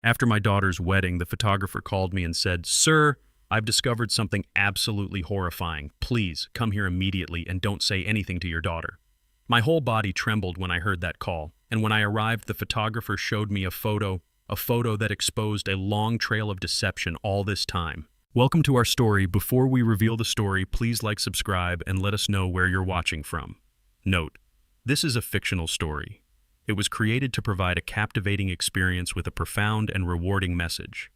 After my daughter's wedding, the photographer called me and said, "Sir, I've discovered something absolutely horrifying. Please come here immediately and don't say anything to your daughter." My whole body trembled when I heard that call, and when I arrived, the photographer showed me a photo that exposed a long trail of deception all this time. Welcome to our story. Before we reveal the story, please like, subscribe, and let us know where you're watching from. Note, this is a fictional story. It was created to provide a captivating experience with a profound and rewarding message.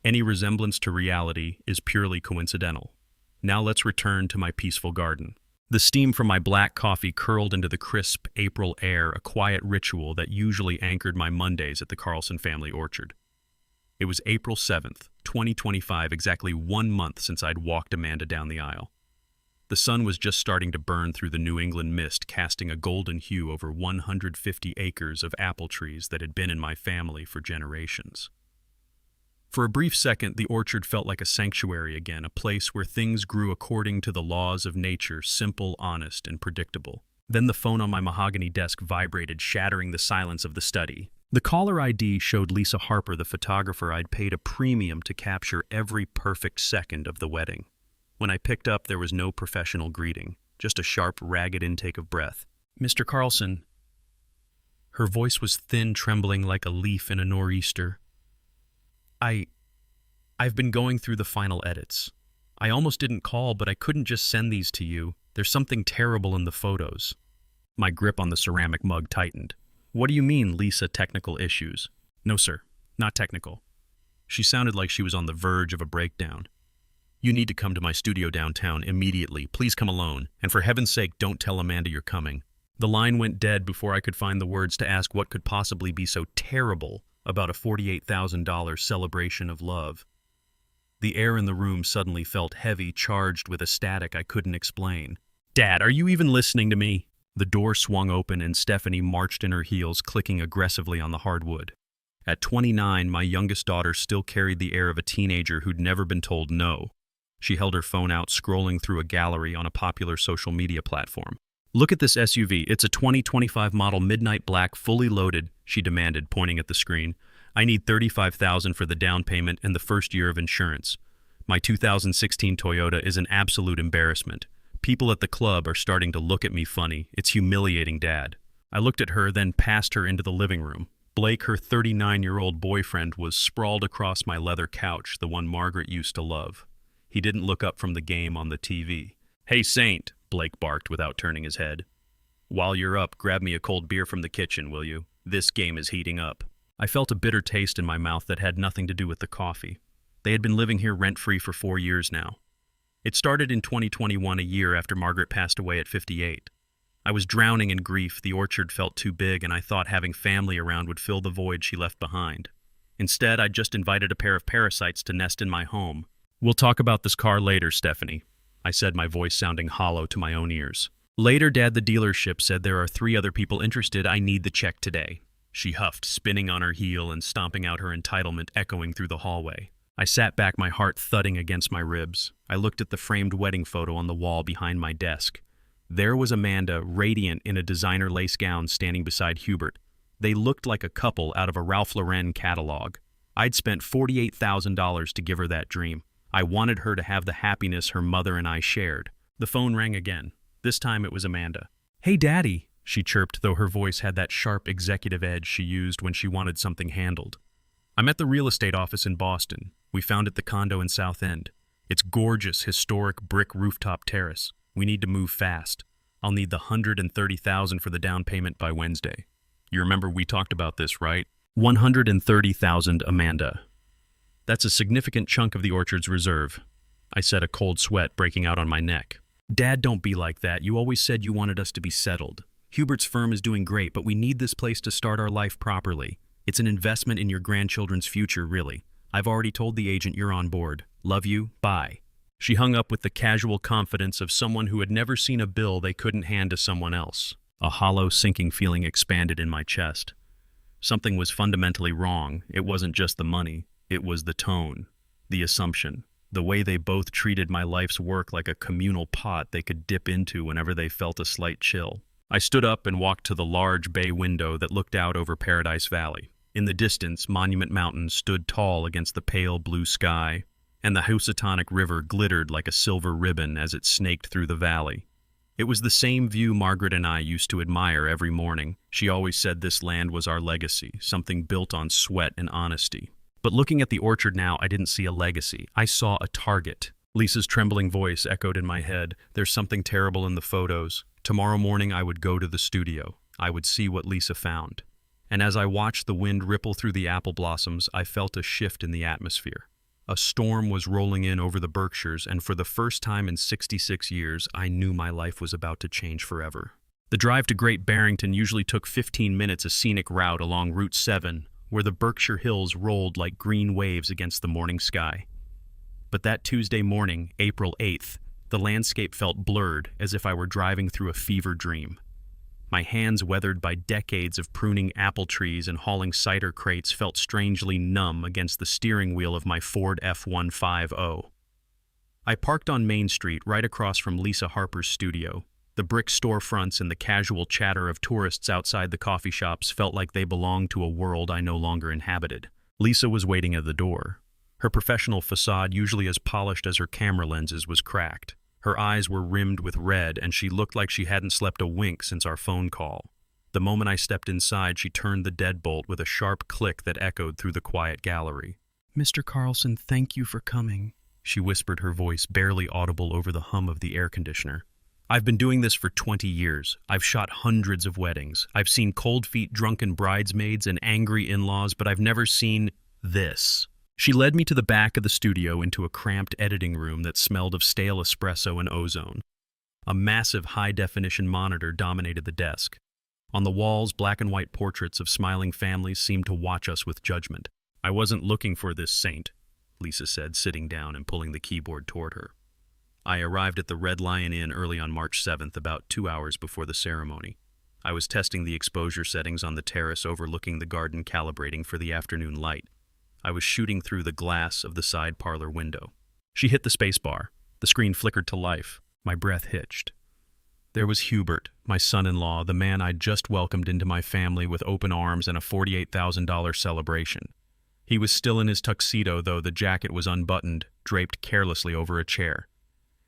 Any resemblance to reality is purely coincidental. Now let's return to my peaceful garden. The steam from my black coffee curled into the crisp April air, a quiet ritual that usually anchored my Mondays at the Carlson family orchard. It was April 7th, 2025, exactly 1 month since I'd walked Amanda down the aisle. The sun was just starting to burn through the New England mist, casting a golden hue over 150 acres of apple trees that had been in my family for generations. For a brief second, the orchard felt like a sanctuary again, a place where things grew according to the laws of nature, simple, honest, and predictable. Then the phone on my mahogany desk vibrated, shattering the silence of the study. The caller ID showed Lisa Harper, the photographer I'd paid a premium to capture every perfect second of the wedding. When I picked up, there was no professional greeting, just a sharp, ragged intake of breath. "Mr. Carlson." Her voice was thin, trembling like a leaf in a nor'easter. I've been going through the final edits. I almost didn't call, but I couldn't just send these to you. There's something terrible in the photos." My grip on the ceramic mug tightened. "What do you mean, Lisa, technical issues?" "No, sir, not technical." She sounded like she was on the verge of a breakdown. "You need to come to my studio downtown immediately. Please come alone. And for heaven's sake, don't tell Amanda you're coming." The line went dead before I could find the words to ask what could possibly be so terrible about a $48,000 celebration of love. The air in the room suddenly felt heavy, charged with a static I couldn't explain. "Dad, are you even listening to me?" The door swung open and Stephanie marched in her heels, clicking aggressively on the hardwood. At 29, my youngest daughter still carried the air of a teenager who'd never been told no. She held her phone out, scrolling through a gallery on a popular social media platform. "Look at this SUV. It's a 2025 model midnight black, fully loaded," she demanded, pointing at the screen. "I need $35,000 for the down payment and the first year of insurance. My 2016 Toyota is an absolute embarrassment. People at the club are starting to look at me funny. It's humiliating, Dad." I looked at her, then passed her into the living room. Blake, her 39-year-old boyfriend, was sprawled across my leather couch, the one Margaret used to love. He didn't look up from the game on the TV. "Hey, Saint," Blake barked without turning his head. "While you're up, grab me a cold beer from the kitchen, will you? This game is heating up." I felt a bitter taste in my mouth that had nothing to do with the coffee. They had been living here rent-free for 4 years now. It started in 2021, a year after Margaret passed away at 58. I was drowning in grief. The orchard felt too big, and I thought having family around would fill the void she left behind. Instead, I just invited a pair of parasites to nest in my home. "We'll talk about this car later, Stephanie," I said, my voice sounding hollow to my own ears. "Later, Dad, the dealership said there are 3 other people interested. I need the check today." She huffed, spinning on her heel and stomping out her entitlement, echoing through the hallway. I sat back, my heart thudding against my ribs. I looked at the framed wedding photo on the wall behind my desk. There was Amanda, radiant in a designer lace gown, standing beside Hubert. They looked like a couple out of a Ralph Lauren catalog. I'd spent $48,000 to give her that dream. I wanted her to have the happiness her mother and I shared. The phone rang again. This time it was Amanda. "Hey, Daddy," she chirped, though her voice had that sharp executive edge she used when she wanted something handled. "I'm at the real estate office in Boston. We found it the condo in South End. It's gorgeous, historic brick rooftop terrace. We need to move fast. I'll need the $130,000 for the down payment by Wednesday. You remember we talked about this, right?" $130,000, Amanda. "That's a significant chunk of the orchard's reserve." I said, a cold sweat breaking out on my neck. "Dad, don't be like that. You always said you wanted us to be settled. Hubert's firm is doing great, but we need this place to start our life properly. It's an investment in your grandchildren's future, really. I've already told the agent you're on board. Love you. Bye." She hung up with the casual confidence of someone who had never seen a bill they couldn't hand to someone else. A hollow, sinking feeling expanded in my chest. Something was fundamentally wrong. It wasn't just the money. It was the tone, the assumption, the way they both treated my life's work like a communal pot they could dip into whenever they felt a slight chill. I stood up and walked to the large bay window that looked out over Paradise Valley. In the distance, Monument Mountain stood tall against the pale blue sky, and the Housatonic River glittered like a silver ribbon as it snaked through the valley. It was the same view Margaret and I used to admire every morning. She always said this land was our legacy, something built on sweat and honesty. But looking at the orchard now, I didn't see a legacy. I saw a target. Lisa's trembling voice echoed in my head. There's something terrible in the photos. Tomorrow morning I would go to the studio. I would see what Lisa found. And as I watched the wind ripple through the apple blossoms, I felt a shift in the atmosphere. A storm was rolling in over the Berkshires, and for the first time in 66 years, I knew my life was about to change forever. The drive to Great Barrington usually took 15 minutes, a scenic route along Route 7, where the Berkshire Hills rolled like green waves against the morning sky. But that Tuesday morning, April 8th, the landscape felt blurred, as if I were driving through a fever dream. My hands, weathered by decades of pruning apple trees and hauling cider crates, felt strangely numb against the steering wheel of my Ford F-150. I parked on Main Street, right across from Lisa Harper's studio. The brick storefronts and the casual chatter of tourists outside the coffee shops felt like they belonged to a world I no longer inhabited. Lisa was waiting at the door. Her professional facade, usually as polished as her camera lenses, was cracked. Her eyes were rimmed with red, and she looked like she hadn't slept a wink since our phone call. The moment I stepped inside, she turned the deadbolt with a sharp click that echoed through the quiet gallery. "Mr. Carlson, thank you for coming," she whispered, her voice barely audible over the hum of the air conditioner. "I've been doing this for 20 years. I've shot hundreds of weddings. I've seen cold feet, drunken bridesmaids, and angry in-laws, but I've never seen this." She led me to the back of the studio into a cramped editing room that smelled of stale espresso and ozone. A massive high-definition monitor dominated the desk. On the walls, black and white portraits of smiling families seemed to watch us with judgment. "I wasn't looking for this saint," Lisa said, sitting down and pulling the keyboard toward her. "I arrived at the Red Lion Inn early on March 7th, about 2 hours before the ceremony. I was testing the exposure settings on the terrace overlooking the garden, calibrating for the afternoon light. I was shooting through the glass of the side parlor window." She hit the space bar. The screen flickered to life. My breath hitched. There was Hubert, my son-in-law, the man I'd just welcomed into my family with open arms and a $48,000 celebration. He was still in his tuxedo, though the jacket was unbuttoned, draped carelessly over a chair.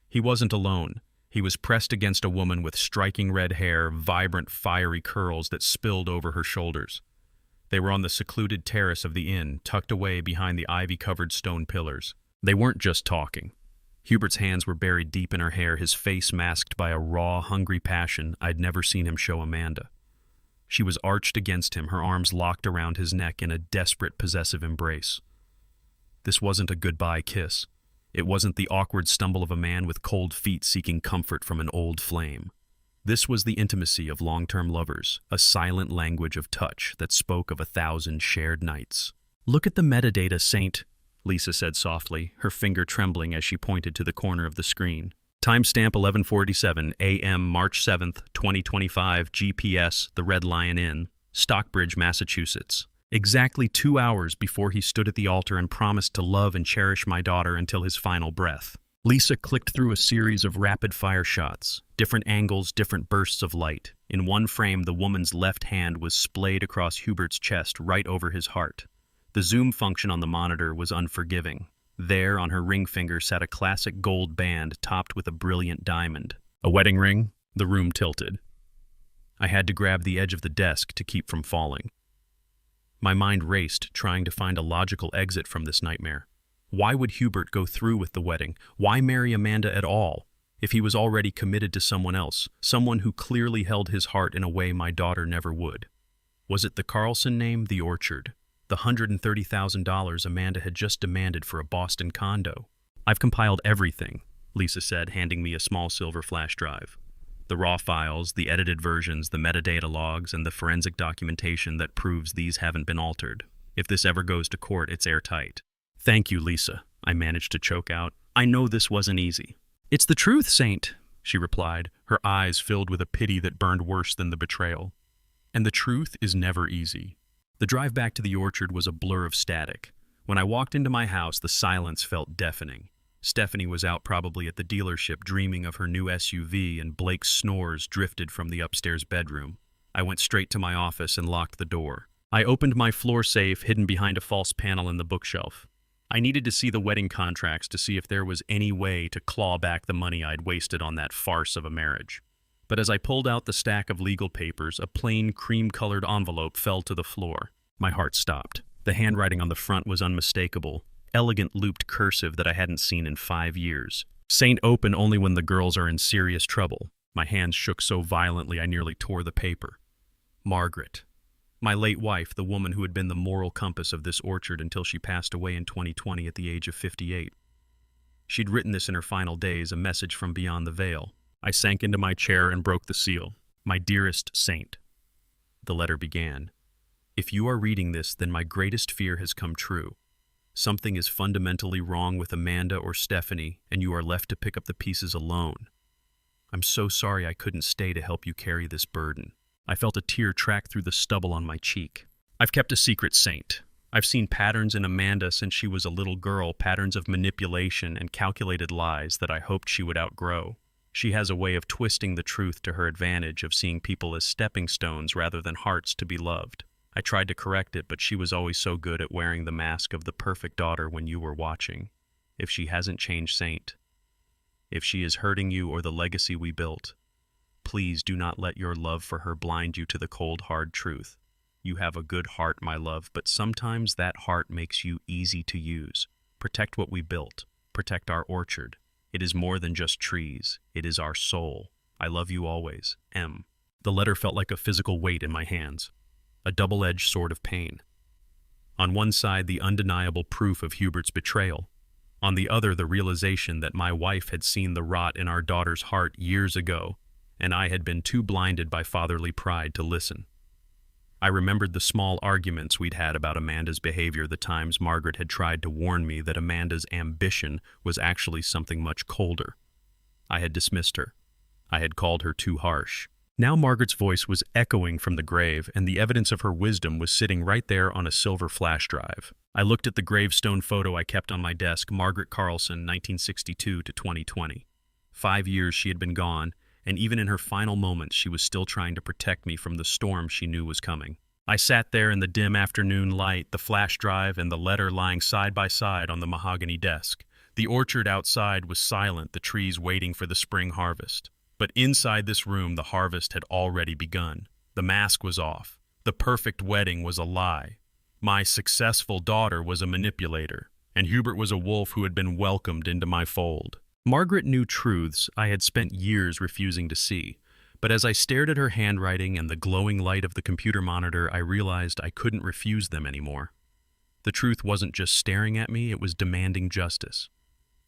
He wasn't alone. He was pressed against a woman with striking red hair, vibrant, fiery curls that spilled over her shoulders. They were on the secluded terrace of the inn, tucked away behind the ivy-covered stone pillars. They weren't just talking. Hubert's hands were buried deep in her hair, his face masked by a raw, hungry passion I'd never seen him show Amanda. She was arched against him, her arms locked around his neck in a desperate, possessive embrace. This wasn't a goodbye kiss. It wasn't the awkward stumble of a man with cold feet seeking comfort from an old flame. This was the intimacy of long-term lovers, a silent language of touch that spoke of 1,000 shared nights. "Look at the metadata, Saint," Lisa said softly, her finger trembling as she pointed to the corner of the screen. "Timestamp 11:47 a.m. March 7th, 2025, GPS, the Red Lion Inn, Stockbridge, Massachusetts. Exactly 2 hours before he stood at the altar and promised to love and cherish my daughter until his final breath." Lisa clicked through a series of rapid-fire shots, different angles, different bursts of light. In one frame, the woman's left hand was splayed across Hubert's chest, right over his heart. The zoom function on the monitor was unforgiving. There, on her ring finger, sat a classic gold band topped with a brilliant diamond. A wedding ring? The room tilted. I had to grab the edge of the desk to keep from falling. My mind raced, trying to find a logical exit from this nightmare. Why would Hubert go through with the wedding? Why marry Amanda at all, if he was already committed to someone else, someone who clearly held his heart in a way my daughter never would? Was it the Carlson name, the orchard? The $130,000 Amanda had just demanded for a Boston condo? "I've compiled everything," Lisa said, handing me a small silver flash drive. "The raw files, the edited versions, the metadata logs, and the forensic documentation that proves these haven't been altered. If this ever goes to court, it's airtight." "Thank you, Lisa," I managed to choke out. "I know this wasn't easy." "It's the truth, Saint," she replied, her eyes filled with a pity that burned worse than the betrayal. "And the truth is never easy." The drive back to the orchard was a blur of static. When I walked into my house, the silence felt deafening. Stephanie was out, probably at the dealership, dreaming of her new SUV, and Blake's snores drifted from the upstairs bedroom. I went straight to my office and locked the door. I opened my floor safe hidden behind a false panel in the bookshelf. I needed to see the wedding contracts to see if there was any way to claw back the money I'd wasted on that farce of a marriage. But as I pulled out the stack of legal papers, a plain cream-colored envelope fell to the floor. My heart stopped. The handwriting on the front was unmistakable, elegant looped cursive that I hadn't seen in 5 years. "Saint open only when the girls are in serious trouble." My hands shook so violently I nearly tore the paper. Margaret. My late wife, the woman who had been the moral compass of this orchard until she passed away in 2020 at the age of 58. She'd written this in her final days, a message from beyond the veil. I sank into my chair and broke the seal. "My dearest Saint." The letter began. "If you are reading this, then my greatest fear has come true. Something is fundamentally wrong with Amanda or Stephanie, and you are left to pick up the pieces alone. I'm so sorry I couldn't stay to help you carry this burden." I felt a tear track through the stubble on my cheek. "I've kept a secret, Saint. I've seen patterns in Amanda since she was a little girl, patterns of manipulation and calculated lies that I hoped she would outgrow. She has a way of twisting the truth to her advantage, of seeing people as stepping stones rather than hearts to be loved. I tried to correct it, but she was always so good at wearing the mask of the perfect daughter when you were watching. If she hasn't changed, Saint, if she is hurting you or the legacy we built, please do not let your love for her blind you to the cold, hard truth. You have a good heart, my love, but sometimes that heart makes you easy to use. Protect what we built. Protect our orchard. It is more than just trees. It is our soul. I love you always. M." The letter felt like a physical weight in my hands, a double-edged sword of pain. On one side, the undeniable proof of Hubert's betrayal. On the other, the realization that my wife had seen the rot in our daughter's heart years ago, and I had been too blinded by fatherly pride to listen. I remembered the small arguments we'd had about Amanda's behavior, the times Margaret had tried to warn me that Amanda's ambition was actually something much colder. I had dismissed her. I had called her too harsh. Now Margaret's voice was echoing from the grave, and the evidence of her wisdom was sitting right there on a silver flash drive. I looked at the gravestone photo I kept on my desk, Margaret Carlson, 1962 to 2020. 5 years she had been gone, and even in her final moments she was still trying to protect me from the storm she knew was coming. I sat there in the dim afternoon light, the flash drive and the letter lying side by side on the mahogany desk. The orchard outside was silent, the trees waiting for the spring harvest. But inside this room the harvest had already begun. The mask was off. The perfect wedding was a lie. My successful daughter was a manipulator, and Hubert was a wolf who had been welcomed into my fold. Margaret knew truths I had spent years refusing to see, but as I stared at her handwriting and the glowing light of the computer monitor, I realized I couldn't refuse them anymore. The truth wasn't just staring at me, it was demanding justice.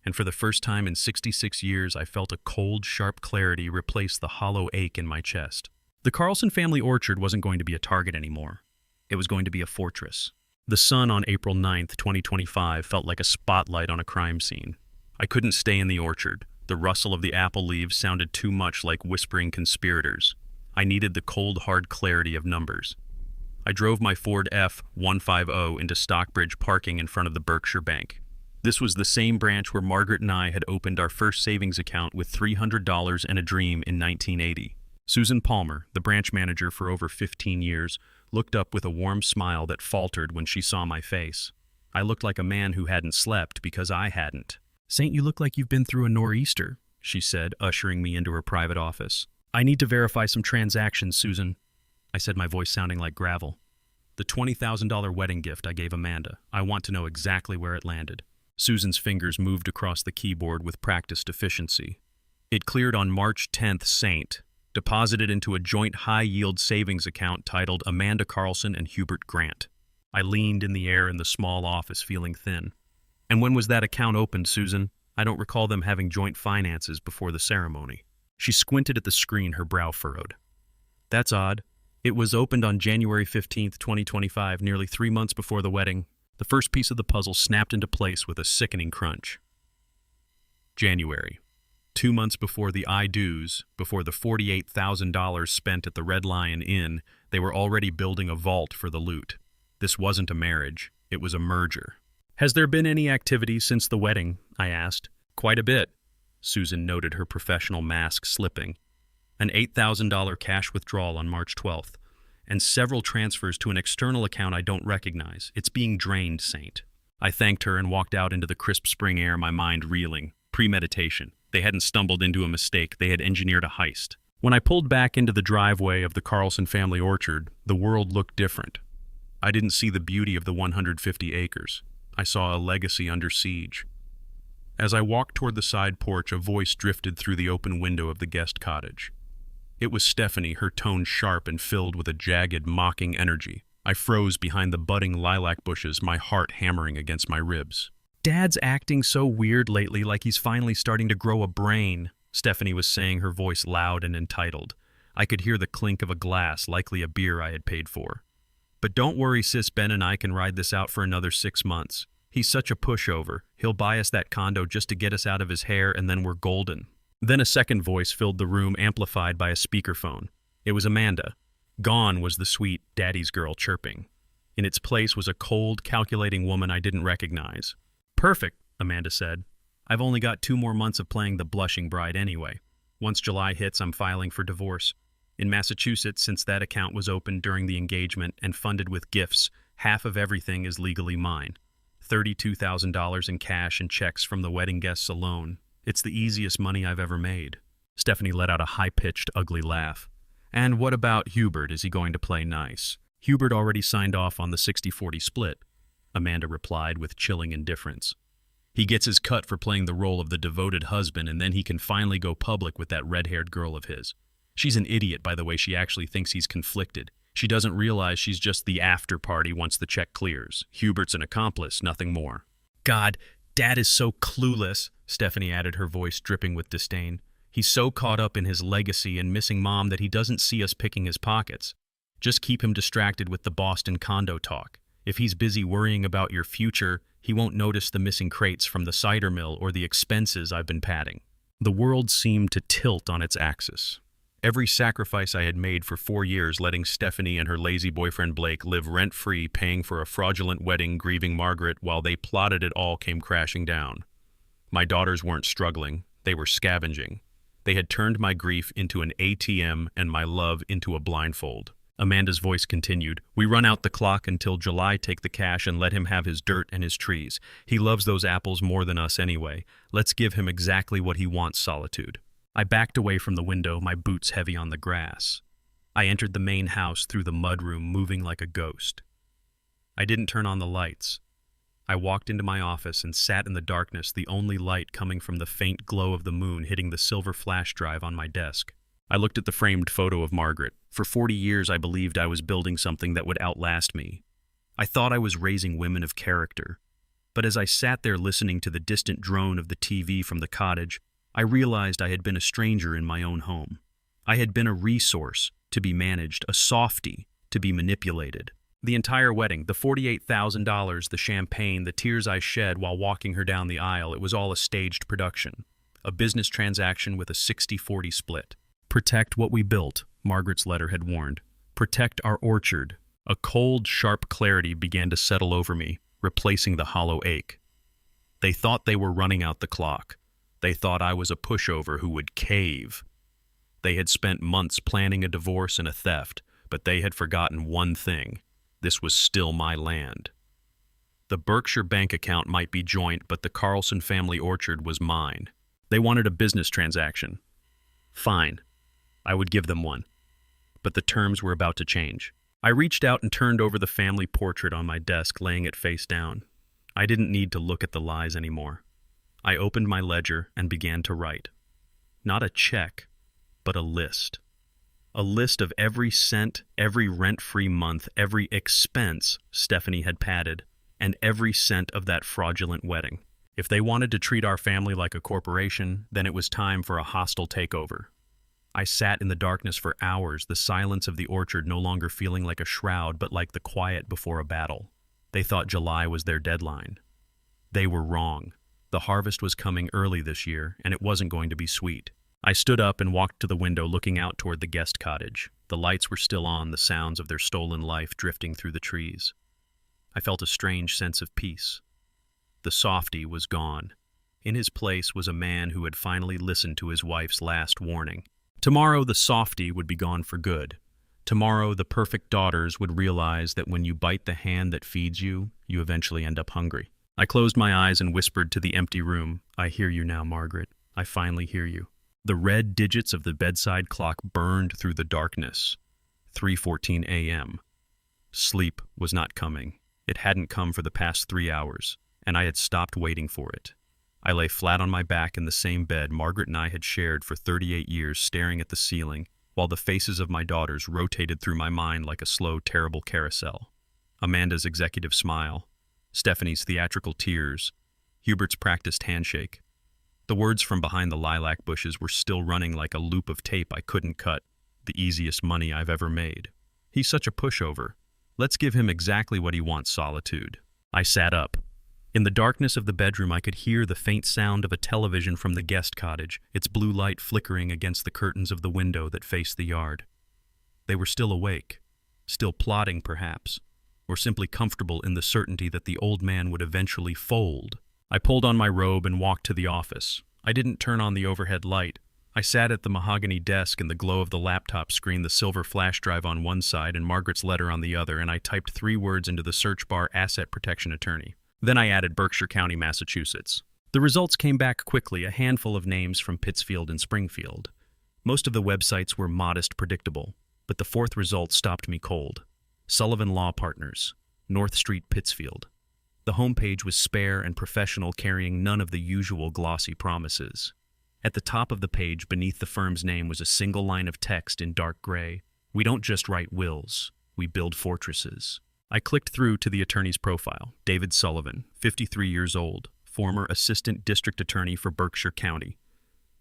And for the first time in 66 years, I felt a cold, sharp clarity replace the hollow ache in my chest. The Carlson family orchard wasn't going to be a target anymore. It was going to be a fortress. The sun on April 9th, 2025 felt like a spotlight on a crime scene. I couldn't stay in the orchard. The rustle of the apple leaves sounded too much like whispering conspirators. I needed the cold, hard clarity of numbers. I drove my Ford F-150 into Stockbridge parking in front of the Berkshire Bank. This was the same branch where Margaret and I had opened our first savings account with $300 and a dream in 1980. Susan Palmer, the branch manager for over 15 years, looked up with a warm smile that faltered when she saw my face. I looked like a man who hadn't slept because I hadn't. "Saint, you look like you've been through a nor'easter," she said, ushering me into her private office. "I need to verify some transactions, Susan," I said, my voice sounding like gravel. "The $20,000 wedding gift I gave Amanda. I want to know exactly where it landed." Susan's fingers moved across the keyboard with practiced efficiency. "It cleared on March 10th, Saint. Deposited into a joint high-yield savings account titled Amanda Carlson and Hubert Grant." I leaned in the air in the small office, feeling thin. "And when was that account opened, Susan? I don't recall them having joint finances before the ceremony." She squinted at the screen, her brow furrowed. "That's odd. It was opened on January 15th, 2025, nearly 3 months before the wedding." The first piece of the puzzle snapped into place with a sickening crunch. January. 2 months before the I-do's, before the $48,000 spent at the Red Lion Inn, they were already building a vault for the loot. This wasn't a marriage, it was a merger. "Has there been any activity since the wedding?" I asked. "Quite a bit." Susan noted, her professional mask slipping. "An $8,000 cash withdrawal on March 12th, and several transfers to an external account I don't recognize. It's being drained, Saint. I thanked her and walked out into the crisp spring air, my mind reeling. Premeditation. They hadn't stumbled into a mistake. They had engineered a heist. When I pulled back into the driveway of the Carlson family orchard, the world looked different. I didn't see the beauty of the 150 acres. I saw a legacy under siege. As I walked toward the side porch, a voice drifted through the open window of the guest cottage. It was Stephanie, her tone sharp and filled with a jagged, mocking energy. I froze behind the budding lilac bushes, my heart hammering against my ribs. "Dad's acting so weird lately, like he's finally starting to grow a brain," Stephanie was saying, her voice loud and entitled. I could hear the clink of a glass, likely a beer I had paid for. "But don't worry, sis, Ben and I can ride this out for another 6 months. He's such a pushover. He'll buy us that condo just to get us out of his hair, and then we're golden." Then a second voice filled the room, amplified by a speakerphone. It was Amanda. Gone was the sweet daddy's girl chirping. In its place was a cold, calculating woman I didn't recognize. "Perfect," Amanda said. "I've only got 2 more months of playing the blushing bride anyway. Once July hits, I'm filing for divorce. In Massachusetts, since that account was opened during the engagement and funded with gifts, half of everything is legally mine. $32,000 in cash and checks from the wedding guests alone. It's the easiest money I've ever made." Stephanie let out a high-pitched, ugly laugh. "And what about Hubert? Is he going to play nice?" "Hubert already signed off on the 60-40 split," Amanda replied with chilling indifference. "He gets his cut for playing the role of the devoted husband, and then he can finally go public with that red-haired girl of his. She's an idiot, by the way. She actually thinks he's conflicted. She doesn't realize she's just the after party once the check clears. Hubert's an accomplice, nothing more." "God, Dad is so clueless," Stephanie added, her voice dripping with disdain. "He's so caught up in his legacy and missing Mom that he doesn't see us picking his pockets. Just keep him distracted with the Boston condo talk. If he's busy worrying about your future, he won't notice the missing crates from the cider mill or the expenses I've been padding." The world seemed to tilt on its axis. Every sacrifice I had made for 4 years, letting Stephanie and her lazy boyfriend Blake live rent-free, paying for a fraudulent wedding, grieving Margaret while they plotted it all, came crashing down. My daughters weren't struggling. They were scavenging. They had turned my grief into an ATM and my love into a blindfold. Amanda's voice continued. "We run out the clock until July, take the cash and let him have his dirt and his trees. He loves those apples more than us anyway. Let's give him exactly what he wants, solitude." I backed away from the window, my boots heavy on the grass. I entered the main house through the mudroom, moving like a ghost. I didn't turn on the lights. I walked into my office and sat in the darkness, the only light coming from the faint glow of the moon hitting the silver flash drive on my desk. I looked at the framed photo of Margaret. For 40 years, I believed I was building something that would outlast me. I thought I was raising women of character. But as I sat there listening to the distant drone of the TV from the cottage, I realized I had been a stranger in my own home. I had been a resource to be managed, a softie to be manipulated. The entire wedding, the $48,000, the champagne, the tears I shed while walking her down the aisle, it was all a staged production. A business transaction with a 60-40 split. "Protect what we built," Margaret's letter had warned. "Protect our orchard." A cold, sharp clarity began to settle over me, replacing the hollow ache. They thought they were running out the clock. They thought I was a pushover who would cave. They had spent months planning a divorce and a theft, but they had forgotten one thing. This was still my land. The Berkshire bank account might be joint, but the Carlson family orchard was mine. They wanted a business transaction. Fine. I would give them one. But the terms were about to change. I reached out and turned over the family portrait on my desk, laying it face down. I didn't need to look at the lies anymore. I opened my ledger and began to write. Not a check, but a list. A list of every cent, every rent-free month, every expense Stephanie had padded, and every cent of that fraudulent wedding. If they wanted to treat our family like a corporation, then it was time for a hostile takeover. I sat in the darkness for hours, the silence of the orchard no longer feeling like a shroud, but like the quiet before a battle. They thought July was their deadline. They were wrong. The harvest was coming early this year, and it wasn't going to be sweet. I stood up and walked to the window, looking out toward the guest cottage. The lights were still on, the sounds of their stolen life drifting through the trees. I felt a strange sense of peace. The softy was gone. In his place was a man who had finally listened to his wife's last warning. Tomorrow the softy would be gone for good. Tomorrow, the perfect daughters would realize that when you bite the hand that feeds you, you eventually end up hungry. I closed my eyes and whispered to the empty room, "I hear you now, Margaret. I finally hear you." The red digits of the bedside clock burned through the darkness. 3:14 a.m. Sleep was not coming. It hadn't come for the past 3 hours, and I had stopped waiting for it. I lay flat on my back in the same bed Margaret and I had shared for 38 years, staring at the ceiling, while the faces of my daughters rotated through my mind like a slow, terrible carousel. Amanda's executive smile, Stephanie's theatrical tears, Hubert's practiced handshake. The words from behind the lilac bushes were still running like a loop of tape I couldn't cut. The easiest money I've ever made. He's such a pushover. Let's give him exactly what he wants, solitude. I sat up. In the darkness of the bedroom, I could hear the faint sound of a television from the guest cottage, its blue light flickering against the curtains of the window that faced the yard. They were still awake, still plotting perhaps, or simply comfortable in the certainty that the old man would eventually fold. I pulled on my robe and walked to the office. I didn't turn on the overhead light. I sat at the mahogany desk in the glow of the laptop screen, the silver flash drive on one side and Margaret's letter on the other, and I typed 3 words into the search bar: asset protection attorney. Then I added Berkshire County, Massachusetts. The results came back quickly, a handful of names from Pittsfield and Springfield. Most of the websites were modest, predictable, but the 4th result stopped me cold. Sullivan Law Partners, North Street, Pittsfield. The homepage was spare and professional, carrying none of the usual glossy promises. At the top of the page, beneath the firm's name, was a single line of text in dark gray. "We don't just write wills, we build fortresses." I clicked through to the attorney's profile. David Sullivan, 53 years old, former assistant district attorney for Berkshire County.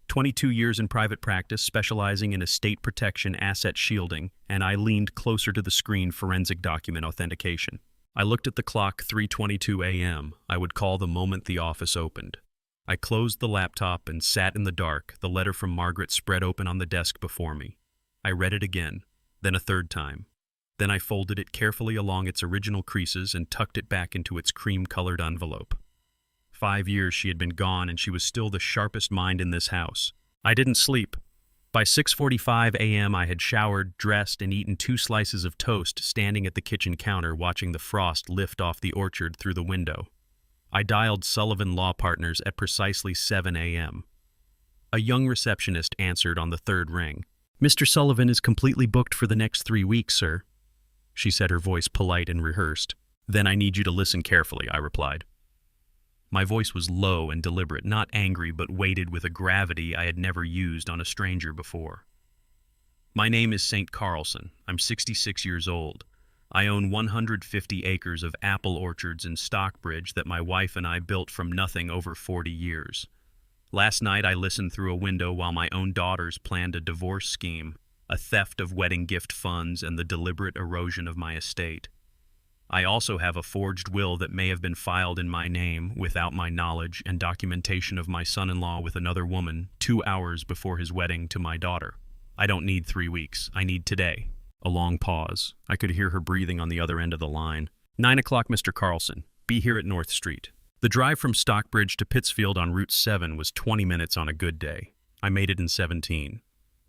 22 years in private practice, specializing in estate protection, asset shielding, and I leaned closer to the screen, forensic document authentication. I looked at the clock, 3:22 a.m. I would call the moment the office opened. I closed the laptop and sat in the dark, the letter from Margaret spread open on the desk before me. I read it again, then a 3rd time. Then I folded it carefully along its original creases and tucked it back into its cream-colored envelope. 5 years she had been gone, and she was still the sharpest mind in this house. I didn't sleep. By 6:45 a.m. I had showered, dressed, and eaten 2 slices of toast, standing at the kitchen counter watching the frost lift off the orchard through the window. I dialed Sullivan Law Partners at precisely 7 a.m. A young receptionist answered on the 3rd ring. "Mr. Sullivan is completely booked for the next 3 weeks, sir," she said, her voice polite and rehearsed. "Then I need you to listen carefully," I replied. My voice was low and deliberate, not angry, but weighted with a gravity I had never used on a stranger before. "My name is St. Carlson. I'm 66 years old. I own 150 acres of apple orchards in Stockbridge that my wife and I built from nothing over 40 years. Last night I listened through a window while my own daughters planned a divorce scheme, a theft of wedding gift funds, and the deliberate erosion of my estate. I also have a forged will that may have been filed in my name without my knowledge, and documentation of my son-in-law with another woman 2 hours before his wedding to my daughter. I don't need 3 weeks. I need today." A long pause. I could hear her breathing on the other end of the line. 9 o'clock, Mr. Carlson. Be here at North Street." The drive from Stockbridge to Pittsfield on Route 7 was 20 minutes on a good day. I made it in 17.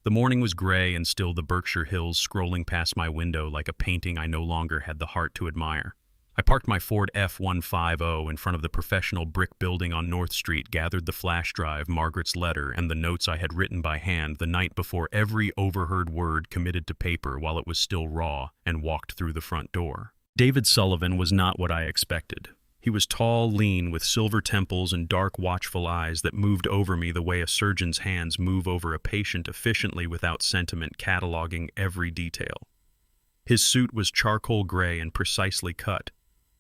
The morning was gray, and still the Berkshire Hills scrolling past my window like a painting I no longer had the heart to admire. I parked my Ford F-150 in front of the professional brick building on North Street, gathered the flash drive, Margaret's letter, and the notes I had written by hand the night before, every overheard word committed to paper while it was still raw, and walked through the front door. David Sullivan was not what I expected. He was tall, lean, with silver temples and dark, watchful eyes that moved over me the way a surgeon's hands move over a patient, efficiently without sentiment, cataloging every detail. His suit was charcoal gray and precisely cut.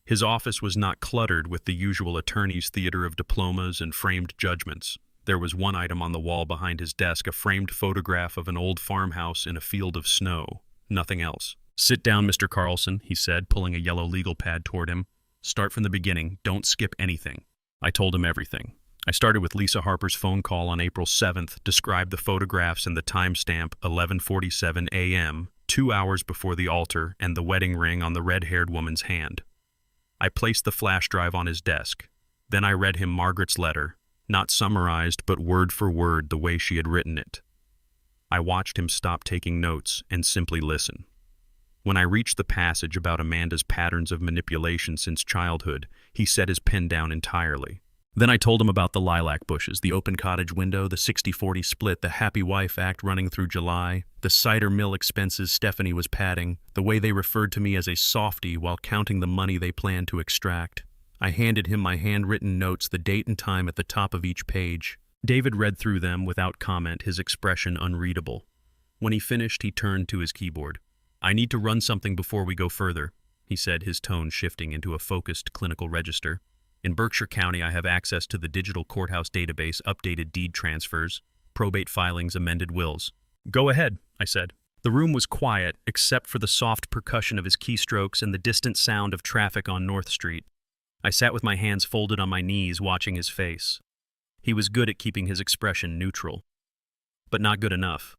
His office was not cluttered with the usual attorney's theater of diplomas and framed judgments. There was one item on the wall behind his desk, a framed photograph of an old farmhouse in a field of snow. Nothing else. "Sit down, Mr. Carlson," he said, pulling a yellow legal pad toward him. "Start from the beginning. Don't skip anything." I told him everything. I started with Lisa Harper's phone call on April 7th, described the photographs and the timestamp, 11:47 a.m., 2 hours before the altar, and the wedding ring on the red-haired woman's hand. I placed the flash drive on his desk. Then I read him Margaret's letter, not summarized, but word for word the way she had written it. I watched him stop taking notes and simply listen. When I reached the passage about Amanda's patterns of manipulation since childhood, he set his pen down entirely. Then I told him about the lilac bushes, the open cottage window, the 60-40 split, the happy wife act running through July, the cider mill expenses Stephanie was padding, the way they referred to me as a softie while counting the money they planned to extract. I handed him my handwritten notes, the date and time at the top of each page. David read through them without comment, his expression unreadable. When he finished, he turned to his keyboard. "I need to run something before we go further," he said, his tone shifting into a focused clinical register. "In Berkshire County, I have access to the digital courthouse database, updated deed transfers, probate filings, amended wills." "Go ahead," I said. The room was quiet, except for the soft percussion of his keystrokes and the distant sound of traffic on North Street. I sat with my hands folded on my knees, watching his face. He was good at keeping his expression neutral, but not good enough.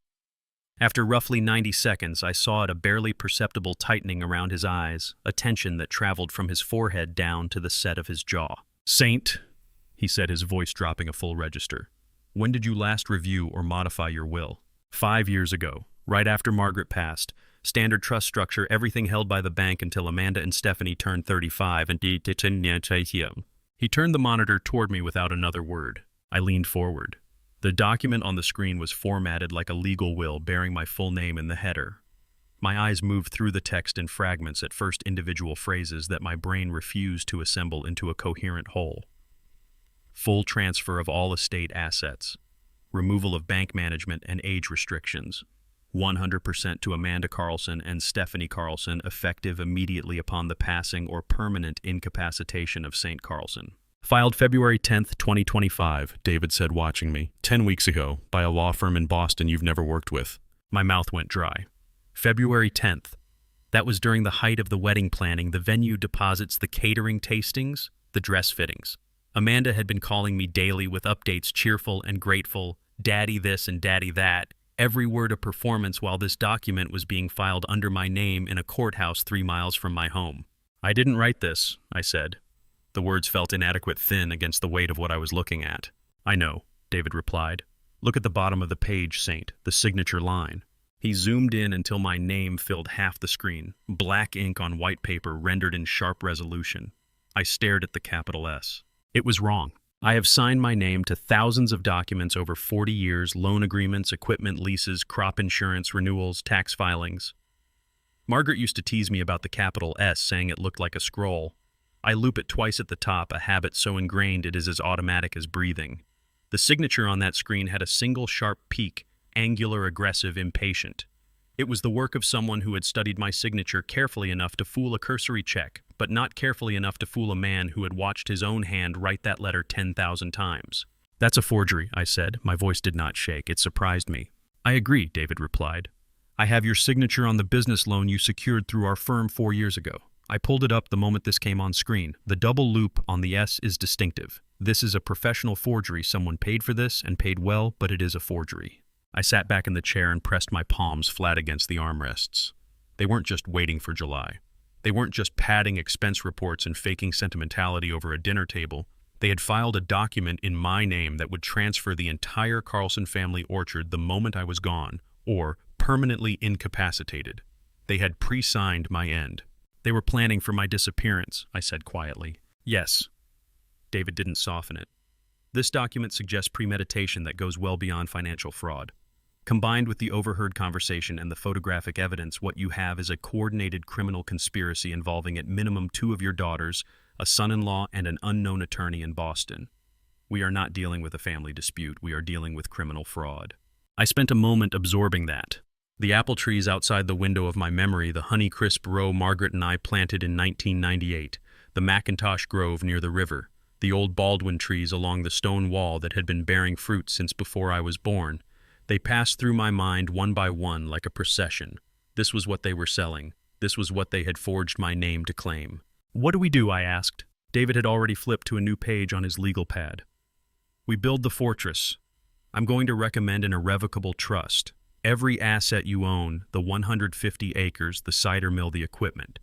After roughly 90 seconds, I saw a barely perceptible tightening around his eyes, a tension that traveled from his forehead down to the set of his jaw. "Saint," he said, his voice dropping a full register, "when did you last review or modify your will?" 5 years ago, right after Margaret passed. Standard trust structure, everything held by the bank until Amanda and Stephanie turned 35 and He turned the monitor toward me without another word. I leaned forward. The document on the screen was formatted like a legal will, bearing my full name in the header. My eyes moved through the text in fragments, at first individual phrases that my brain refused to assemble into a coherent whole. Full transfer of all estate assets. Removal of bank management and age restrictions. 100% to Amanda Carlson and Stephanie Carlson, effective immediately upon the passing or permanent incapacitation of St. Carlson. Filed February 10th, 2025, David said, watching me. 10 weeks ago, by a law firm in Boston you've never worked with. My mouth went dry. February 10th. That was during the height of the wedding planning, the venue deposits, the catering tastings, the dress fittings. Amanda had been calling me daily with updates, cheerful and grateful, daddy this and daddy that, every word a performance, while this document was being filed under my name in a courthouse 3 miles from my home. "I didn't write this," I said. The words felt inadequate, thin against the weight of what I was looking at. "I know," David replied. "Look at the bottom of the page, Saint, the signature line." He zoomed in until my name filled half the screen, black ink on white paper rendered in sharp resolution. I stared at the capital S. It was wrong. I have signed my name to thousands of documents over 40 years, loan agreements, equipment leases, crop insurance, renewals, tax filings. Margaret used to tease me about the capital S, saying it looked like a scroll. I loop it twice at the top, a habit so ingrained it is as automatic as breathing. The signature on that screen had a single sharp peak, angular, aggressive, impatient. It was the work of someone who had studied my signature carefully enough to fool a cursory check, but not carefully enough to fool a man who had watched his own hand write that letter 10,000 times. "That's a forgery," I said. My voice did not shake. It surprised me. "I agree," David replied. "I have your signature on the business loan you secured through our firm 4 years ago. I pulled it up the moment this came on screen. The double loop on the S is distinctive. This is a professional forgery. Someone paid for this and paid well, but it is a forgery." I sat back in the chair and pressed my palms flat against the armrests. They weren't just waiting for July. They weren't just padding expense reports and faking sentimentality over a dinner table. They had filed a document in my name that would transfer the entire Carlson family orchard the moment I was gone, or permanently incapacitated. They had pre-signed my end. "They were planning for my disappearance," I said quietly. "Yes." David didn't soften it. "This document suggests premeditation that goes well beyond financial fraud. Combined with the overheard conversation and the photographic evidence, what you have is a coordinated criminal conspiracy involving at minimum 2 of your daughters, a son-in-law, and an unknown attorney in Boston. We are not dealing with a family dispute. We are dealing with criminal fraud." I spent a moment absorbing that. The apple trees outside the window of my memory, the Honeycrisp row Margaret and I planted in 1998, the Macintosh Grove near the river, the old Baldwin trees along the stone wall that had been bearing fruit since before I was born. They passed through my mind one by one like a procession. This was what they were selling. This was what they had forged my name to claim. "What do we do?" I asked. David had already flipped to a new page on his legal pad. "We build the fortress. I'm going to recommend an irrevocable trust. Every asset you own, the 150 acres, the cider mill, the equipment,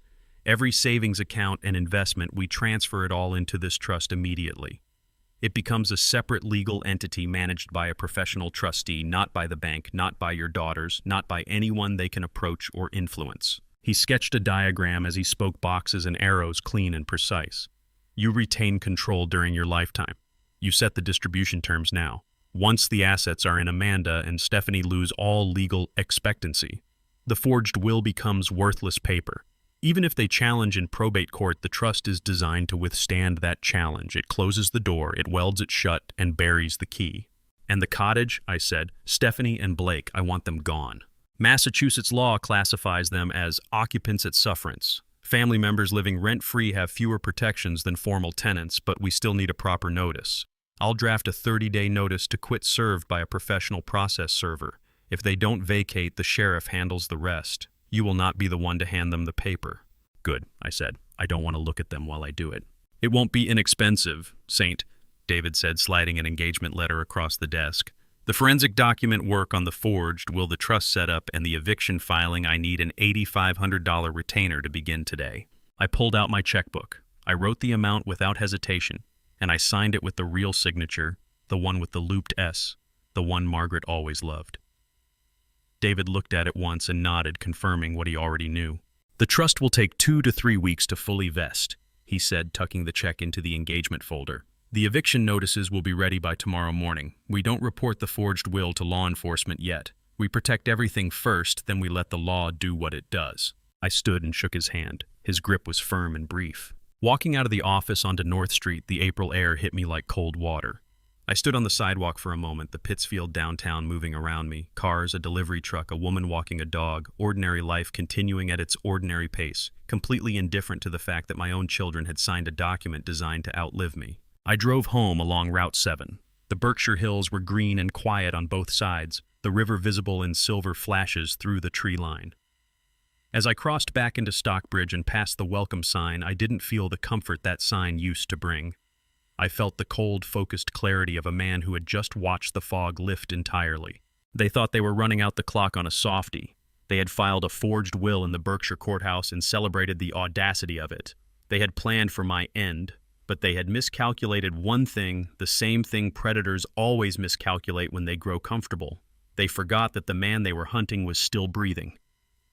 every savings account and investment, we transfer it all into this trust immediately. It becomes a separate legal entity managed by a professional trustee, not by the bank, not by your daughters, not by anyone they can approach or influence." He sketched a diagram as he spoke, boxes and arrows clean and precise. You retain control during your lifetime. You set the distribution terms now. Once the assets are in, Amanda and Stephanie lose all legal expectancy. The forged will becomes worthless paper. Even if they challenge in probate court, the trust is designed to withstand that challenge. It closes the door, it welds it shut, and buries the key. And the cottage, I said, Stephanie and Blake, I want them gone. Massachusetts law classifies them as occupants at sufferance. Family members living rent-free have fewer protections than formal tenants, but we still need a proper notice. I'll draft a 30-day notice to quit served by a professional process server. If they don't vacate, the sheriff handles the rest. You will not be the one to hand them the paper. Good, I said. I don't want to look at them while I do it. It won't be inexpensive, Saint, David said, sliding an engagement letter across the desk. The forensic document work on the forged will, the trust setup, and the eviction filing. I need an $8,500 retainer to begin today. I pulled out my checkbook. I wrote the amount without hesitation, and I signed it with the real signature, the one with the looped S, the one Margaret always loved. David looked at it once and nodded, confirming what he already knew. The trust will take 2 to 3 weeks to fully vest, he said, tucking the check into the engagement folder. The eviction notices will be ready by tomorrow morning. We don't report the forged will to law enforcement yet. We protect everything first, then we let the law do what it does. I stood and shook his hand. His grip was firm and brief. Walking out of the office onto North Street, the April air hit me like cold water. I stood on the sidewalk for a moment, the Pittsfield downtown moving around me. Cars, a delivery truck, a woman walking a dog, ordinary life continuing at its ordinary pace, completely indifferent to the fact that my own children had signed a document designed to outlive me. I drove home along Route 7. The Berkshire Hills were green and quiet on both sides, the river visible in silver flashes through the tree line. As I crossed back into Stockbridge and passed the welcome sign, I didn't feel the comfort that sign used to bring. I felt the cold, focused clarity of a man who had just watched the fog lift entirely. They thought they were running out the clock on a softie. They had filed a forged will in the Berkshire courthouse and celebrated the audacity of it. They had planned for my end, but they had miscalculated one thing, the same thing predators always miscalculate when they grow comfortable. They forgot that the man they were hunting was still breathing,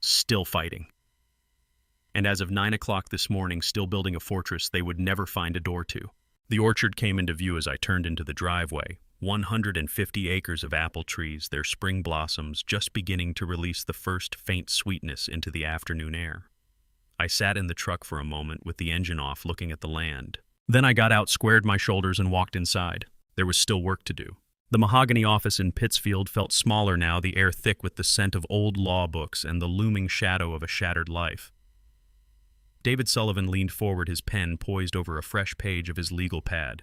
still fighting. And as of 9 o'clock this morning, still building a fortress they would never find a door to. The orchard came into view as I turned into the driveway. 150 acres of apple trees, their spring blossoms just beginning to release the first faint sweetness into the afternoon air. I sat in the truck for a moment with the engine off, looking at the land. Then I got out, squared my shoulders, and walked inside. There was still work to do. The mahogany office in Pittsfield felt smaller now, the air thick with the scent of old law books and the looming shadow of a shattered life. David Sullivan leaned forward, his pen poised over a fresh page of his legal pad.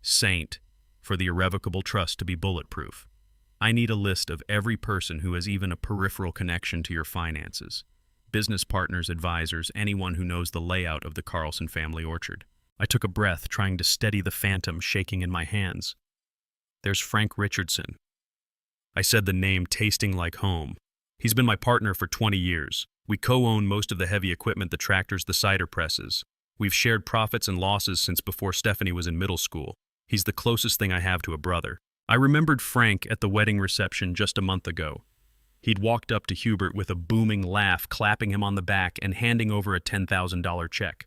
Saint, for the irrevocable trust to be bulletproof. I need a list of every person who has even a peripheral connection to your finances. Business partners, advisors, anyone who knows the layout of the Carlson family orchard. I took a breath, trying to steady the phantom shaking in my hands. There's Frank Richardson. I said the name, tasting like home. He's been my partner for 20 years. We co-own most of the heavy equipment, the tractors, the cider presses. We've shared profits and losses since before Stephanie was in middle school. He's the closest thing I have to a brother. I remembered Frank at the wedding reception just a month ago. He'd walked up to Hubert with a booming laugh, clapping him on the back and handing over a $10,000 check.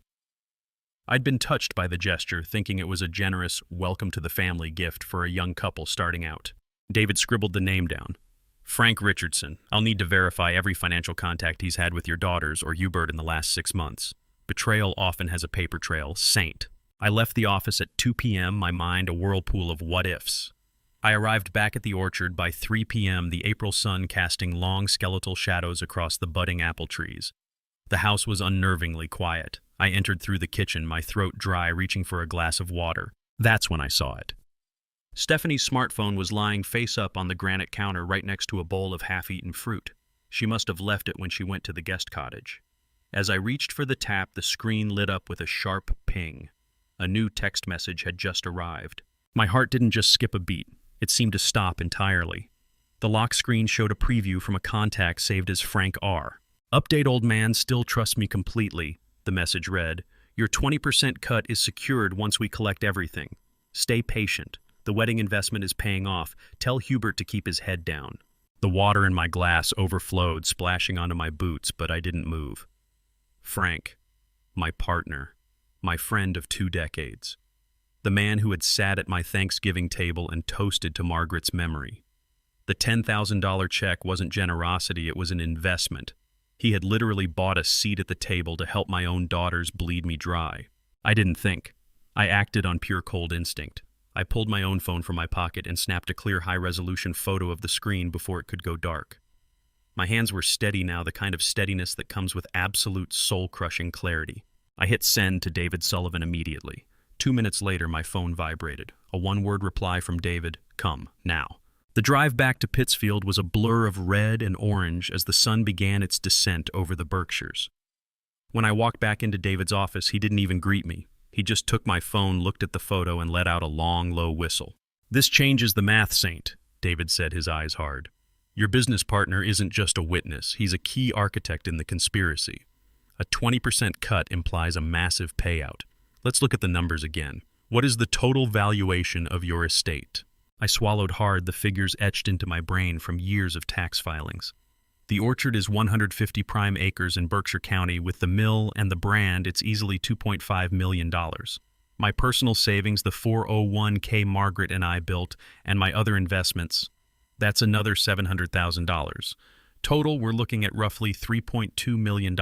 I'd been touched by the gesture, thinking it was a generous welcome to the family gift for a young couple starting out. David scribbled the name down. Frank Richardson. I'll need to verify every financial contact he's had with your daughters or Hubert in the last 6 months. Betrayal often has a paper trail. Saint. I left the office at 2 p.m., my mind a whirlpool of what-ifs. I arrived back at the orchard by 3 p.m., the April sun casting long skeletal shadows across the budding apple trees. The house was unnervingly quiet. I entered through the kitchen, my throat dry, reaching for a glass of water. That's when I saw it. Stephanie's smartphone was lying face up on the granite counter right next to a bowl of half-eaten fruit. She must have left it when she went to the guest cottage. As I reached for the tap, the screen lit up with a sharp ping. A new text message had just arrived. My heart didn't just skip a beat. It seemed to stop entirely. The lock screen showed a preview from a contact saved as Frank R. Update, old man, still trust me completely, the message read. Your 20% cut is secured once we collect everything. Stay patient. The wedding investment is paying off. Tell Hubert to keep his head down. The water in my glass overflowed, splashing onto my boots, but I didn't move. Frank, my partner, my friend of 2 decades. The man who had sat at my Thanksgiving table and toasted to Margaret's memory. The $10,000 check wasn't generosity, it was an investment. He had literally bought a seat at the table to help my own daughters bleed me dry. I didn't think. I acted on pure cold instinct. I pulled my own phone from my pocket and snapped a clear high-resolution photo of the screen before it could go dark. My hands were steady now, the kind of steadiness that comes with absolute soul-crushing clarity. I hit send to David Sullivan immediately. 2 minutes later, my phone vibrated. A one-word reply from David, "Come, now." The drive back to Pittsfield was a blur of red and orange as the sun began its descent over the Berkshires. When I walked back into David's office, he didn't even greet me. He just took my phone, looked at the photo, and let out a long, low whistle. "This changes the math, Saint," David said, his eyes hard. "Your business partner isn't just a witness. He's a key architect in the conspiracy. A 20% cut implies a massive payout. Let's look at the numbers again. What is the total valuation of your estate?" I swallowed hard, the figures etched into my brain from years of tax filings. The orchard is 150 prime acres in Berkshire County. With the mill and the brand, it's easily $2.5 million. My personal savings, the 401k Margaret and I built, and my other investments, that's another $700,000. Total, we're looking at roughly $3.2 million.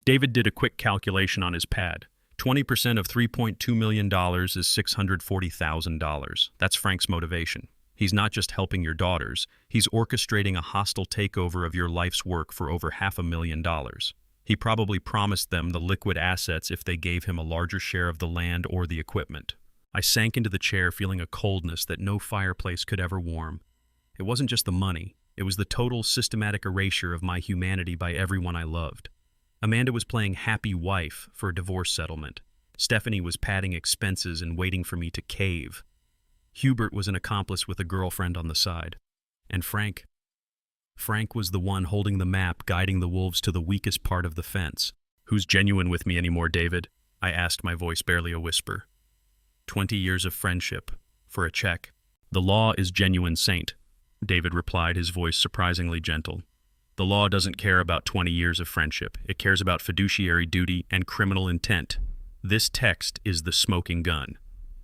David did a quick calculation on his pad. 20% of $3.2 million is $640,000. That's Frank's motivation. He's not just helping your daughters, he's orchestrating a hostile takeover of your life's work for over $500,000. He probably promised them the liquid assets if they gave him a larger share of the land or the equipment. I sank into the chair, feeling a coldness that no fireplace could ever warm. It wasn't just the money, it was the total systematic erasure of my humanity by everyone I loved. Amanda was playing happy wife for a divorce settlement. Stephanie was padding expenses and waiting for me to cave. Hubert was an accomplice with a girlfriend on the side. And Frank was the one holding the map, guiding the wolves to the weakest part of the fence. "Who's genuine with me anymore, David?" I asked, my voice barely a whisper. 20 years of friendship. For a check. "The law is genuine, Saint," David replied, his voice surprisingly gentle. "The law doesn't care about 20 years of friendship. It cares about fiduciary duty and criminal intent. This text is the smoking gun.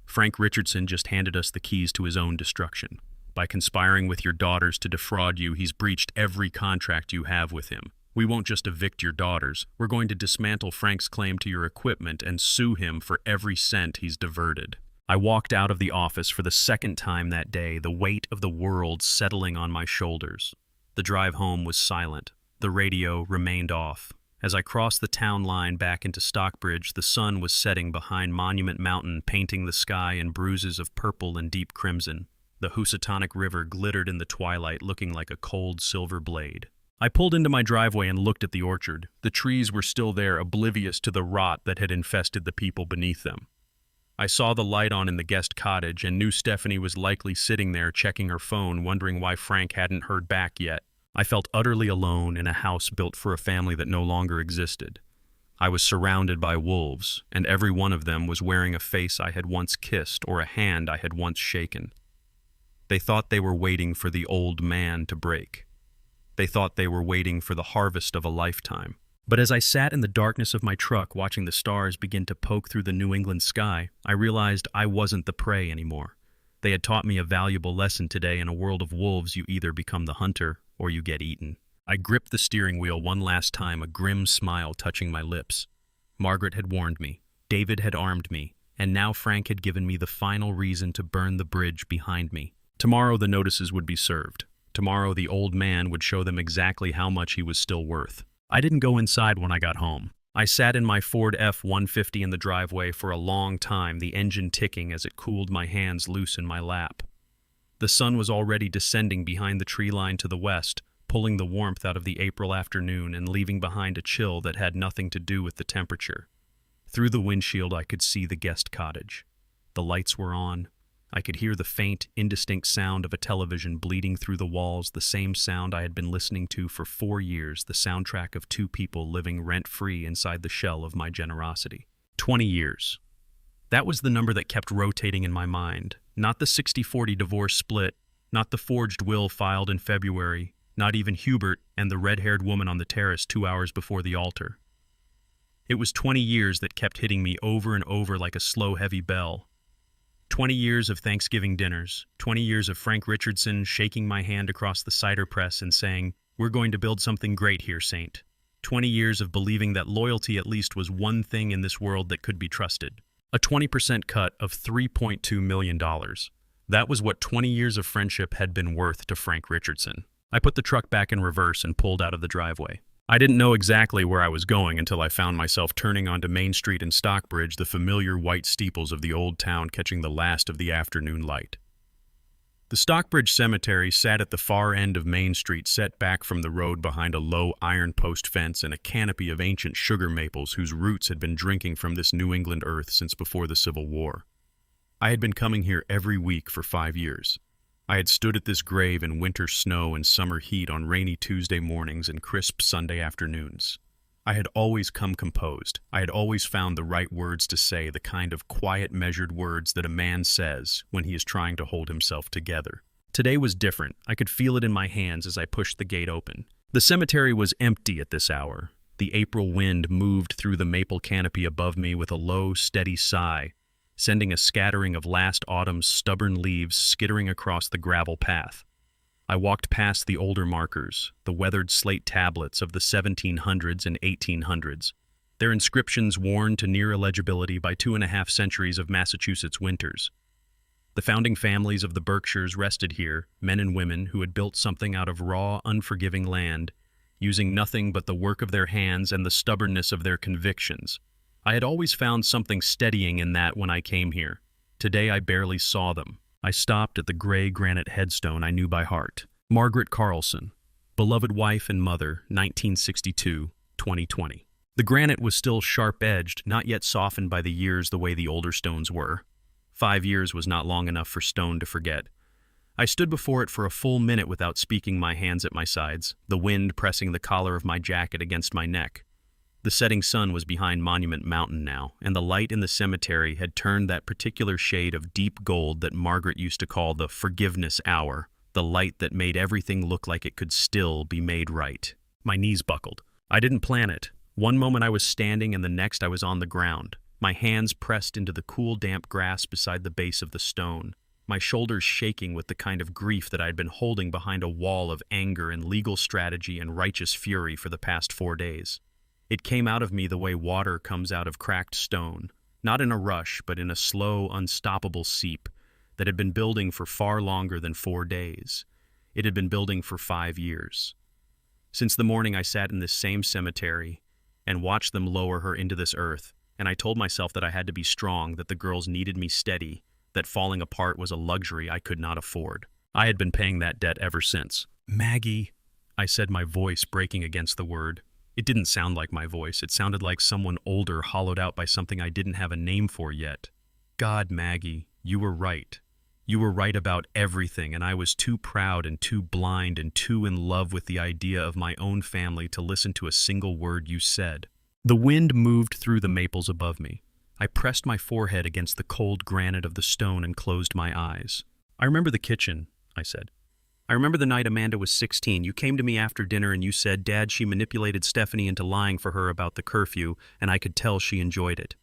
Frank Richardson just handed us the keys to his own destruction. By conspiring with your daughters to defraud you, he's breached every contract you have with him. We won't just evict your daughters. We're going to dismantle Frank's claim to your equipment and sue him for every cent he's diverted." I walked out of the office for the second time that day, the weight of the world settling on my shoulders. The drive home was silent. The radio remained off. As I crossed the town line back into Stockbridge, the sun was setting behind Monument Mountain, painting the sky in bruises of purple and deep crimson. The Housatonic River glittered in the twilight, looking like a cold silver blade. I pulled into my driveway and looked at the orchard. The trees were still there, oblivious to the rot that had infested the people beneath them. I saw the light on in the guest cottage and knew Stephanie was likely sitting there checking her phone, wondering why Frank hadn't heard back yet. I felt utterly alone in a house built for a family that no longer existed. I was surrounded by wolves, and every one of them was wearing a face I had once kissed or a hand I had once shaken. They thought they were waiting for the old man to break. They thought they were waiting for the harvest of a lifetime. But as I sat in the darkness of my truck watching the stars begin to poke through the New England sky, I realized I wasn't the prey anymore. They had taught me a valuable lesson today. In a world of wolves, you either become the hunter or you get eaten. I gripped the steering wheel one last time, a grim smile touching my lips. Margaret had warned me. David had armed me. And now Frank had given me the final reason to burn the bridge behind me. Tomorrow the notices would be served. Tomorrow the old man would show them exactly how much he was still worth. I didn't go inside when I got home. I sat in my Ford F-150 in the driveway for a long time, the engine ticking as it cooled my hands loose in my lap. The sun was already descending behind the tree line to the west, pulling the warmth out of the April afternoon and leaving behind a chill that had nothing to do with the temperature. Through the windshield I could see the guest cottage. The lights were on. I could hear the faint, indistinct sound of a television bleeding through the walls, the same sound I had been listening to for 4 years, the soundtrack of two people living rent-free inside the shell of my generosity. 20 years. That was the number that kept rotating in my mind. Not the 60-40 divorce split, Not the forged will filed in February, not even Hubert and the red-haired woman on the terrace 2 hours before the altar. It was 20 years that kept hitting me over and over like a slow, heavy bell. 20 years of Thanksgiving dinners, 20 years of Frank Richardson shaking my hand across the cider press and saying, "We're going to build something great here, Saint." 20 years of believing that loyalty at least was one thing in this world that could be trusted. A 20% cut of $3.2 million. That was what 20 years of friendship had been worth to Frank Richardson. I put the truck back in reverse and pulled out of the driveway. I didn't know exactly where I was going until I found myself turning onto Main Street in Stockbridge, the familiar white steeples of the old town catching the last of the afternoon light. The Stockbridge Cemetery sat at the far end of Main Street, set back from the road behind a low iron post fence and a canopy of ancient sugar maples whose roots had been drinking from this New England earth since before the Civil War. I had been coming here every week for 5 years. I had stood at this grave in winter snow and summer heat on rainy Tuesday mornings and crisp Sunday afternoons. I had always come composed. I had always found the right words to say, the kind of quiet, measured words that a man says when he is trying to hold himself together. Today was different. I could feel it in my hands as I pushed the gate open. The cemetery was empty at this hour. The April wind moved through the maple canopy above me with a low, steady sigh, sending a scattering of last autumn's stubborn leaves skittering across the gravel path. I walked past the older markers, the weathered slate tablets of the 1700s and 1800s, their inscriptions worn to near illegibility by 2.5 centuries of Massachusetts winters. The founding families of the Berkshires rested here, men and women who had built something out of raw, unforgiving land, using nothing but the work of their hands and the stubbornness of their convictions. I had always found something steadying in that when I came here. Today I barely saw them. I stopped at the gray granite headstone I knew by heart. Margaret Carlson, beloved wife and mother, 1962-2020. The granite was still sharp-edged, not yet softened by the years the way the older stones were. 5 years was not long enough for stone to forget. I stood before it for a full minute without speaking, my hands at my sides, the wind pressing the collar of my jacket against my neck. The setting sun was behind Monument Mountain now, and the light in the cemetery had turned that particular shade of deep gold that Margaret used to call the forgiveness hour, the light that made everything look like it could still be made right. My knees buckled. I didn't plan it. One moment I was standing and the next I was on the ground, my hands pressed into the cool, damp grass beside the base of the stone, my shoulders shaking with the kind of grief that I had been holding behind a wall of anger and legal strategy and righteous fury for the past 4 days. It came out of me the way water comes out of cracked stone, not in a rush, but in a slow, unstoppable seep that had been building for far longer than 4 days. It had been building for 5 years. Since the morning I sat in this same cemetery and watched them lower her into this earth, and I told myself that I had to be strong, that the girls needed me steady, that falling apart was a luxury I could not afford. I had been paying that debt ever since. "Maggie," I said, my voice breaking against the word. It didn't sound like my voice. It sounded like someone older hollowed out by something I didn't have a name for yet. "God, Maggie, you were right. You were right about everything, and I was too proud and too blind and too in love with the idea of my own family to listen to a single word you said." The wind moved through the maples above me. I pressed my forehead against the cold granite of the stone and closed my eyes. "I remember the kitchen," I said. "I remember the night Amanda was 16. You came to me after dinner and you said, 'Dad, she manipulated Stephanie into lying for her about the curfew, and I could tell she enjoyed it.'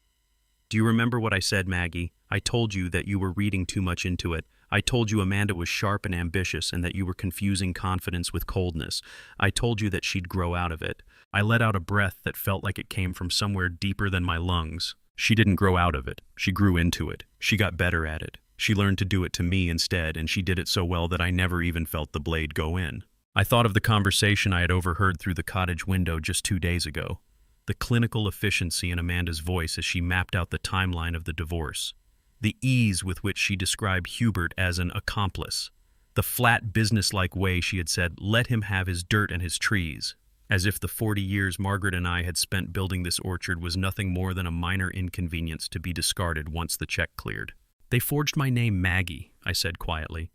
Do you remember what I said, Maggie? I told you that you were reading too much into it. I told you Amanda was sharp and ambitious and that you were confusing confidence with coldness. I told you that she'd grow out of it." I let out a breath that felt like it came from somewhere deeper than my lungs. She didn't grow out of it. She grew into it. She got better at it. She learned to do it to me instead, and she did it so well that I never even felt the blade go in. I thought of the conversation I had overheard through the cottage window just 2 days ago. The clinical efficiency in Amanda's voice as she mapped out the timeline of the divorce. The ease with which she described Hubert as an accomplice. The flat, businesslike way she had said, "Let him have his dirt and his trees." As if the 40 years Margaret and I had spent building this orchard was nothing more than a minor inconvenience to be discarded once the check cleared. "They forged my name, Maggie," I said quietly.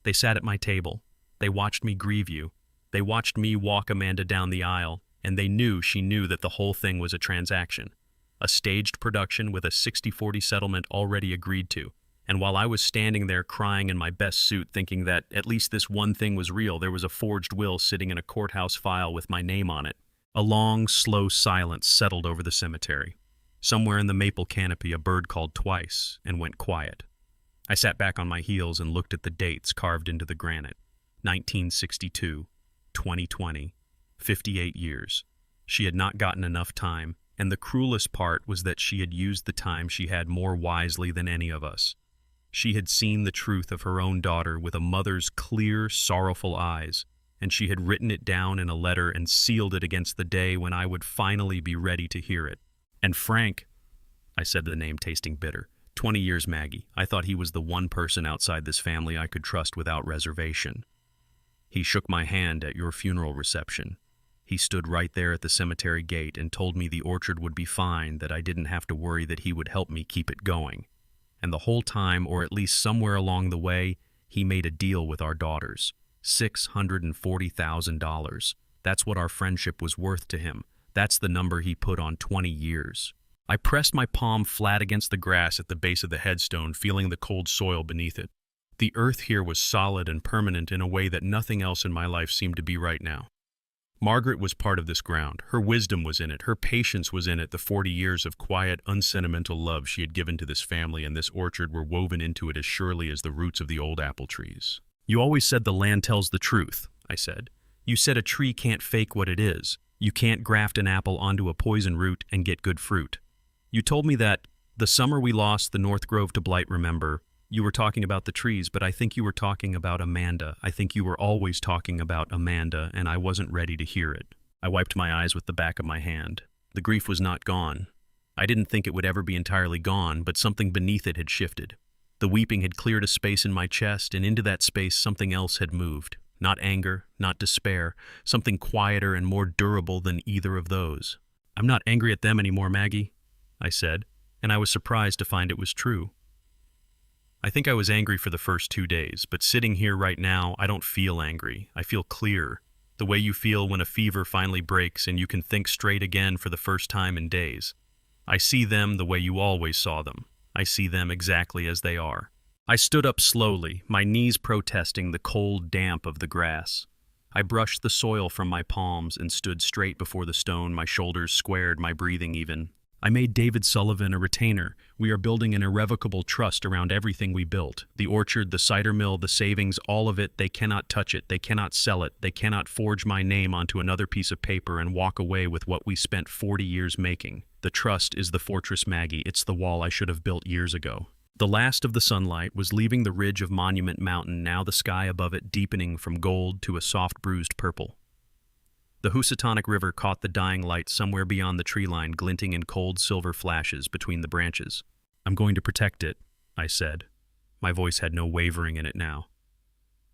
"They sat at my table. They watched me grieve you. They watched me walk Amanda down the aisle, and they knew she knew that the whole thing was a transaction. A staged production with a 60-40 settlement already agreed to, And while I was standing there crying in my best suit, thinking that at least this one thing was real, there was a forged will sitting in a courthouse file with my name on it. A long, slow silence settled over the cemetery. Somewhere in the maple canopy, a bird called twice and went quiet. I sat back on my heels and looked at the dates carved into the granite. 1962, 2020, 58 years. She had not gotten enough time, and the cruelest part was that she had used the time she had more wisely than any of us. She had seen the truth of her own daughter with a mother's clear, sorrowful eyes, and she had written it down in a letter and sealed it against the day when I would finally be ready to hear it. And Frank, I said the name tasting bitter, 20 years Maggie, I thought he was the one person outside this family I could trust without reservation. He shook my hand at your funeral reception. He stood right there at the cemetery gate and told me the orchard would be fine, that I didn't have to worry, that he would help me keep it going. And the whole time, or at least somewhere along the way, he made a deal with our daughters. $640,000. That's what our friendship was worth to him. That's the number he put on 20 years. I pressed my palm flat against the grass at the base of the headstone, feeling the cold soil beneath it. The earth here was solid and permanent in a way that nothing else in my life seemed to be right now. Margaret was part of this ground. Her wisdom was in it. Her patience was in it. The 40 years of quiet, unsentimental love she had given to this family and this orchard were woven into it as surely as the roots of the old apple trees. You always said the land tells the truth, I said. You said a tree can't fake what it is. You can't graft an apple onto a poison root and get good fruit. You told me that the summer we lost the North Grove to blight, remember, you were talking about the trees, but I think you were talking about Amanda. I think you were always talking about Amanda, and I wasn't ready to hear it. I wiped my eyes with the back of my hand. The grief was not gone. I didn't think it would ever be entirely gone, but something beneath it had shifted. The weeping had cleared a space in my chest, and into that space something else had moved. Not anger, not despair, something quieter and more durable than either of those. I'm not angry at them anymore, Maggie, I said, and I was surprised to find it was true. I think I was angry for the first 2 days, but sitting here right now, I don't feel angry. I feel clear, the way you feel when a fever finally breaks and you can think straight again for the first time in days. I see them the way you always saw them. I see them exactly as they are. I stood up slowly, my knees protesting the cold damp of the grass. I brushed the soil from my palms and stood straight before the stone, my shoulders squared, my breathing even. I made David Sullivan a retainer. We are building an irrevocable trust around everything we built. The orchard, the cider mill, the savings, all of it. They cannot touch it. They cannot sell it. They cannot forge my name onto another piece of paper and walk away with what we spent 40 years making. The trust is the fortress, Maggie. It's the wall I should have built years ago. The last of the sunlight was leaving the ridge of Monument Mountain, now the sky above it deepening from gold to a soft bruised purple. The Housatonic River caught the dying light somewhere beyond the tree line, glinting in cold silver flashes between the branches. I'm going to protect it, I said. My voice had no wavering in it now.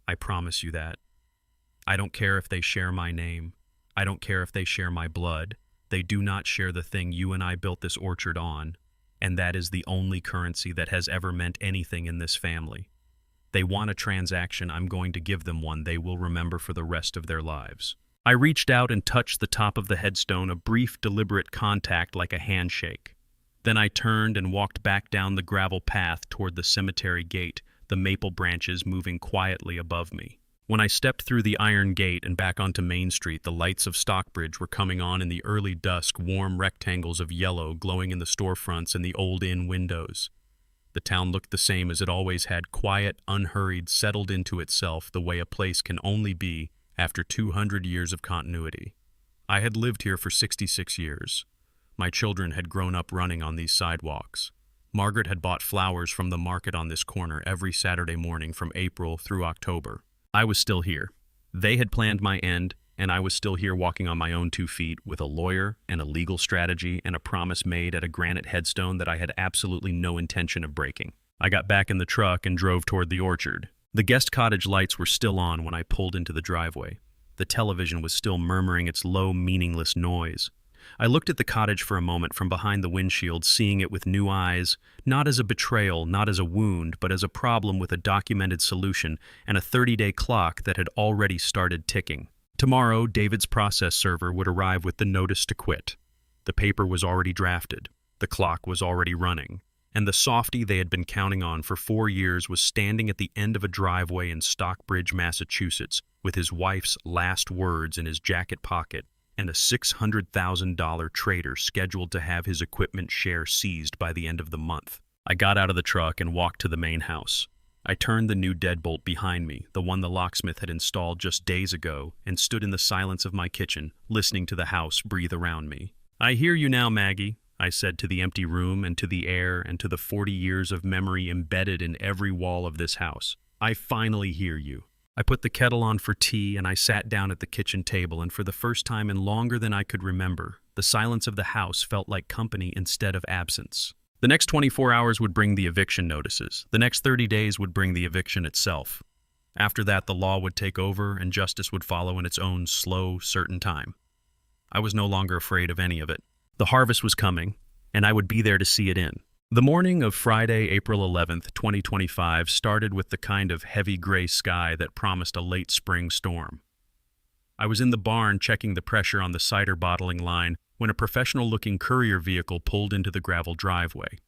I promise you that. I don't care if they share my name. I don't care if they share my blood. They do not share the thing you and I built this orchard on, and that is the only currency that has ever meant anything in this family. They want a transaction. I'm going to give them one they will remember for the rest of their lives. I reached out and touched the top of the headstone, a brief, deliberate contact like a handshake. Then I turned and walked back down the gravel path toward the cemetery gate, the maple branches moving quietly above me. When I stepped through the iron gate and back onto Main Street, the lights of Stockbridge were coming on in the early dusk, warm rectangles of yellow glowing in the storefronts and the old inn windows. The town looked the same as it always had, quiet, unhurried, settled into itself the way a place can only be after 200 years of continuity. I had lived here for 66 years. My children had grown up running on these sidewalks. Margaret had bought flowers from the market on this corner every Saturday morning from April through October. I was still here. They had planned my end, and I was still here walking on my own 2 feet with a lawyer and a legal strategy and a promise made at a granite headstone that I had absolutely no intention of breaking. I got back in the truck and drove toward the orchard. The guest cottage lights were still on when I pulled into the driveway. The television was still murmuring its low, meaningless noise. I looked at the cottage for a moment from behind the windshield, seeing it with new eyes, not as a betrayal, not as a wound, but as a problem with a documented solution and a 30-day clock that had already started ticking. Tomorrow, David's process server would arrive with the notice to quit. The paper was already drafted. The clock was already running. and the softy they had been counting on for 4 years was standing at the end of a driveway in Stockbridge, Massachusetts, with his wife's last words in his jacket pocket and a $600,000 trader scheduled to have his equipment share seized by the end of the month. I got out of the truck and walked to the main house. I turned the new deadbolt behind me, the one the locksmith had installed just days ago, and stood in the silence of my kitchen, listening to the house breathe around me. "I hear you now, Maggie," I said to the empty room and to the air and to the 40 years of memory embedded in every wall of this house. "I finally hear you." I put the kettle on for tea and I sat down at the kitchen table, and for the first time in longer than I could remember, the silence of the house felt like company instead of absence. The next 24 hours would bring the eviction notices. The next 30 days would bring the eviction itself. After that, the law would take over and justice would follow in its own slow, certain time. I was no longer afraid of any of it. The harvest was coming, and I would be there to see it in. The morning of Friday, April 11th, 2025 started with the kind of heavy gray sky that promised a late spring storm. I was in the barn checking the pressure on the cider bottling line when a professional-looking courier vehicle pulled into the gravel driveway.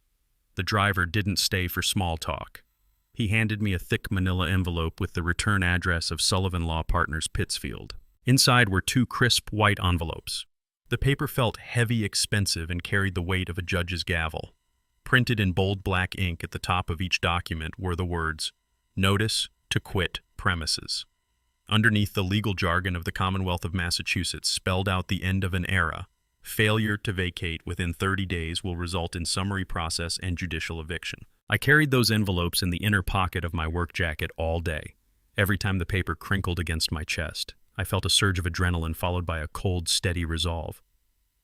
The driver didn't stay for small talk. He handed me a thick manila envelope with the return address of Sullivan Law Partners, Pittsfield. Inside were 2 crisp white envelopes. The paper felt heavy, expensive, and carried the weight of a judge's gavel. Printed in bold black ink at the top of each document were the words, "Notice to quit premises." Underneath the legal jargon of the Commonwealth of Massachusetts spelled out the end of an era. Failure to vacate within 30 days will result in summary process and judicial eviction. I carried those envelopes in the inner pocket of my work jacket all day. Every time the paper crinkled against my chest, I felt a surge of adrenaline followed by a cold, steady resolve.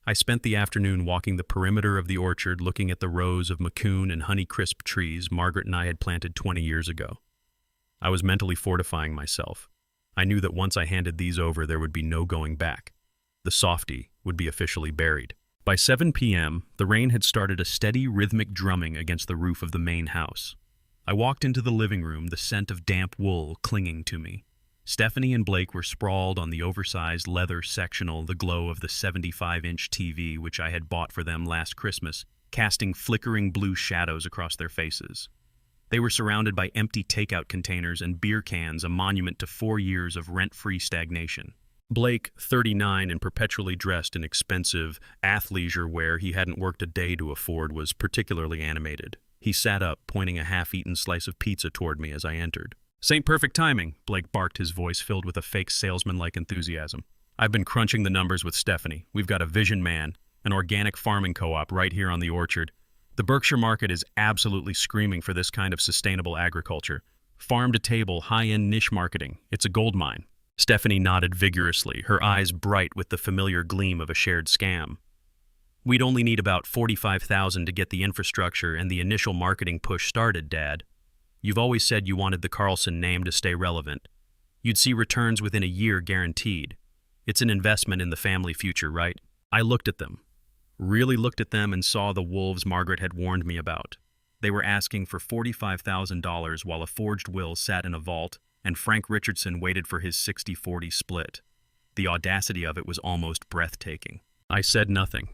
I spent the afternoon walking the perimeter of the orchard looking at the rows of Macoun and Honeycrisp trees Margaret and I had planted 20 years ago. I was mentally fortifying myself. I knew that once I handed these over, there would be no going back. The softy would be officially buried. By 7 p.m., the rain had started a steady, rhythmic drumming against the roof of the main house. I walked into the living room, the scent of damp wool clinging to me. Stephanie and Blake were sprawled on the oversized leather sectional, the glow of the 75-inch TV which I had bought for them last Christmas, casting flickering blue shadows across their faces. They were surrounded by empty takeout containers and beer cans, a monument to 4 years of rent-free stagnation. Blake, 39 and perpetually dressed in expensive athleisure wear he hadn't worked a day to afford, was particularly animated. He sat up, pointing a half-eaten slice of pizza toward me as I entered. "Saint perfect timing," Blake barked, his voice filled with a fake salesman-like enthusiasm. "I've been crunching the numbers with Stephanie. We've got a vision man, an organic farming co-op right here on the orchard. The Berkshire market is absolutely screaming for this kind of sustainable agriculture. Farm-to-table, high-end niche marketing. It's a gold mine." Stephanie nodded vigorously, her eyes bright with the familiar gleam of a shared scam. "We'd only need about $45,000 to get the infrastructure and the initial marketing push started, Dad. You've always said you wanted the Carlson name to stay relevant. You'd see returns within a year guaranteed. It's an investment in the family future, right?" I looked at them, really looked at them, and saw the wolves Margaret had warned me about. They were asking for $45,000 while a forged will sat in a vault, and Frank Richardson waited for his 60-40 split. The audacity of it was almost breathtaking. I said nothing.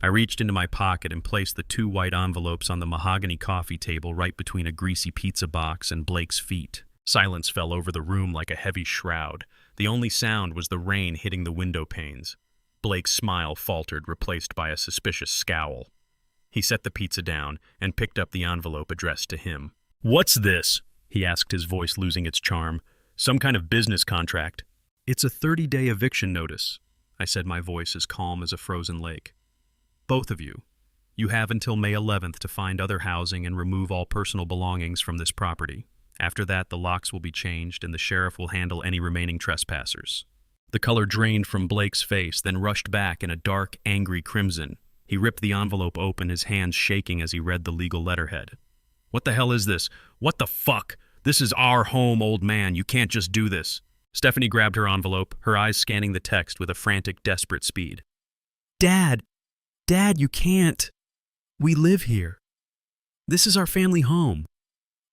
I reached into my pocket and placed the 2 white envelopes on the mahogany coffee table right between a greasy pizza box and Blake's feet. Silence fell over the room like a heavy shroud. The only sound was the rain hitting the window panes. Blake's smile faltered, replaced by a suspicious scowl. He set the pizza down and picked up the envelope addressed to him. "What's this?" he asked, his voice losing its charm. "Some kind of business contract?" "It's a 30-day eviction notice," I said, my voice as calm as a frozen lake. "Both of you. You have until May 11th to find other housing and remove all personal belongings from this property. After that, the locks will be changed and the sheriff will handle any remaining trespassers." The color drained from Blake's face, then rushed back in a dark, angry crimson. He ripped the envelope open, his hands shaking as he read the legal letterhead. "What the hell is this? What the fuck? This is our home, old man. You can't just do this." Stephanie grabbed her envelope, her eyes scanning the text with a frantic, desperate speed. Dad, you can't. We live here. This is our family home.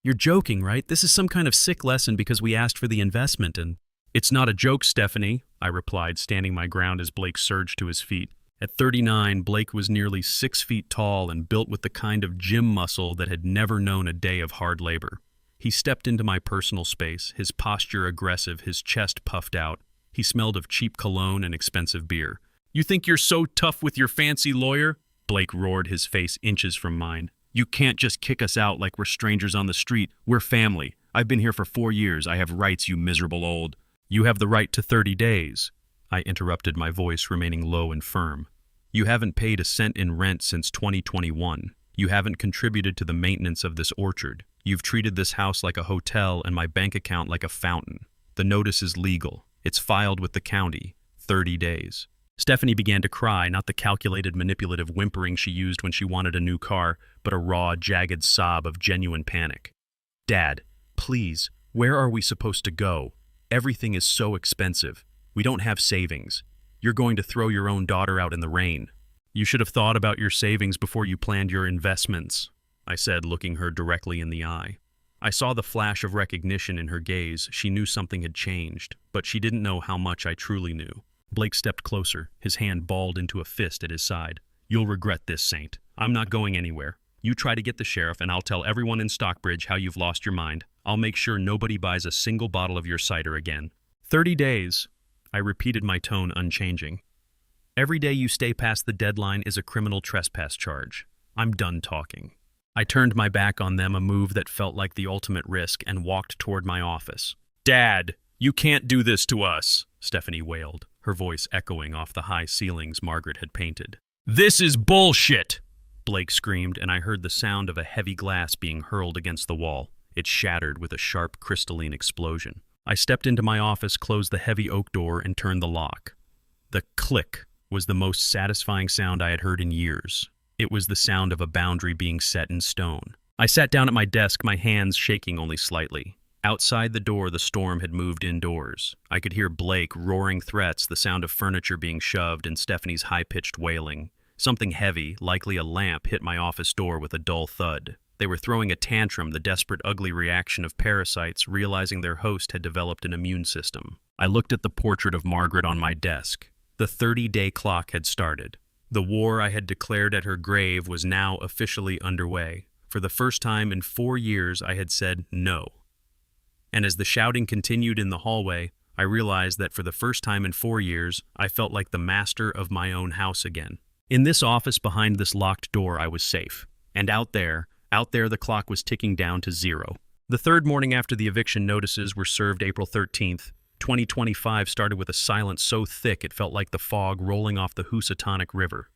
You're joking, right? This is some kind of sick lesson because we asked for the investment and..." "It's not a joke, Stephanie," I replied, standing my ground as Blake surged to his feet. At 39, Blake was nearly 6 feet tall and built with the kind of gym muscle that had never known a day of hard labor. He stepped into my personal space, his posture aggressive, his chest puffed out. He smelled of cheap cologne and expensive beer. "You think you're so tough with your fancy lawyer?" Blake roared, his face inches from mine. "You can't just kick us out like we're strangers on the street. We're family. I've been here for 4 years. I have rights, you miserable old." "You have the right to 30 days. I interrupted, my voice remaining low and firm. "You haven't paid a cent in rent since 2021. You haven't contributed to the maintenance of this orchard. You've treated this house like a hotel and my bank account like a fountain. The notice is legal. It's filed with the county. 30 days. Stephanie began to cry, not the calculated, manipulative whimpering she used when she wanted a new car, but a raw, jagged sob of genuine panic. "Dad, please, where are we supposed to go? Everything is so expensive. We don't have savings. You're going to throw your own daughter out in the rain. You should have thought about your savings before you planned your investments," I said, looking her directly in the eye. I saw the flash of recognition in her gaze. She knew something had changed, but she didn't know how much I truly knew. Blake stepped closer, his hand balled into a fist at his side. "You'll regret this, Saint. I'm not going anywhere. You try to get the sheriff, and I'll tell everyone in Stockbridge how you've lost your mind. I'll make sure nobody buys a single bottle of your cider again." 30 days. I repeated, my tone unchanging. "Every day you stay past the deadline is a criminal trespass charge. I'm done talking." I turned my back on them, a move that felt like the ultimate risk, and walked toward my office. "Dad, you can't do this to us," Stephanie wailed, her voice echoing off the high ceilings Margaret had painted. "This is bullshit!" Blake screamed, and I heard the sound of a heavy glass being hurled against the wall. It shattered with a sharp, crystalline explosion. I stepped into my office, closed the heavy oak door, and turned the lock. The click was the most satisfying sound I had heard in years. It was the sound of a boundary being set in stone. I sat down at my desk, my hands shaking only slightly. Outside the door, the storm had moved indoors. I could hear Blake roaring threats, the sound of furniture being shoved, and Stephanie's high-pitched wailing. Something heavy, likely a lamp, hit my office door with a dull thud. They were throwing a tantrum, the desperate, ugly reaction of parasites realizing their host had developed an immune system. I looked at the portrait of Margaret on my desk. The 30-day clock had started. The war I had declared at her grave was now officially underway. For the first time in 4 years, I had said no. And as the shouting continued in the hallway, I realized that for the first time in 4 years, I felt like the master of my own house again. In this office behind this locked door, I was safe. And out there, the clock was ticking down to 0. The third morning after the eviction notices were served, April 13th, 2025 started with a silence so thick it felt like the fog rolling off the Housatonic River.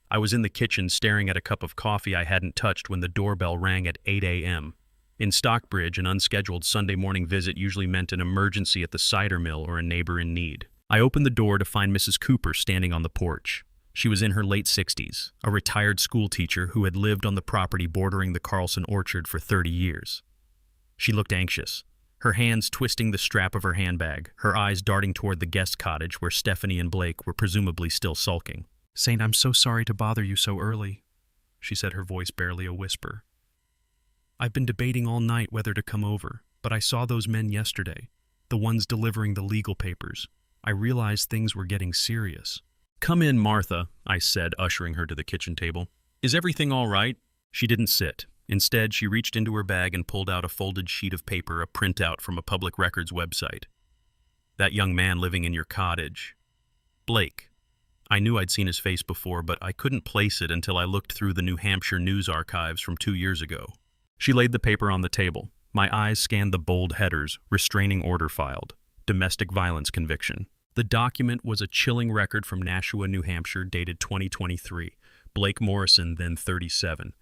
I was in the kitchen staring at a cup of coffee I hadn't touched when the doorbell rang at 8 a.m. In Stockbridge, an unscheduled Sunday morning visit usually meant an emergency at the cider mill or a neighbor in need. I opened the door to find Mrs. Cooper standing on the porch. She was in her late 60s, a retired school teacher who had lived on the property bordering the Carlson orchard for 30 years. She looked anxious, her hands twisting the strap of her handbag, her eyes darting toward the guest cottage where Stephanie and Blake were presumably still sulking. "Saint, I'm so sorry to bother you so early," she said, her voice barely a whisper. "I've been debating all night whether to come over, but I saw those men yesterday, the ones delivering the legal papers. I realized things were getting serious." "Come in, Martha," I said, ushering her to the kitchen table. "Is everything all right?" She didn't sit. Instead, she reached into her bag and pulled out a folded sheet of paper, a printout from a public records website. "That young man living in your cottage. Blake." I knew I'd seen his face before, but I couldn't place it until I looked through the New Hampshire news archives from 2 years ago. She laid the paper on the table. My eyes scanned the bold headers, restraining order filed, domestic violence conviction. The document was a chilling record from Nashua, New Hampshire, dated 2023. Blake Morrison, then 37.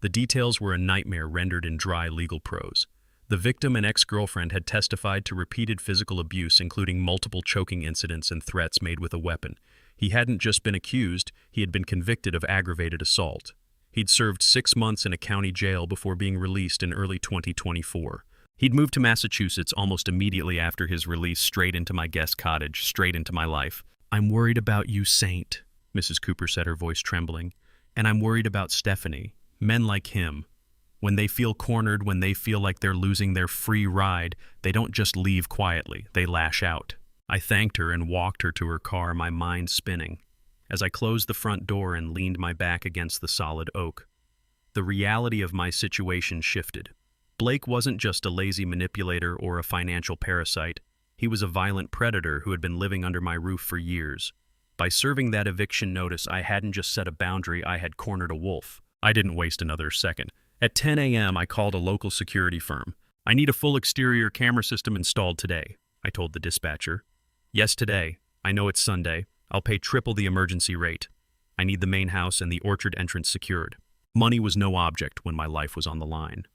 The details were a nightmare rendered in dry legal prose. The victim and ex-girlfriend had testified to repeated physical abuse, including multiple choking incidents and threats made with a weapon. He hadn't just been accused, he had been convicted of aggravated assault. He'd served 6 months in a county jail before being released in early 2024. He'd moved to Massachusetts almost immediately after his release, straight into my guest cottage, straight into my life. "I'm worried about you, Saint," Mrs. Cooper said, her voice trembling. "And I'm worried about Stephanie. Men like him. When they feel cornered, when they feel like they're losing their free ride, they don't just leave quietly, they lash out." I thanked her and walked her to her car, my mind spinning. as I closed the front door and leaned my back against the solid oak. The reality of my situation shifted. Blake wasn't just a lazy manipulator or a financial parasite. He was a violent predator who had been living under my roof for years. By serving that eviction notice, I hadn't just set a boundary, I had cornered a wolf. I didn't waste another second. At 10 a.m., I called a local security firm. "I need a full exterior camera system installed today," I told the dispatcher. "Yes, today. I know it's Sunday. I'll pay triple the emergency rate. I need the main house and the orchard entrance secured." Money was no object when my life was on the line.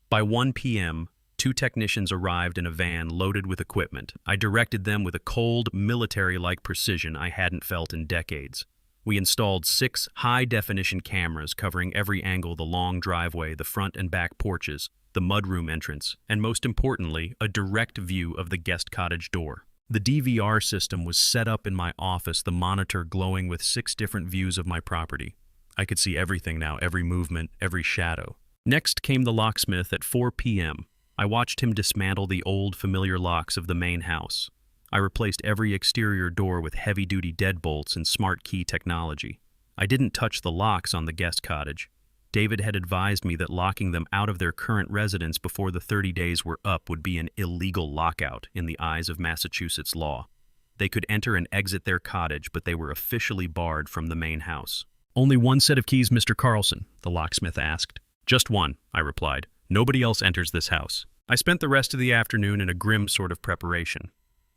By 1 p.m., 2 technicians arrived in a van loaded with equipment. I directed them with a cold, military-like precision I hadn't felt in decades. We installed 6 high-definition cameras covering every angle: the long driveway, the front and back porches, the mudroom entrance, and most importantly, a direct view of the guest cottage door. The DVR system was set up in my office, the monitor glowing with 6 different views of my property. I could see everything now, every movement, every shadow. Next came the locksmith at 4 p.m. I watched him dismantle the old, familiar locks of the main house. I replaced every exterior door with heavy-duty deadbolts and smart key technology. I didn't touch the locks on the guest cottage. David had advised me that locking them out of their current residence before the 30 days were up would be an illegal lockout in the eyes of Massachusetts law. They could enter and exit their cottage, but they were officially barred from the main house. "Only one set of keys, Mr. Carlson?" the locksmith asked. "Just one," I replied. "Nobody else enters this house." I spent the rest of the afternoon in a grim sort of preparation.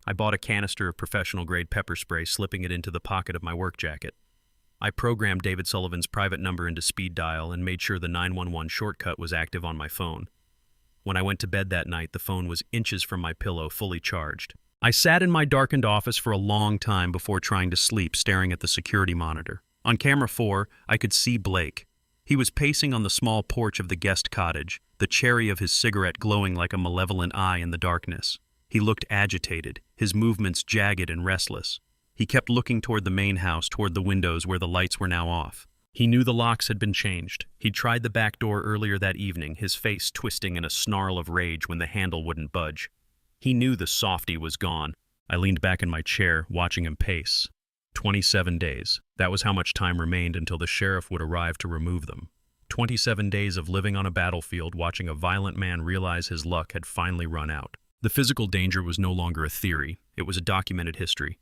I bought a canister of professional-grade pepper spray, slipping it into the pocket of my work jacket. I programmed David Sullivan's private number into speed dial and made sure the 911 shortcut was active on my phone. When I went to bed that night, the phone was inches from my pillow, fully charged. I sat in my darkened office for a long time before trying to sleep, staring at the security monitor. On camera 4, I could see Blake. He was pacing on the small porch of the guest cottage, the cherry of his cigarette glowing like a malevolent eye in the darkness. He looked agitated, his movements jagged and restless. He kept looking toward the main house, toward the windows where the lights were now off. He knew the locks had been changed. He'd tried the back door earlier that evening, his face twisting in a snarl of rage when the handle wouldn't budge. He knew the softy was gone. I leaned back in my chair, watching him pace. 27 days. That was how much time remained until the sheriff would arrive to remove them. 27 days of living on a battlefield, watching a violent man realize his luck had finally run out. The physical danger was no longer a theory. It was a documented history.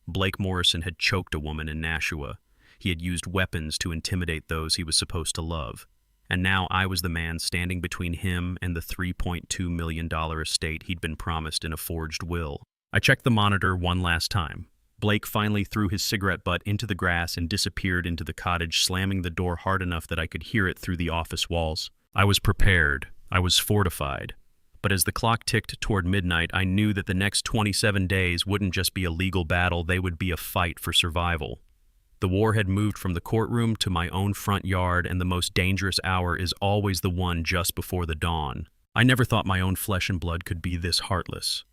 Blake Morrison had choked a woman in Nashua. He had used weapons to intimidate those he was supposed to love. And now I was the man standing between him and the $3.2 million estate he'd been promised in a forged will. I checked the monitor one last time. Blake finally threw his cigarette butt into the grass and disappeared into the cottage, slamming the door hard enough that I could hear it through the office walls. I was prepared. I was fortified. But as the clock ticked toward midnight, I knew that the next 27 days wouldn't just be a legal battle, they would be a fight for survival. The war had moved from the courtroom to my own front yard, and the most dangerous hour is always the one just before the dawn. I never thought my own flesh and blood could be this heartless.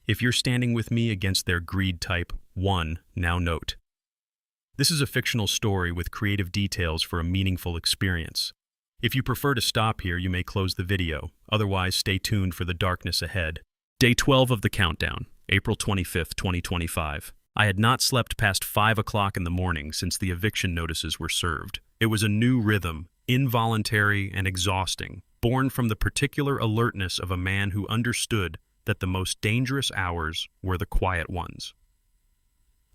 If you're standing with me against their greed type 1, now note. This is a fictional story with creative details for a meaningful experience. If you prefer to stop here, you may close the video. Otherwise, stay tuned for the darkness ahead. Day 12 of the countdown, April 25th, 2025. I had not slept past 5 o'clock in the morning since the eviction notices were served. It was a new rhythm, involuntary and exhausting, born from the particular alertness of a man who understood that the most dangerous hours were the quiet ones.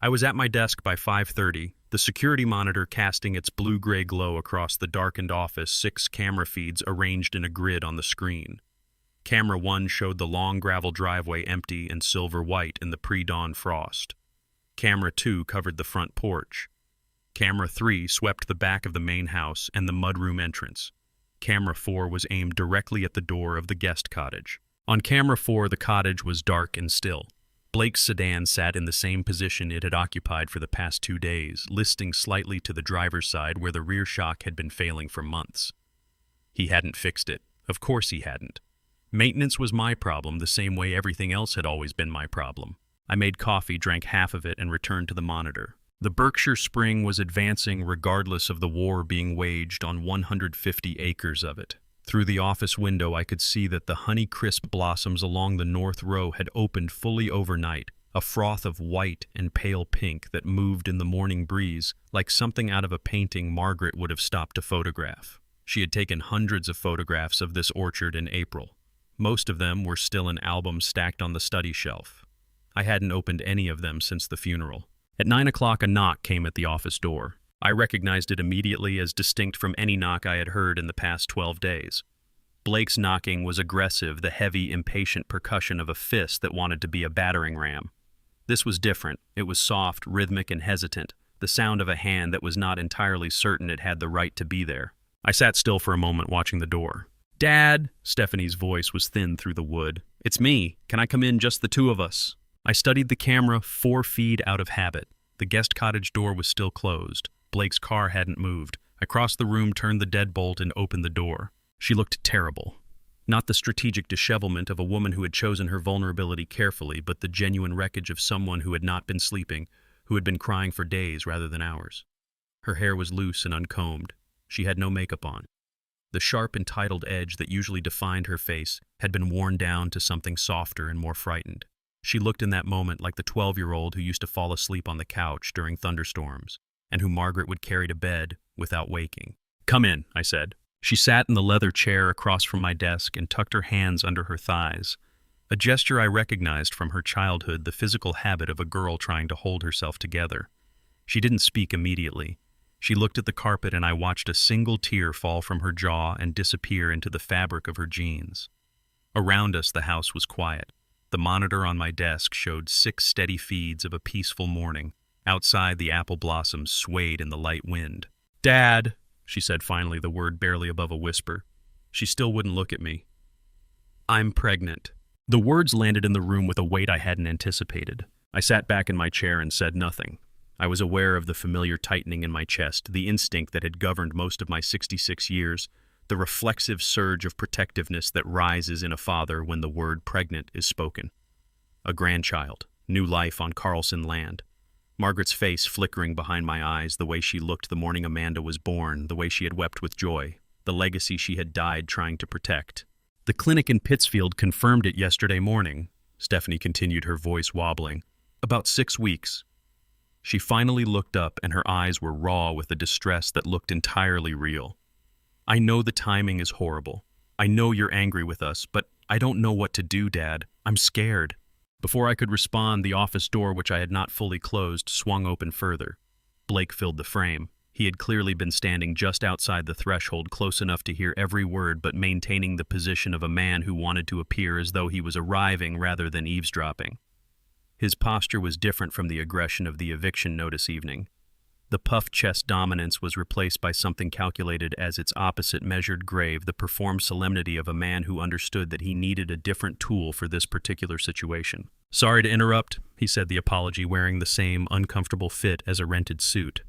I was at my desk by 5:30, the security monitor casting its blue-gray glow across the darkened office, 6 camera feeds arranged in a grid on the screen. Camera 1 showed the long gravel driveway empty and silver-white in the pre-dawn frost. Camera 2 covered the front porch. Camera 3 swept the back of the main house and the mudroom entrance. Camera 4 was aimed directly at the door of the guest cottage. On camera 4, the cottage was dark and still. Blake's sedan sat in the same position it had occupied for the past 2 days, listing slightly to the driver's side where the rear shock had been failing for months. He hadn't fixed it. Of course he hadn't. Maintenance was my problem, the same way everything else had always been my problem. I made coffee, drank half of it, and returned to the monitor. The Berkshire Spring was advancing regardless of the war being waged on 150 acres of it. Through the office window, I could see that the honey-crisp blossoms along the north row had opened fully overnight, a froth of white and pale pink that moved in the morning breeze like something out of a painting Margaret would have stopped to photograph. She had taken hundreds of photographs of this orchard in April. Most of them were still in albums stacked on the study shelf. I hadn't opened any of them since the funeral. At 9 o'clock, a knock came at the office door. I recognized it immediately as distinct from any knock I had heard in the past 12 days. Blake's knocking was aggressive, the heavy, impatient percussion of a fist that wanted to be a battering ram. This was different. It was soft, rhythmic, and hesitant, the sound of a hand that was not entirely certain it had the right to be there. I sat still for a moment watching the door. "Dad!" Stephanie's voice was thin through the wood. "It's me. Can I come in, just the two of us?" I studied the camera 4 feet out of habit. The guest cottage door was still closed. Blake's car hadn't moved. I crossed the room, turned the deadbolt, and opened the door. She looked terrible. Not the strategic dishevelment of a woman who had chosen her vulnerability carefully, but the genuine wreckage of someone who had not been sleeping, who had been crying for days rather than hours. Her hair was loose and uncombed. She had no makeup on. The sharp, entitled edge that usually defined her face had been worn down to something softer and more frightened. She looked in that moment like the 12-year-old who used to fall asleep on the couch during thunderstorms, and who Margaret would carry to bed without waking. "Come in," I said. She sat in the leather chair across from my desk and tucked her hands under her thighs, a gesture I recognized from her childhood, the physical habit of a girl trying to hold herself together. She didn't speak immediately. She looked at the carpet, and I watched a single tear fall from her jaw and disappear into the fabric of her jeans. Around us, the house was quiet. The monitor on my desk showed 6 steady feeds of a peaceful morning. Outside, the apple blossoms swayed in the light wind. "Dad," she said finally, the word barely above a whisper. She still wouldn't look at me. "I'm pregnant." The words landed in the room with a weight I hadn't anticipated. I sat back in my chair and said nothing. I was aware of the familiar tightening in my chest, the instinct that had governed most of my 66 years, the reflexive surge of protectiveness that rises in a father when the word pregnant is spoken. A grandchild, new life on Carlson land. Margaret's face flickering behind my eyes, the way she looked the morning Amanda was born, the way she had wept with joy, the legacy she had died trying to protect. "The clinic in Pittsfield confirmed it yesterday morning," Stephanie continued, her voice wobbling. "About 6 weeks. She finally looked up, and her eyes were raw with a distress that looked entirely real. "I know the timing is horrible. I know you're angry with us, but I don't know what to do, Dad. I'm scared." Before I could respond, the office door, which I had not fully closed, swung open further. Blake filled the frame. He had clearly been standing just outside the threshold, close enough to hear every word, but maintaining the position of a man who wanted to appear as though he was arriving rather than eavesdropping. His posture was different from the aggression of the eviction notice evening. The puffed chest dominance was replaced by something calculated as its opposite, measured grave, the performed solemnity of a man who understood that he needed a different tool for this particular situation. "Sorry to interrupt," he said, the apology wearing the same uncomfortable fit as a rented suit.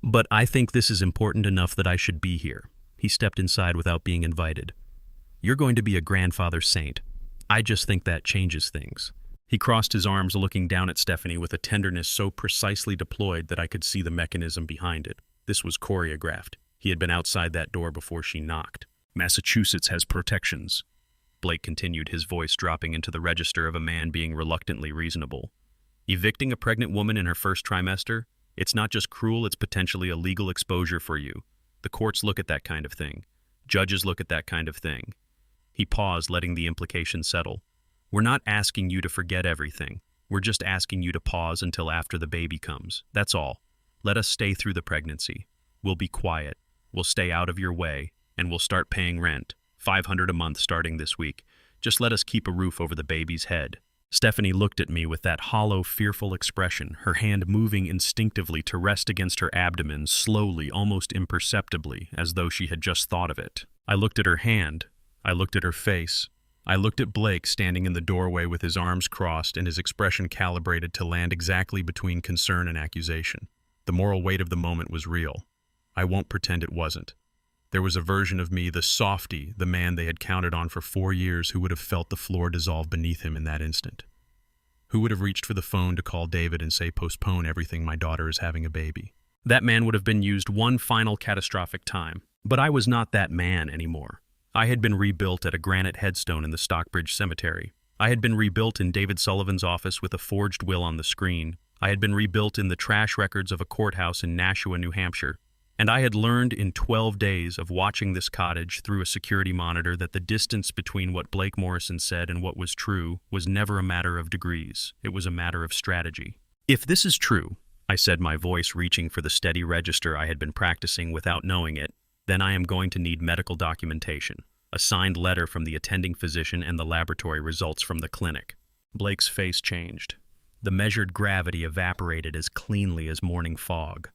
"But I think this is important enough that I should be here." He stepped inside without being invited. "You're going to be a grandfather saint. I just think that changes things." He crossed his arms, looking down at Stephanie with a tenderness so precisely deployed that I could see the mechanism behind it. This was choreographed. He had been outside that door before she knocked. "Massachusetts has protections," Blake continued, his voice dropping into the register of a man being reluctantly reasonable. "Evicting a pregnant woman in her first trimester? It's not just cruel, it's potentially a legal exposure for you. The courts look at that kind of thing. Judges look at that kind of thing." He paused, letting the implication settle. "We're not asking you to forget everything. We're just asking you to pause until after the baby comes. That's all. Let us stay through the pregnancy. We'll be quiet. We'll stay out of your way, and we'll start paying rent. $500 a month starting this week. Just let us keep a roof over the baby's head." Stephanie looked at me with that hollow, fearful expression, her hand moving instinctively to rest against her abdomen, slowly, almost imperceptibly, as though she had just thought of it. I looked at her hand. I looked at her face. I looked at Blake standing in the doorway with his arms crossed and his expression calibrated to land exactly between concern and accusation. The moral weight of the moment was real. I won't pretend it wasn't. There was a version of me, the softy, the man they had counted on for 4 years, who would have felt the floor dissolve beneath him in that instant. Who would have reached for the phone to call David and say, "Postpone everything, my daughter is having a baby." That man would have been used one final catastrophic time. But I was not that man anymore. I had been rebuilt at a granite headstone in the Stockbridge Cemetery. I had been rebuilt in David Sullivan's office with a forged will on the screen. I had been rebuilt in the trash records of a courthouse in Nashua, New Hampshire. And I had learned in 12 days of watching this cottage through a security monitor that the distance between what Blake Morrison said and what was true was never a matter of degrees. It was a matter of strategy. If this is true, I said, my voice reaching for the steady register I had been practicing without knowing it, then I am going to need medical documentation, a signed letter from the attending physician and the laboratory results from the clinic. Blake's face changed. The measured gravity evaporated as cleanly as morning fog.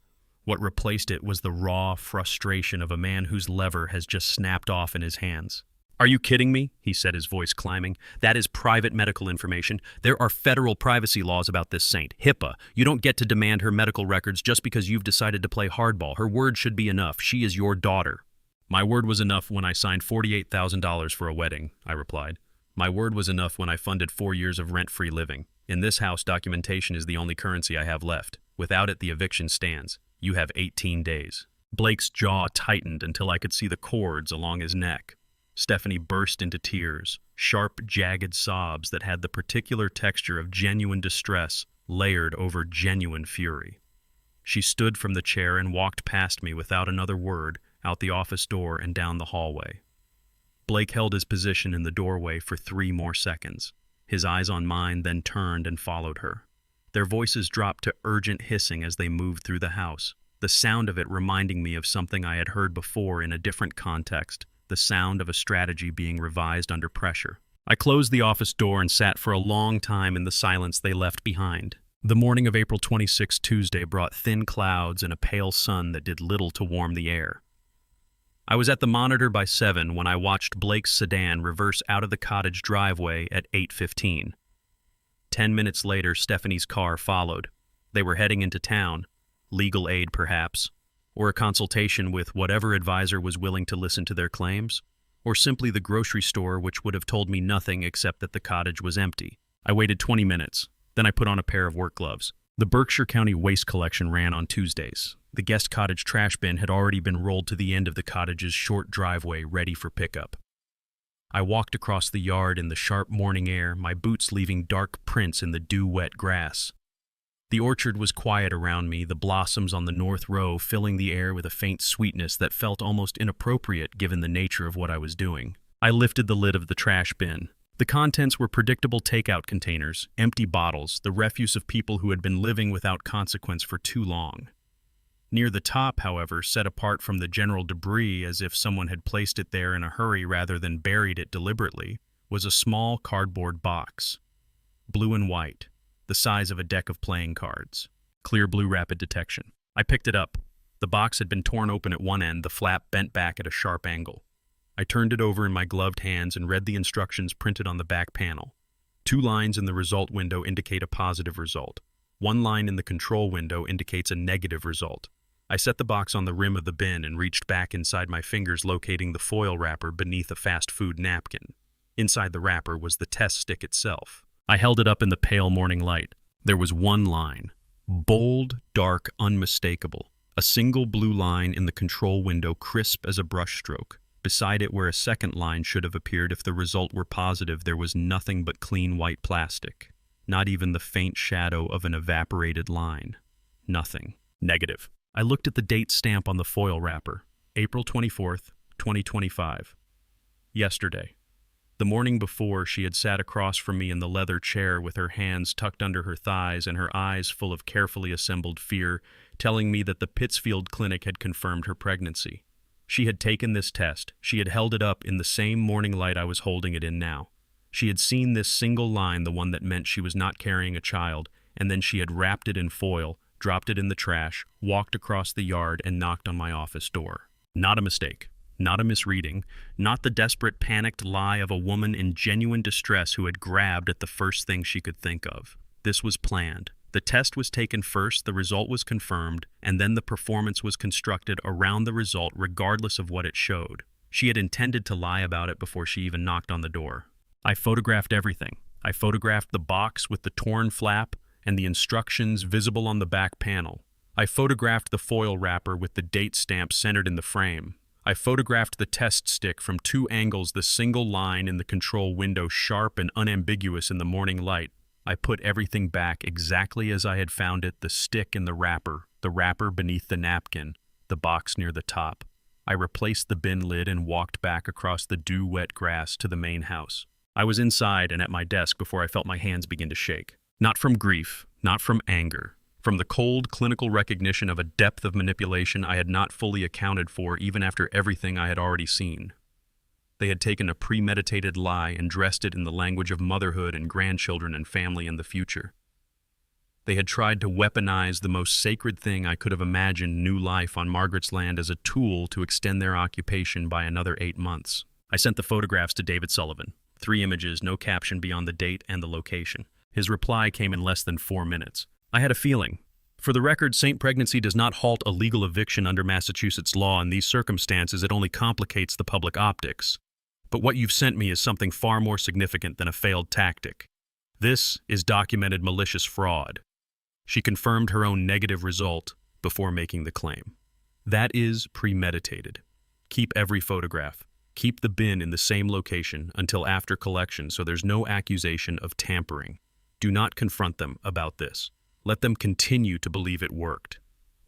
What replaced it was the raw frustration of a man whose lever has just snapped off in his hands. "Are you kidding me?" he said, his voice climbing. "That is private medical information. There are federal privacy laws about this saint. HIPAA. You don't get to demand her medical records just because you've decided to play hardball. Her word should be enough. She is your daughter." "My word was enough when I signed $48,000 for a wedding," I replied. "My word was enough when I funded 4 years of rent-free living. In this house, documentation is the only currency I have left. Without it, the eviction stands. You have 18 days. Blake's jaw tightened until I could see the cords along his neck. Stephanie burst into tears, sharp, jagged sobs that had the particular texture of genuine distress layered over genuine fury. She stood from the chair and walked past me without another word, out the office door and down the hallway. Blake held his position in the doorway for 3 more seconds. His eyes on mine, then turned and followed her. Their voices dropped to urgent hissing as they moved through the house, the sound of it reminding me of something I had heard before in a different context, the sound of a strategy being revised under pressure. I closed the office door and sat for a long time in the silence they left behind. The morning of April 26, Tuesday, brought thin clouds and a pale sun that did little to warm the air. I was at the monitor by 7 when I watched Blake's sedan reverse out of the cottage driveway at 8:15. 10 minutes later, Stephanie's car followed. They were heading into town, legal aid perhaps, or a consultation with whatever advisor was willing to listen to their claims, or simply the grocery store, which would have told me nothing except that the cottage was empty. I waited 20 minutes. Then I put on a pair of work gloves. The Berkshire County waste collection ran on Tuesdays. The guest cottage trash bin had already been rolled to the end of the cottage's short driveway, ready for pickup. I walked across the yard in the sharp morning air, my boots leaving dark prints in the dew-wet grass. The orchard was quiet around me, the blossoms on the north row filling the air with a faint sweetness that felt almost inappropriate given the nature of what I was doing. I lifted the lid of the trash bin. The contents were predictable takeout containers, empty bottles, the refuse of people who had been living without consequence for too long. Near the top, however, set apart from the general debris as if someone had placed it there in a hurry rather than buried it deliberately, was a small cardboard box. Blue and white, the size of a deck of playing cards. Clear blue rapid detection. I picked it up. The box had been torn open at one end, the flap bent back at a sharp angle. I turned it over in my gloved hands and read the instructions printed on the back panel. 2 lines in the result window indicate a positive result. 1 line in the control window indicates a negative result. I set the box on the rim of the bin and reached back inside my fingers, locating the foil wrapper beneath a fast food napkin. Inside the wrapper was the test stick itself. I held it up in the pale morning light. There was 1 line. Bold, dark, unmistakable. A single blue line in the control window, crisp as a brushstroke. Beside it, where a second line should have appeared if the result were positive, there was nothing but clean white plastic. Not even the faint shadow of an evaporated line. Nothing. Negative. I looked at the date stamp on the foil wrapper. April 24th, 2025. Yesterday. The morning before, she had sat across from me in the leather chair with her hands tucked under her thighs and her eyes full of carefully assembled fear, telling me that the Pittsfield clinic had confirmed her pregnancy. She had taken this test. She had held it up in the same morning light I was holding it in now. She had seen this single line, the one that meant she was not carrying a child, and then she had wrapped it in foil, dropped it in the trash, walked across the yard, and knocked on my office door. Not a mistake. Not a misreading. Not the desperate, panicked lie of a woman in genuine distress who had grabbed at the first thing she could think of. This was planned. The test was taken first, the result was confirmed, and then the performance was constructed around the result regardless of what it showed. She had intended to lie about it before she even knocked on the door. I photographed everything. I photographed the box with the torn flap and the instructions visible on the back panel. I photographed the foil wrapper with the date stamp centered in the frame. I photographed the test stick from 2 angles, the single line in the control window sharp and unambiguous in the morning light. I put everything back exactly as I had found it, the stick in the wrapper beneath the napkin, the box near the top. I replaced the bin lid and walked back across the dew-wet grass to the main house. I was inside and at my desk before I felt my hands begin to shake. Not from grief, not from anger, from the cold, clinical recognition of a depth of manipulation I had not fully accounted for even after everything I had already seen. They had taken a premeditated lie and dressed it in the language of motherhood and grandchildren and family and the future. They had tried to weaponize the most sacred thing I could have imagined, new life on Margaret's land, as a tool to extend their occupation by another 8 months. I sent the photographs to David Sullivan. 3 images, no caption beyond the date and the location. His reply came in less than 4 minutes. I had a feeling. For the record, saint pregnancy does not halt a legal eviction under Massachusetts law. In these circumstances, it only complicates the public optics. But what you've sent me is something far more significant than a failed tactic. This is documented malicious fraud. She confirmed her own negative result before making the claim. That is premeditated. Keep every photograph. Keep the bin in the same location until after collection so there's no accusation of tampering. Do not confront them about this. Let them continue to believe it worked.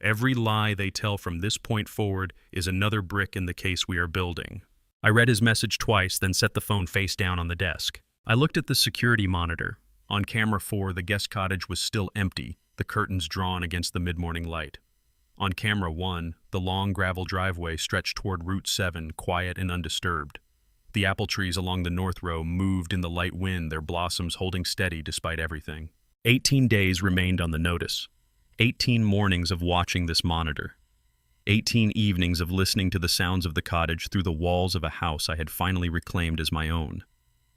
Every lie they tell from this point forward is another brick in the case we are building. I read his message twice, then set the phone face down on the desk. I looked at the security monitor. On camera 4, the guest cottage was still empty, the curtains drawn against the mid-morning light. On camera 1, the long gravel driveway stretched toward Route 7, quiet and undisturbed. The apple trees along the north row moved in the light wind, their blossoms holding steady despite everything. 18 days remained on the notice. 18 mornings of watching this monitor. 18 evenings of listening to the sounds of the cottage through the walls of a house I had finally reclaimed as my own.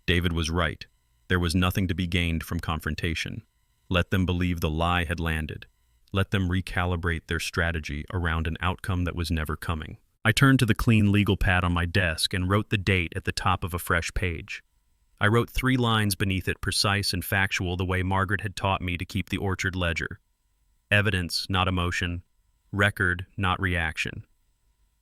David was right. There was nothing to be gained from confrontation. Let them believe the lie had landed. Let them recalibrate their strategy around an outcome that was never coming. I turned to the clean legal pad on my desk and wrote the date at the top of a fresh page. I wrote 3 lines beneath it, precise and factual, the way Margaret had taught me to keep the orchard ledger. Evidence, not emotion. Record, not reaction.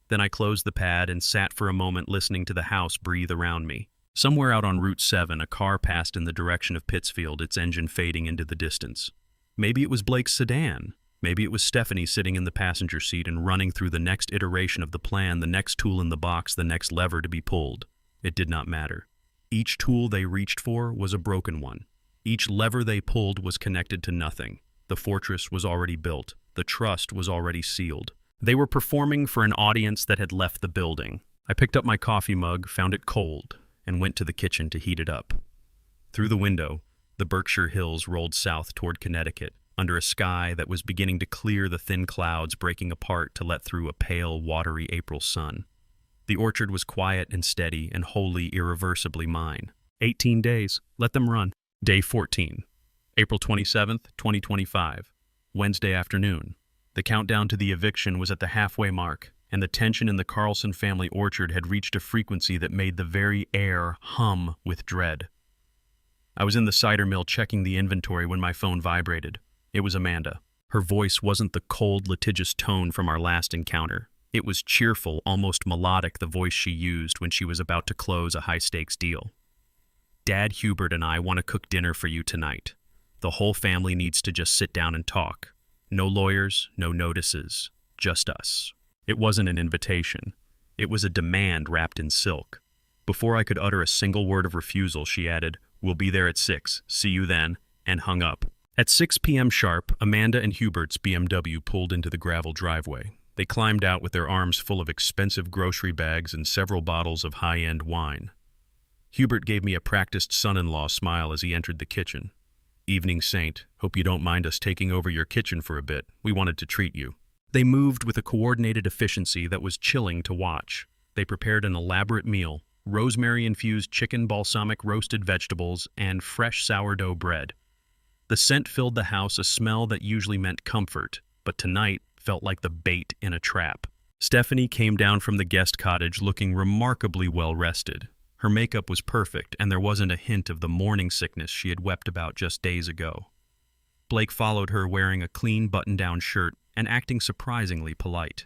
Then I closed the pad and sat for a moment listening to the house breathe around me. Somewhere out on Route 7, a car passed in the direction of Pittsfield, its engine fading into the distance. Maybe it was Blake's sedan. Maybe it was Stephanie sitting in the passenger seat and running through the next iteration of the plan, the next tool in the box, the next lever to be pulled. It did not matter. Each tool they reached for was a broken one. Each lever they pulled was connected to nothing. The fortress was already built. The trust was already sealed. They were performing for an audience that had left the building. I picked up my coffee mug, found it cold, and went to the kitchen to heat it up. Through the window, the Berkshire Hills rolled south toward Connecticut, under a sky that was beginning to clear, the thin clouds breaking apart to let through a pale, watery April sun. The orchard was quiet and steady and wholly, irreversibly mine. 18 days. Let them run. Day 14. April 27th, 2025. Wednesday afternoon. The countdown to the eviction was at the halfway mark, and the tension in the Carlson family orchard had reached a frequency that made the very air hum with dread. I was in the cider mill checking the inventory when my phone vibrated. It was Amanda. Her voice wasn't the cold, litigious tone from our last encounter. It was cheerful, almost melodic, the voice she used when she was about to close a high-stakes deal. Dad Hubert and I want to cook dinner for you tonight. The whole family needs to just sit down and talk. No lawyers, no notices, just us. It wasn't an invitation. It was a demand wrapped in silk. Before I could utter a single word of refusal, she added, "We'll be there at 6. See you then," and hung up. At 6 p.m. sharp, Amanda and Hubert's BMW pulled into the gravel driveway. They climbed out with their arms full of expensive grocery bags and several bottles of high-end wine. Hubert gave me a practiced son-in-law smile as he entered the kitchen. "Evening, Saint. Hope you don't mind us taking over your kitchen for a bit. We wanted to treat you." They moved with a coordinated efficiency that was chilling to watch. They prepared an elaborate meal, rosemary-infused chicken, balsamic roasted vegetables, and fresh sourdough bread. The scent filled the house, a smell that usually meant comfort, but tonight felt like the bait in a trap. Stephanie came down from the guest cottage looking remarkably well-rested. Her makeup was perfect, and there wasn't a hint of the morning sickness she had wept about just days ago. Blake followed her wearing a clean button-down shirt and acting surprisingly polite.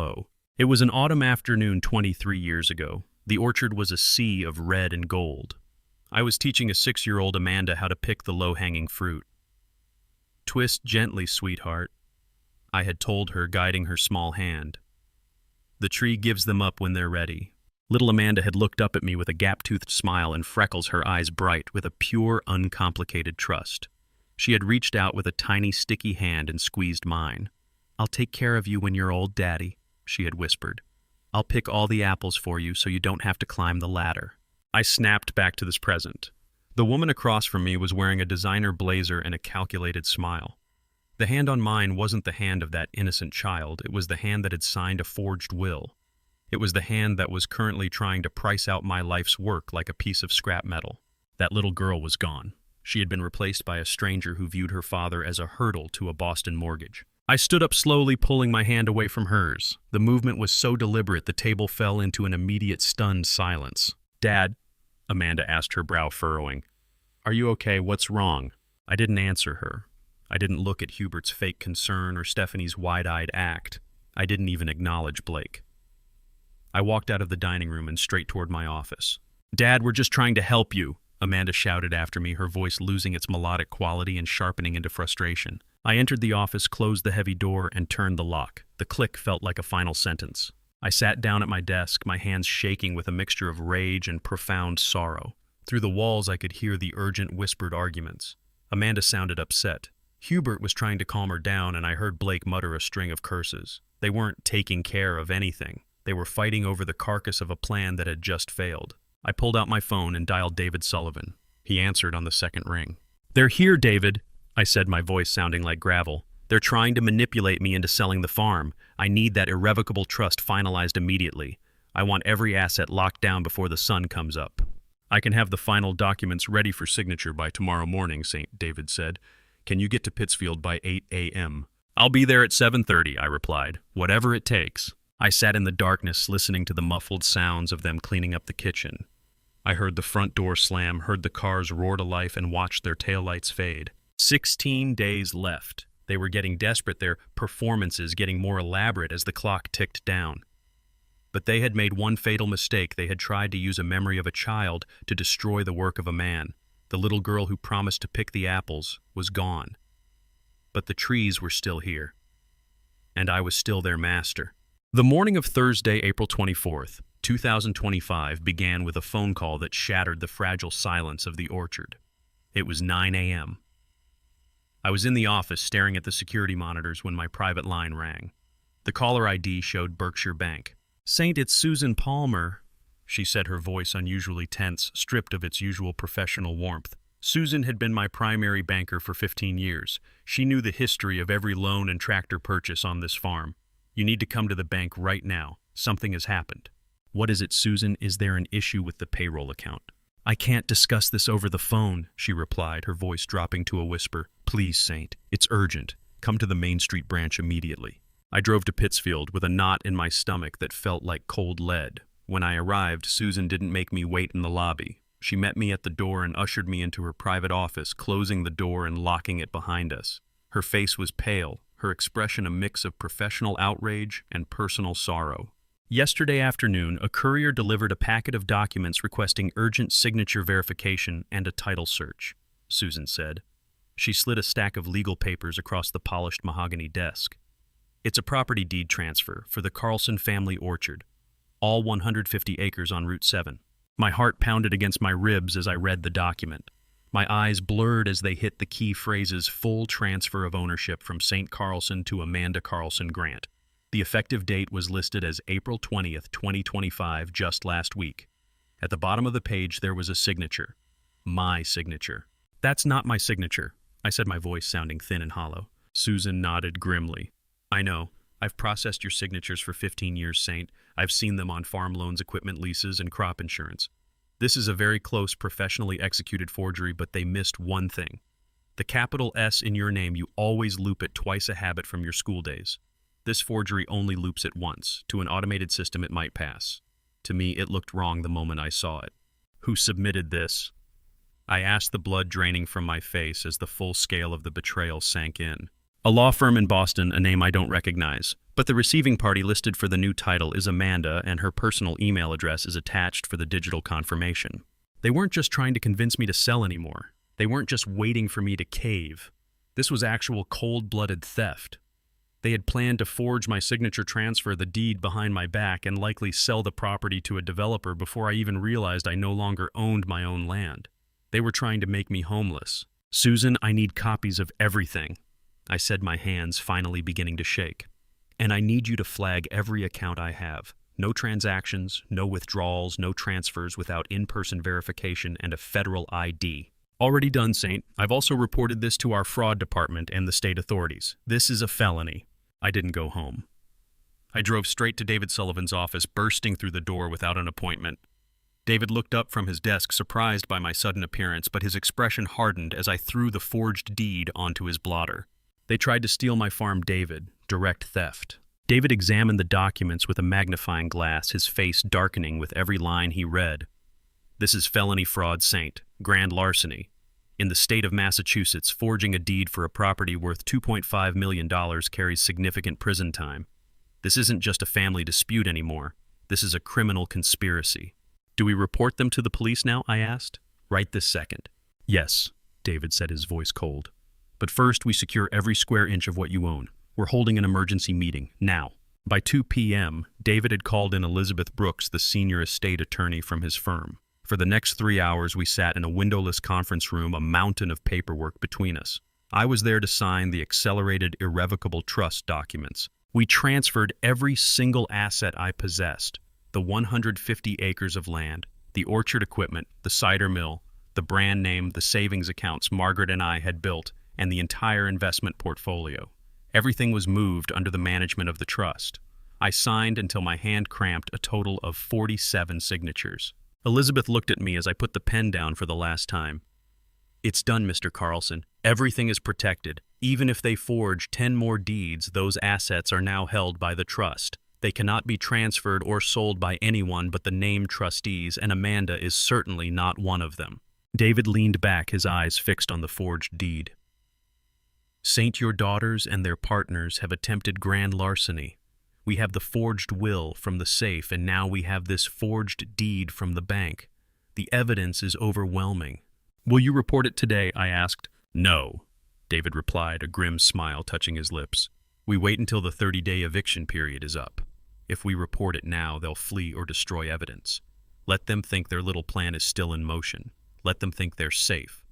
slow. It was an autumn afternoon 23 years ago. The orchard was a sea of red and gold. I was teaching a 6-year-old Amanda how to pick the low-hanging fruit. "Twist gently, sweetheart," I had told her, guiding her small hand. "The tree gives them up when they're ready." Little Amanda had looked up at me with a gap-toothed smile and freckles, her eyes bright with a pure, uncomplicated trust. She had reached out with a tiny, sticky hand and squeezed mine. "I'll take care of you when you're old, Daddy," she had whispered. "I'll pick all the apples for you so you don't have to climb the ladder." I snapped back to this present. The woman across from me was wearing a designer blazer and a calculated smile. The hand on mine wasn't the hand of that innocent child. It was the hand that had signed a forged will. It was the hand that was currently trying to price out my life's work like a piece of scrap metal. That little girl was gone. She had been replaced by a stranger who viewed her father as a hurdle to a Boston mortgage. I stood up slowly, pulling my hand away from hers. The movement was so deliberate the table fell into an immediate stunned silence. "Dad," Amanda asked, her brow furrowing. "Are you okay? What's wrong?" I didn't answer her. I didn't look at Hubert's fake concern or Stephanie's wide-eyed act. I didn't even acknowledge Blake. I walked out of the dining room and straight toward my office. "Dad, we're just trying to help you," Amanda shouted after me, her voice losing its melodic quality and sharpening into frustration. I entered the office, closed the heavy door, and turned the lock. The click felt like a final sentence. I sat down at my desk, my hands shaking with a mixture of rage and profound sorrow. Through the walls I could hear the urgent, whispered arguments. Amanda sounded upset. Hubert was trying to calm her down, and I heard Blake mutter a string of curses. They weren't taking care of anything. They were fighting over the carcass of a plan that had just failed. I pulled out my phone and dialed David Sullivan. He answered on the second ring. "They're here, David," I said, my voice sounding like gravel. "They're trying to manipulate me into selling the farm. I need that irrevocable trust finalized immediately. I want every asset locked down before the sun comes up." "I can have the final documents ready for signature by tomorrow morning," St. David said. "Can you get to Pittsfield by 8 a.m.? "I'll be there at 7:30, I replied. "Whatever it takes." I sat in the darkness listening to the muffled sounds of them cleaning up the kitchen. I heard the front door slam, heard the cars roar to life, and watched their taillights fade. 16 days left. They were getting desperate, their performances getting more elaborate as the clock ticked down. But they had made one fatal mistake. They had tried to use a memory of a child to destroy the work of a man. The little girl who promised to pick the apples was gone. But the trees were still here. And I was still their master. The morning of Thursday, April 24th, 2025 began with a phone call that shattered the fragile silence of the orchard. It was 9 a.m. I was in the office staring at the security monitors when my private line rang. The caller ID showed Berkshire Bank. "Saint, it's Susan Palmer," she said, her voice unusually tense, stripped of its usual professional warmth. Susan had been my primary banker for 15 years. She knew the history of every loan and tractor purchase on this farm. "You need to come to the bank right now. Something has happened." "What is it, Susan? Is there an issue with the payroll account?" "I can't discuss this over the phone," she replied, her voice dropping to a whisper. "Please, Saint, it's urgent. Come to the Main Street branch immediately." I drove to Pittsfield with a knot in my stomach that felt like cold lead. When I arrived, Susan didn't make me wait in the lobby. She met me at the door and ushered me into her private office, closing the door and locking it behind us. Her face was pale, her expression a mix of professional outrage and personal sorrow. "Yesterday afternoon, a courier delivered a packet of documents requesting urgent signature verification and a title search," Susan said. She slid a stack of legal papers across the polished mahogany desk. "It's a property deed transfer for the Carlson family orchard, all 150 acres on Route 7. My heart pounded against my ribs as I read the document. My eyes blurred as they hit the key phrases "full transfer of ownership from St. Carlson to Amanda Carlson Grant." The effective date was listed as April 20th, 2025, just last week. At the bottom of the page there was a signature. My signature. "That's not my signature," I said, my voice sounding thin and hollow. Susan nodded grimly. "I know. I've processed your signatures for 15 years, Saint. I've seen them on farm loans, equipment leases, and crop insurance. This is a very close, professionally executed forgery, but they missed one thing. The capital S in your name, you always loop it twice a habit from your school days. This forgery only loops it once. To an automated system, it might pass. To me, it looked wrong the moment I saw it." "Who submitted this?" I asked, the blood draining from my face as the full scale of the betrayal sank in. "A law firm in Boston, a name I don't recognize. But the receiving party listed for the new title is Amanda, and her personal email address is attached for the digital confirmation. They weren't just trying to convince me to sell anymore. They weren't just waiting for me to cave. This was actual cold-blooded theft. They had planned to forge my signature, transfer the deed behind my back, and likely sell the property to a developer before I even realized I no longer owned my own land. They were trying to make me homeless. "Susan, I need copies of everything," I said, my hands finally beginning to shake. "And I need you to flag every account I have. No transactions, no withdrawals, no transfers without in-person verification and a federal ID." "Already done, Saint. I've also reported this to our fraud department and the state authorities. This is a felony." I didn't go home. I drove straight to David Sullivan's office, bursting through the door without an appointment. David looked up from his desk, surprised by my sudden appearance, but his expression hardened as I threw the forged deed onto his blotter. "They tried to steal my farm, David. Direct theft." David examined the documents with a magnifying glass, his face darkening with every line he read. "This is felony fraud, Saint. Grand larceny. In the state of Massachusetts, forging a deed for a property worth $2.5 million carries significant prison time. This isn't just a family dispute anymore. This is a criminal conspiracy." "Do we report them to the police now?" I asked. "Right this second." "Yes," David said, his voice cold. "But first, we secure every square inch of what you own. We're holding an emergency meeting, now." By 2 p.m., David had called in Elizabeth Brooks, the senior estate attorney from his firm. For the next 3 hours, we sat in a windowless conference room, a mountain of paperwork between us. I was there to sign the accelerated irrevocable trust documents. We transferred every single asset I possessed: the 150 acres of land, the orchard equipment, the cider mill, the brand name, the savings accounts Margaret and I had built, and the entire investment portfolio. Everything was moved under the management of the trust. I signed until my hand cramped a total of 47 signatures. Elizabeth looked at me as I put the pen down for the last time. "It's done, Mr. Carlson. Everything is protected. Even if they forge 10 more deeds, those assets are now held by the trust. They cannot be transferred or sold by anyone but the named trustees, and Amanda is certainly not one of them. David leaned back, his eyes fixed on the forged deed. Saint, your daughters and their partners have attempted grand larceny. We have the forged will from the safe, and now we have this forged deed from the bank. The evidence is overwhelming. Will you report it today? I asked. No, David replied, a grim smile touching his lips. We wait until the 30-day eviction period is up. If we report it now, they'll flee or destroy evidence. Let them think their little plan is still in motion. Let them think they're safe.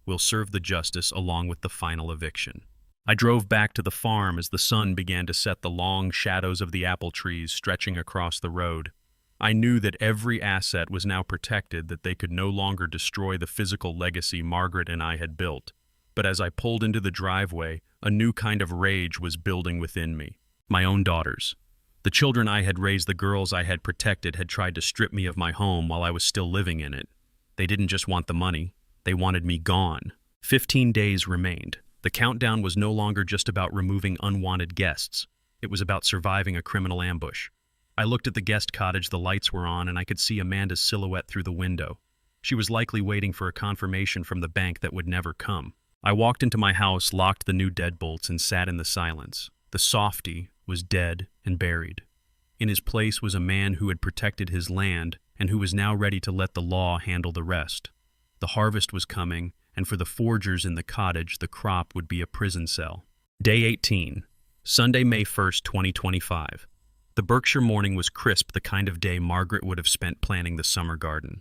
We'll serve the justice along with the final eviction. I drove back to the farm as the sun began to set, the long shadows of the apple trees stretching across the road. I knew that every asset was now protected, that they could no longer destroy the physical legacy Margaret and I had built. But as I pulled into the driveway, a new kind of rage was building within me. My own daughters. The children I had raised, the girls I had protected, had tried to strip me of my home while I was still living in it. They didn't just want the money. They wanted me gone. 15 days remained. The countdown was no longer just about removing unwanted guests. It was about surviving a criminal ambush. I looked at the guest cottage. The lights were on, and I could see Amanda's silhouette through the window. She was likely waiting for a confirmation from the bank that would never come. I walked into my house, locked the new deadbolts, and sat in the silence. The softy was dead and buried. In his place was a man who had protected his land and who was now ready to let the law handle the rest. The harvest was coming, and for the forgers in the cottage, the crop would be a prison cell. Day 18, Sunday, May 1st, 2025. The Berkshire morning was crisp, the kind of day Margaret would have spent planning the summer garden.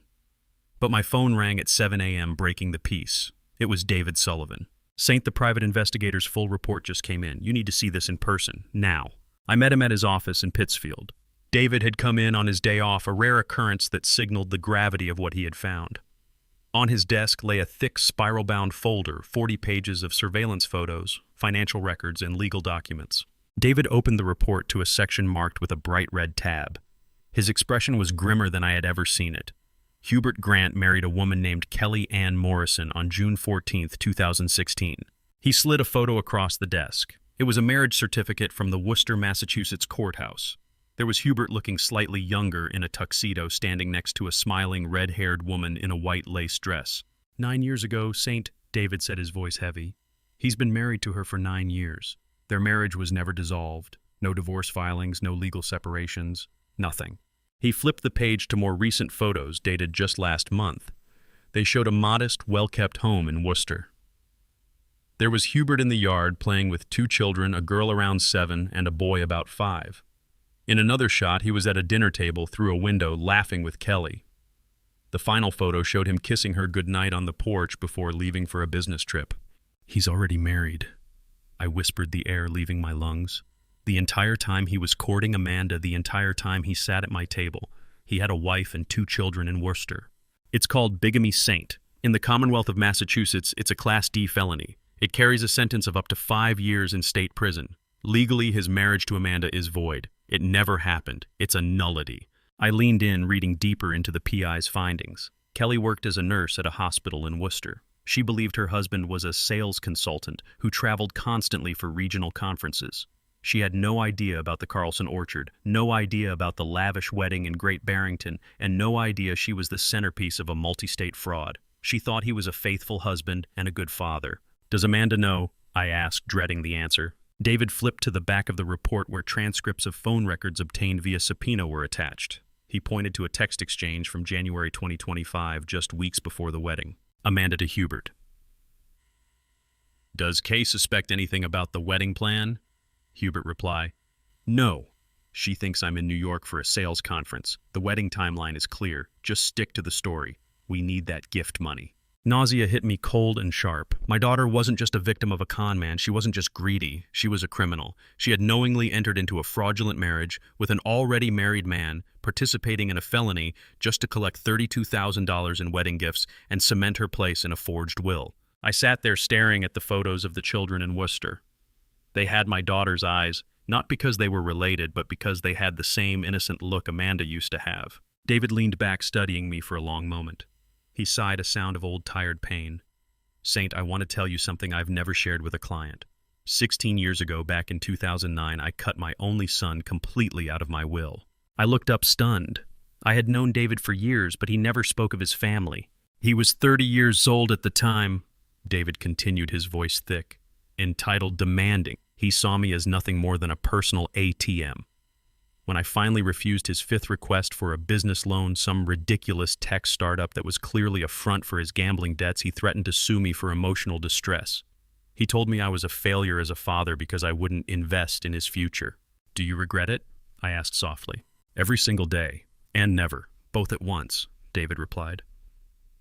But my phone rang at 7 a.m., breaking the peace. It was David Sullivan. Saint, the private investigator's full report just came in. You need to see this in person, now. I met him at his office in Pittsfield. David had come in on his day off, a rare occurrence that signaled the gravity of what he had found. On his desk lay a thick, spiral-bound folder, 40 pages of surveillance photos, financial records, and legal documents. David opened the report to a section marked with a bright red tab. His expression was grimmer than I had ever seen it. Hubert Grant married a woman named Kelly Ann Morrison on June 14, 2016. He slid a photo across the desk. It was a marriage certificate from the Worcester, Massachusetts courthouse. There was Hubert looking slightly younger in a tuxedo, standing next to a smiling, red-haired woman in a white lace dress. 9 years ago, Saint, David said, his voice heavy. He's been married to her for 9 years. Their marriage was never dissolved. No divorce filings, no legal separations, nothing. He flipped the page to more recent photos dated just last month. They showed a modest, well-kept home in Worcester. There was Hubert in the yard playing with 2 children, a girl around 7 and a boy about 5. In another shot, he was at a dinner table through a window laughing with Kelly. The final photo showed him kissing her goodnight on the porch before leaving for a business trip. He's already married. I whispered, the air leaving my lungs. The entire time he was courting Amanda, the entire time he sat at my table, he had a wife and 2 children in Worcester. It's called bigamy, Saint. In the Commonwealth of Massachusetts, it's a Class D felony. It carries a sentence of up to 5 years in state prison. Legally, his marriage to Amanda is void. It never happened. It's a nullity. I leaned in, reading deeper into the PI's findings. Kelly worked as a nurse at a hospital in Worcester. She believed her husband was a sales consultant who traveled constantly for regional conferences. She had no idea about the Carlson Orchard, no idea about the lavish wedding in Great Barrington, and no idea she was the centerpiece of a multi-state fraud. She thought he was a faithful husband and a good father. Does Amanda know? I asked, dreading the answer. David flipped to the back of the report where transcripts of phone records obtained via subpoena were attached. He pointed to a text exchange from January 2025, just weeks before the wedding. Amanda to Hubert. Does Kay suspect anything about the wedding plan? Hubert reply. No. She thinks I'm in New York for a sales conference. The wedding timeline is clear. Just stick to the story. We need that gift money. Nausea hit me cold and sharp. My daughter wasn't just a victim of a con man. She wasn't just greedy. She was a criminal. She had knowingly entered into a fraudulent marriage with an already married man, participating in a felony just to collect $32,000 in wedding gifts and cement her place in a forged will. I sat there staring at the photos of the children in Worcester. They had my daughter's eyes, not because they were related, but because they had the same innocent look Amanda used to have. David leaned back, studying me for a long moment. He sighed, a sound of old tired pain. Saint, I want to tell you something I've never shared with a client. 16 years ago, back in 2009, I cut my only son completely out of my will. I looked up stunned. I had known David for years, but he never spoke of his family. He was 30 years old at the time, David continued, his voice thick, entitled, demanding. He saw me as nothing more than a personal ATM. When I finally refused his fifth request for a business loan, some ridiculous tech startup that was clearly a front for his gambling debts, he threatened to sue me for emotional distress. He told me I was a failure as a father because I wouldn't invest in his future. Do you regret it? I asked softly. Every single day, and never, both at once, David replied.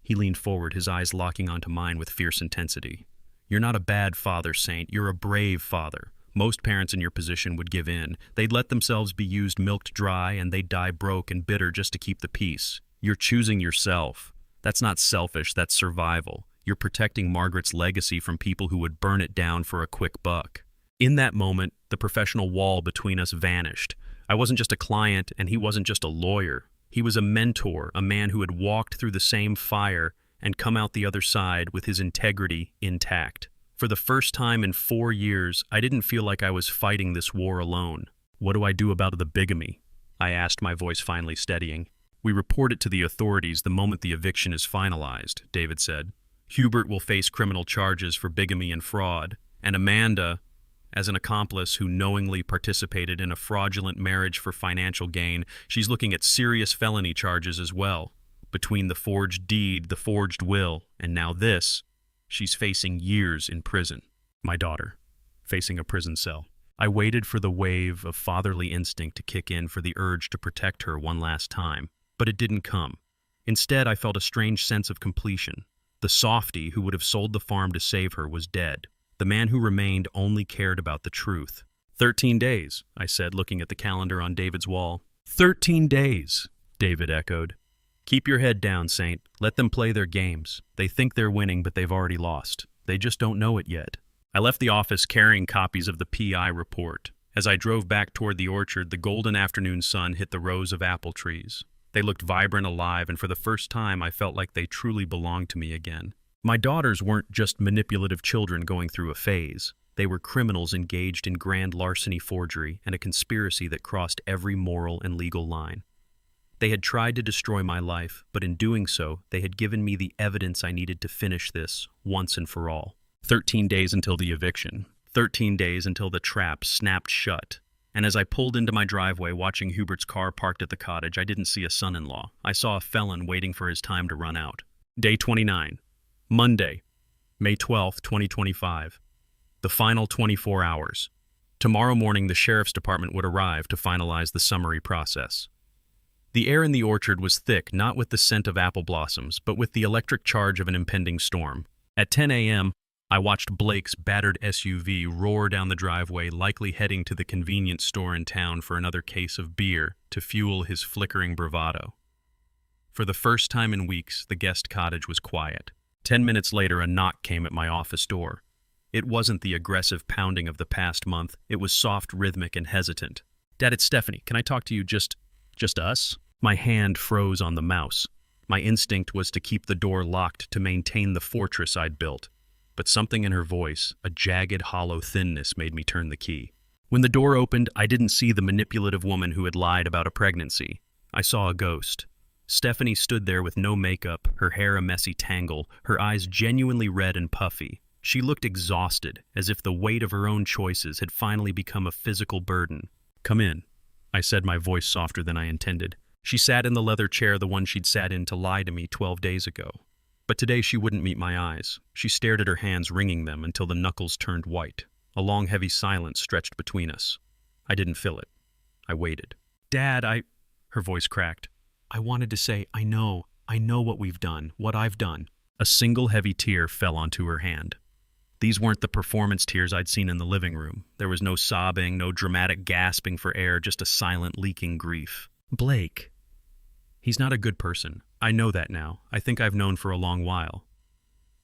He leaned forward, his eyes locking onto mine with fierce intensity. You're not a bad father, Saint. You're a brave father. Most parents in your position would give in. They'd let themselves be used, milked dry, and they'd die broke and bitter just to keep the peace. You're choosing yourself. That's not selfish, that's survival. You're protecting Margaret's legacy from people who would burn it down for a quick buck. In that moment, the professional wall between us vanished. I wasn't just a client, and he wasn't just a lawyer. He was a mentor, a man who had walked through the same fire and come out the other side with his integrity intact. For the first time in 4 years, I didn't feel like I was fighting this war alone. What do I do about the bigamy? I asked, my voice finally steadying. We report it to the authorities the moment the eviction is finalized, David said. Hubert will face criminal charges for bigamy and fraud, and Amanda, as an accomplice who knowingly participated in a fraudulent marriage for financial gain, she's looking at serious felony charges as well. Between the forged deed, the forged will, and now this, she's facing years in prison. My daughter, facing a prison cell. I waited for the wave of fatherly instinct to kick in, for the urge to protect her one last time, but it didn't come. Instead, I felt a strange sense of completion. The softy who would have sold the farm to save her was dead. The man who remained only cared about the truth. 13 days, I said, looking at the calendar on David's wall. 13 days, David echoed. Keep your head down, Saint. Let them play their games. They think they're winning, but they've already lost. They just don't know it yet. I left the office carrying copies of the PI report. As I drove back toward the orchard, the golden afternoon sun hit the rows of apple trees. They looked vibrant, alive, and for the first time I felt like they truly belonged to me again. My daughters weren't just manipulative children going through a phase. They were criminals engaged in grand larceny, forgery, and a conspiracy that crossed every moral and legal line. They had tried to destroy my life, but in doing so, they had given me the evidence I needed to finish this once and for all. 13 days until the eviction. 13 days until the trap snapped shut. And as I pulled into my driveway, watching Hubert's car parked at the cottage, I didn't see a son-in-law. I saw a felon waiting for his time to run out. Day 29. Monday, May 12th, 2025. The final 24 hours. Tomorrow morning, the sheriff's department would arrive to finalize the summary process. The air in the orchard was thick, not with the scent of apple blossoms, but with the electric charge of an impending storm. At 10 a.m., I watched Blake's battered SUV roar down the driveway, likely heading to the convenience store in town for another case of beer to fuel his flickering bravado. For the first time in weeks, the guest cottage was quiet. 10 minutes later, a knock came at my office door. It wasn't the aggressive pounding of the past month. It was soft, rhythmic, and hesitant. Dad, it's Stephanie. Can I talk to you just us? My hand froze on the mouse. My instinct was to keep the door locked to maintain the fortress I'd built. But something in her voice, a jagged, hollow thinness, made me turn the key. When the door opened, I didn't see the manipulative woman who had lied about a pregnancy. I saw a ghost. Stephanie stood there with no makeup, her hair a messy tangle, her eyes genuinely red and puffy. She looked exhausted, as if the weight of her own choices had finally become a physical burden. Come in, I said, my voice softer than I intended. She sat in the leather chair, the one she'd sat in to lie to me 12 days ago. But today she wouldn't meet my eyes. She stared at her hands, wringing them until the knuckles turned white. A long, heavy silence stretched between us. I didn't fill it. I waited. Dad, Her voice cracked. I wanted to say, I know what we've done, what I've done. A single heavy tear fell onto her hand. These weren't the performance tears I'd seen in the living room. There was no sobbing, no dramatic gasping for air, just a silent, leaking grief. Blake. He's not a good person. I know that now. I think I've known for a long while.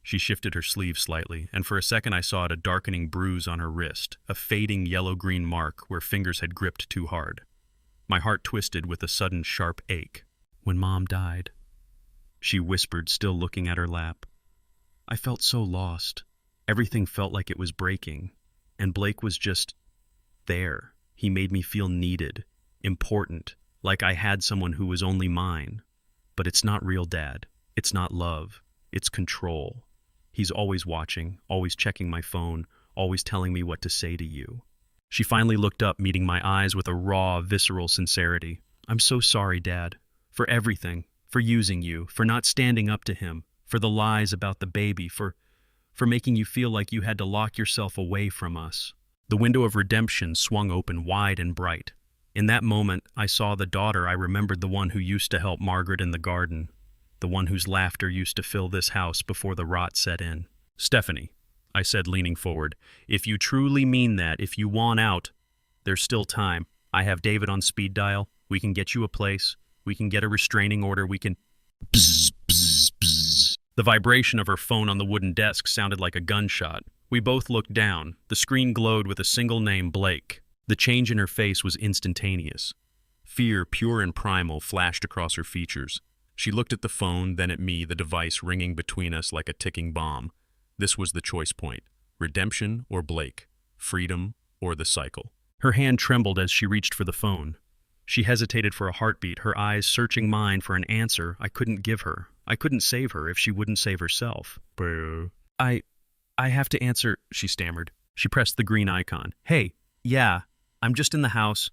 She shifted her sleeve slightly, and for a second I saw a darkening bruise on her wrist, a fading yellow-green mark where fingers had gripped too hard. My heart twisted with a sudden sharp ache. When Mom died, she whispered, still looking at her lap. I felt so lost. Everything felt like it was breaking. And Blake was just there. He made me feel needed, important, like I had someone who was only mine. But it's not real, Dad. It's not love. It's control. He's always watching, always checking my phone, always telling me what to say to you. She finally looked up, meeting my eyes with a raw, visceral sincerity. I'm so sorry, Dad, for everything, for using you, for not standing up to him, for the lies about the baby, for making you feel like you had to lock yourself away from us. The window of redemption swung open wide and bright. In that moment, I saw the daughter I remembered, the one who used to help Margaret in the garden, the one whose laughter used to fill this house before the rot set in. Stephanie, I said, leaning forward, if you truly mean that, if you want out, there's still time. I have David on speed dial. We can get you a place. We can get a restraining order. We can... Bzz, bzz, bzz. The vibration of her phone on the wooden desk sounded like a gunshot. We both looked down. The screen glowed with a single name, Blake. The change in her face was instantaneous. Fear, pure and primal, flashed across her features. She looked at the phone, then at me, the device ringing between us like a ticking bomb. This was the choice point. Redemption or Blake. Freedom or the cycle. Her hand trembled as she reached for the phone. She hesitated for a heartbeat, her eyes searching mine for an answer I couldn't give her. I couldn't save her if she wouldn't save herself. I have to answer, she stammered. She pressed the green icon. Hey, yeah, I'm just in the house.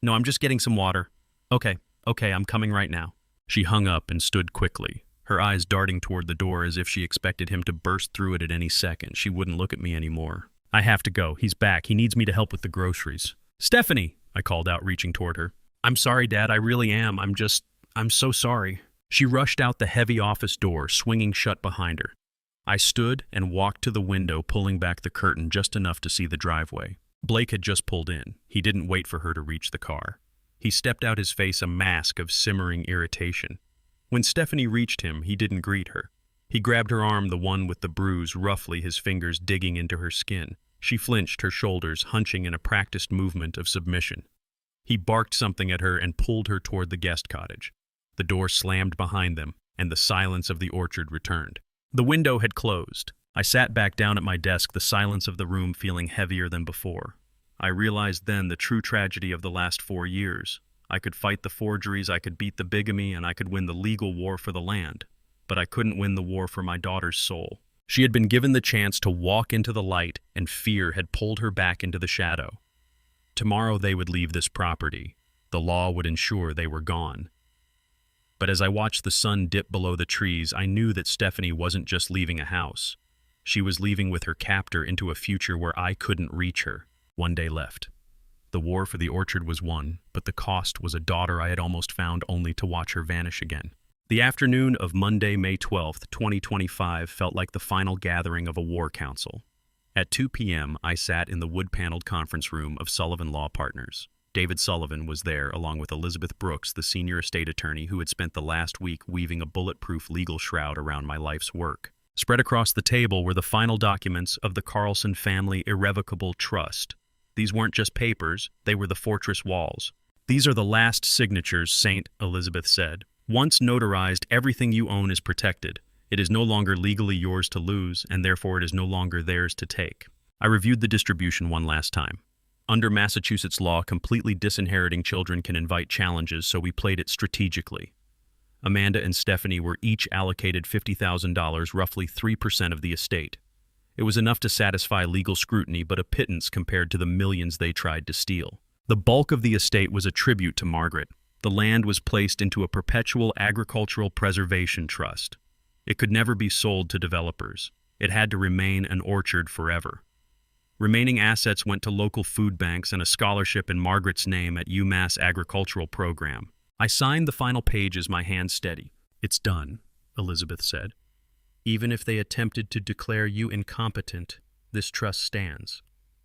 No, I'm just getting some water. Okay, I'm coming right now. She hung up and stood quickly, her eyes darting toward the door as if she expected him to burst through it at any second. She wouldn't look at me anymore. I have to go. He's back. He needs me to help with the groceries. Stephanie, I called out, reaching toward her. I'm sorry, Dad. I really am. I'm so sorry. She rushed out the heavy office door, swinging shut behind her. I stood and walked to the window, pulling back the curtain just enough to see the driveway. Blake had just pulled in. He didn't wait for her to reach the car. He stepped out, his face a mask of simmering irritation. When Stephanie reached him, he didn't greet her. He grabbed her arm, the one with the bruise, roughly, his fingers digging into her skin. She flinched, her shoulders hunching in a practiced movement of submission. He barked something at her and pulled her toward the guest cottage. The door slammed behind them, and the silence of the orchard returned. The window had closed. I sat back down at my desk, the silence of the room feeling heavier than before. I realized then the true tragedy of the last 4 years. I could fight the forgeries, I could beat the bigamy, and I could win the legal war for the land. But I couldn't win the war for my daughter's soul. She had been given the chance to walk into the light, and fear had pulled her back into the shadow. Tomorrow they would leave this property. The law would ensure they were gone. But as I watched the sun dip below the trees, I knew that Stephanie wasn't just leaving a house. She was leaving with her captor into a future where I couldn't reach her. 1 day left. The war for the orchard was won, but the cost was a daughter I had almost found, only to watch her vanish again. The afternoon of Monday, May 12th, 2025 felt like the final gathering of a war council. At 2 p.m., I sat in the wood-paneled conference room of Sullivan Law Partners. David Sullivan was there, along with Elizabeth Brooks, the senior estate attorney who had spent the last week weaving a bulletproof legal shroud around my life's work. Spread across the table were the final documents of the Carlson family irrevocable trust. These weren't just papers, they were the fortress walls. These are the last signatures, Saint, Elizabeth said. Once notarized, everything you own is protected. It is no longer legally yours to lose, and therefore it is no longer theirs to take. I reviewed the distribution one last time. Under Massachusetts law, completely disinheriting children can invite challenges, so we played it strategically. Amanda and Stephanie were each allocated $50,000, roughly 3% of the estate. It was enough to satisfy legal scrutiny, but a pittance compared to the millions they tried to steal. The bulk of the estate was a tribute to Margaret. The land was placed into a perpetual agricultural preservation trust. It could never be sold to developers. It had to remain an orchard forever. Remaining assets went to local food banks and a scholarship in Margaret's name at UMass Agricultural Program. I signed the final pages, my hand steady. It's done, Elizabeth said. Even if they attempted to declare you incompetent, this trust stands.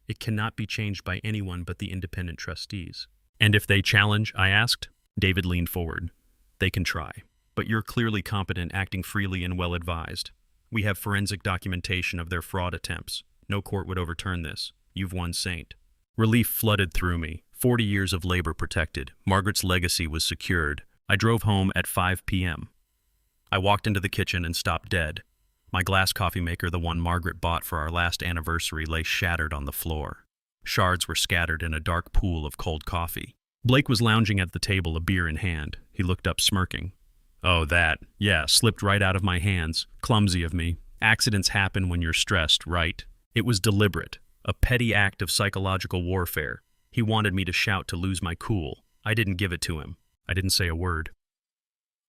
It cannot be changed by anyone but the independent trustees. And if they challenge, I asked? David leaned forward. They can try. But you're clearly competent, acting freely and well-advised. We have forensic documentation of their fraud attempts. No court would overturn this. You've won, Saint. Relief flooded through me. 40 years of labor protected. Margaret's legacy was secured. I drove home at 5 p.m. I walked into the kitchen and stopped dead. My glass coffee maker, the one Margaret bought for our last anniversary, lay shattered on the floor. Shards were scattered in a dark pool of cold coffee. Blake was lounging at the table, a beer in hand. He looked up, smirking. Oh, that. Yeah, slipped right out of my hands. Clumsy of me. Accidents happen when you're stressed, right? It was deliberate. A petty act of psychological warfare. He wanted me to shout to lose my cool. I didn't give it to him. I didn't say a word.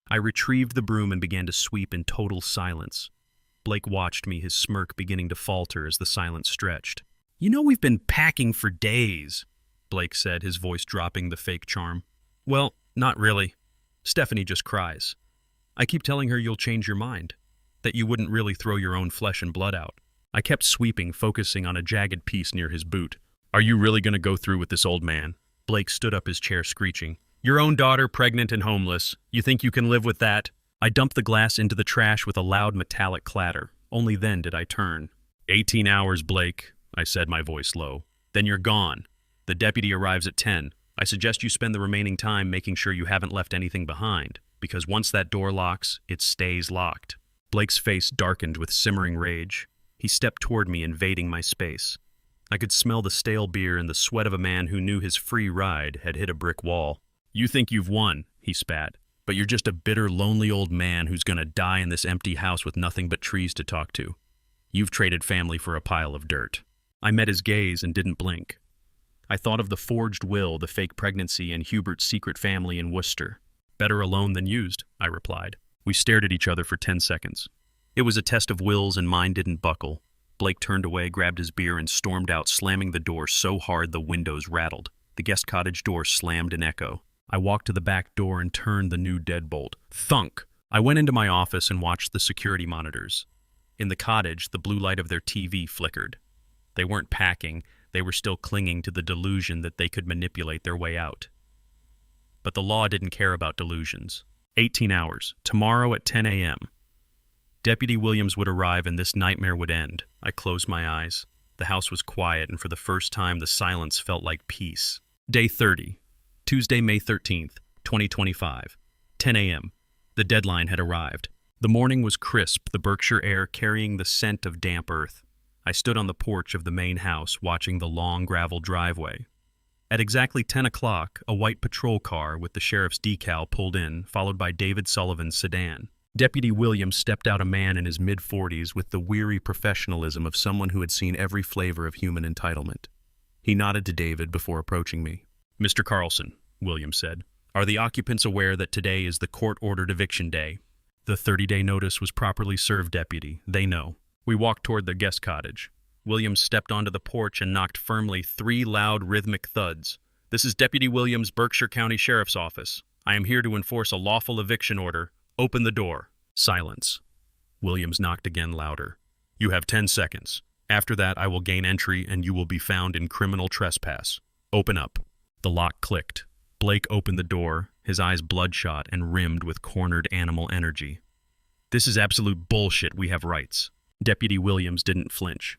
I retrieved the broom and began to sweep in total silence. Blake watched me, his smirk beginning to falter as the silence stretched. You know we've been packing for days, Blake said, his voice dropping the fake charm. Well, not really. Stephanie just cries. I keep telling her you'll change your mind, that you wouldn't really throw your own flesh and blood out. I kept sweeping, focusing on a jagged piece near his boot. Are you really going to go through with this old man? Blake stood up his chair, screeching. Your own daughter, pregnant and homeless. You think you can live with that? I dumped the glass into the trash with a loud metallic clatter. Only then did I turn. 18 hours, Blake, I said, my voice low. Then you're gone. The deputy arrives at 10. I suggest you spend the remaining time making sure you haven't left anything behind, because once that door locks, it stays locked. Blake's face darkened with simmering rage. He stepped toward me, invading my space. I could smell the stale beer and the sweat of a man who knew his free ride had hit a brick wall. You think you've won, he spat, but you're just a bitter, lonely old man who's gonna die in this empty house with nothing but trees to talk to. You've traded family for a pile of dirt. I met his gaze and didn't blink. I thought of the forged will, the fake pregnancy, and Hubert's secret family in Worcester. Better alone than used, I replied. We stared at each other for 10 seconds. It was a test of wills and mine didn't buckle. Blake turned away, grabbed his beer, and stormed out, slamming the door so hard the windows rattled. The guest cottage door slammed in echo. I walked to the back door and turned the new deadbolt. Thunk! I went into my office and watched the security monitors. In the cottage, the blue light of their TV flickered. They weren't packing. They were still clinging to the delusion that they could manipulate their way out. But the law didn't care about delusions. 18 hours. Tomorrow at 10 a.m. Deputy Williams would arrive and this nightmare would end. I closed my eyes. The house was quiet, and for the first time the silence felt like peace. Day 30. Tuesday, May 13th, 2025. 10 a.m. The deadline had arrived. The morning was crisp, the Berkshire air carrying the scent of damp earth. I stood on the porch of the main house, watching the long gravel driveway. At exactly 10 o'clock, a white patrol car with the sheriff's decal pulled in, followed by David Sullivan's sedan. Deputy Williams stepped out, a man in his mid-40s with the weary professionalism of someone who had seen every flavor of human entitlement. He nodded to David before approaching me. Mr. Carlson, Williams said, are the occupants aware that today is the court-ordered eviction day? The 30-day notice was properly served, Deputy. They know. We walked toward the guest cottage. Williams stepped onto the porch and knocked firmly 3 loud, rhythmic thuds. This is Deputy Williams, Berkshire County Sheriff's Office. I am here to enforce a lawful eviction order. Open the door. Silence. Williams knocked again, louder. You have 10 seconds. After that, I will gain entry and you will be found in criminal trespass. Open up. The lock clicked. Blake opened the door, his eyes bloodshot and rimmed with cornered animal energy. This is absolute bullshit. We have rights. Deputy Williams didn't flinch.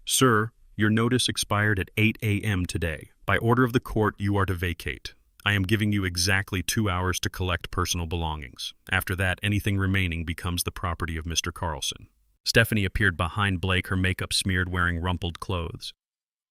Sir, your notice expired at 8 a.m. today. By order of the court, you are to vacate. I am giving you exactly 2 hours to collect personal belongings. After that, anything remaining becomes the property of Mr. Carlson. Stephanie appeared behind Blake, her makeup smeared, wearing rumpled clothes.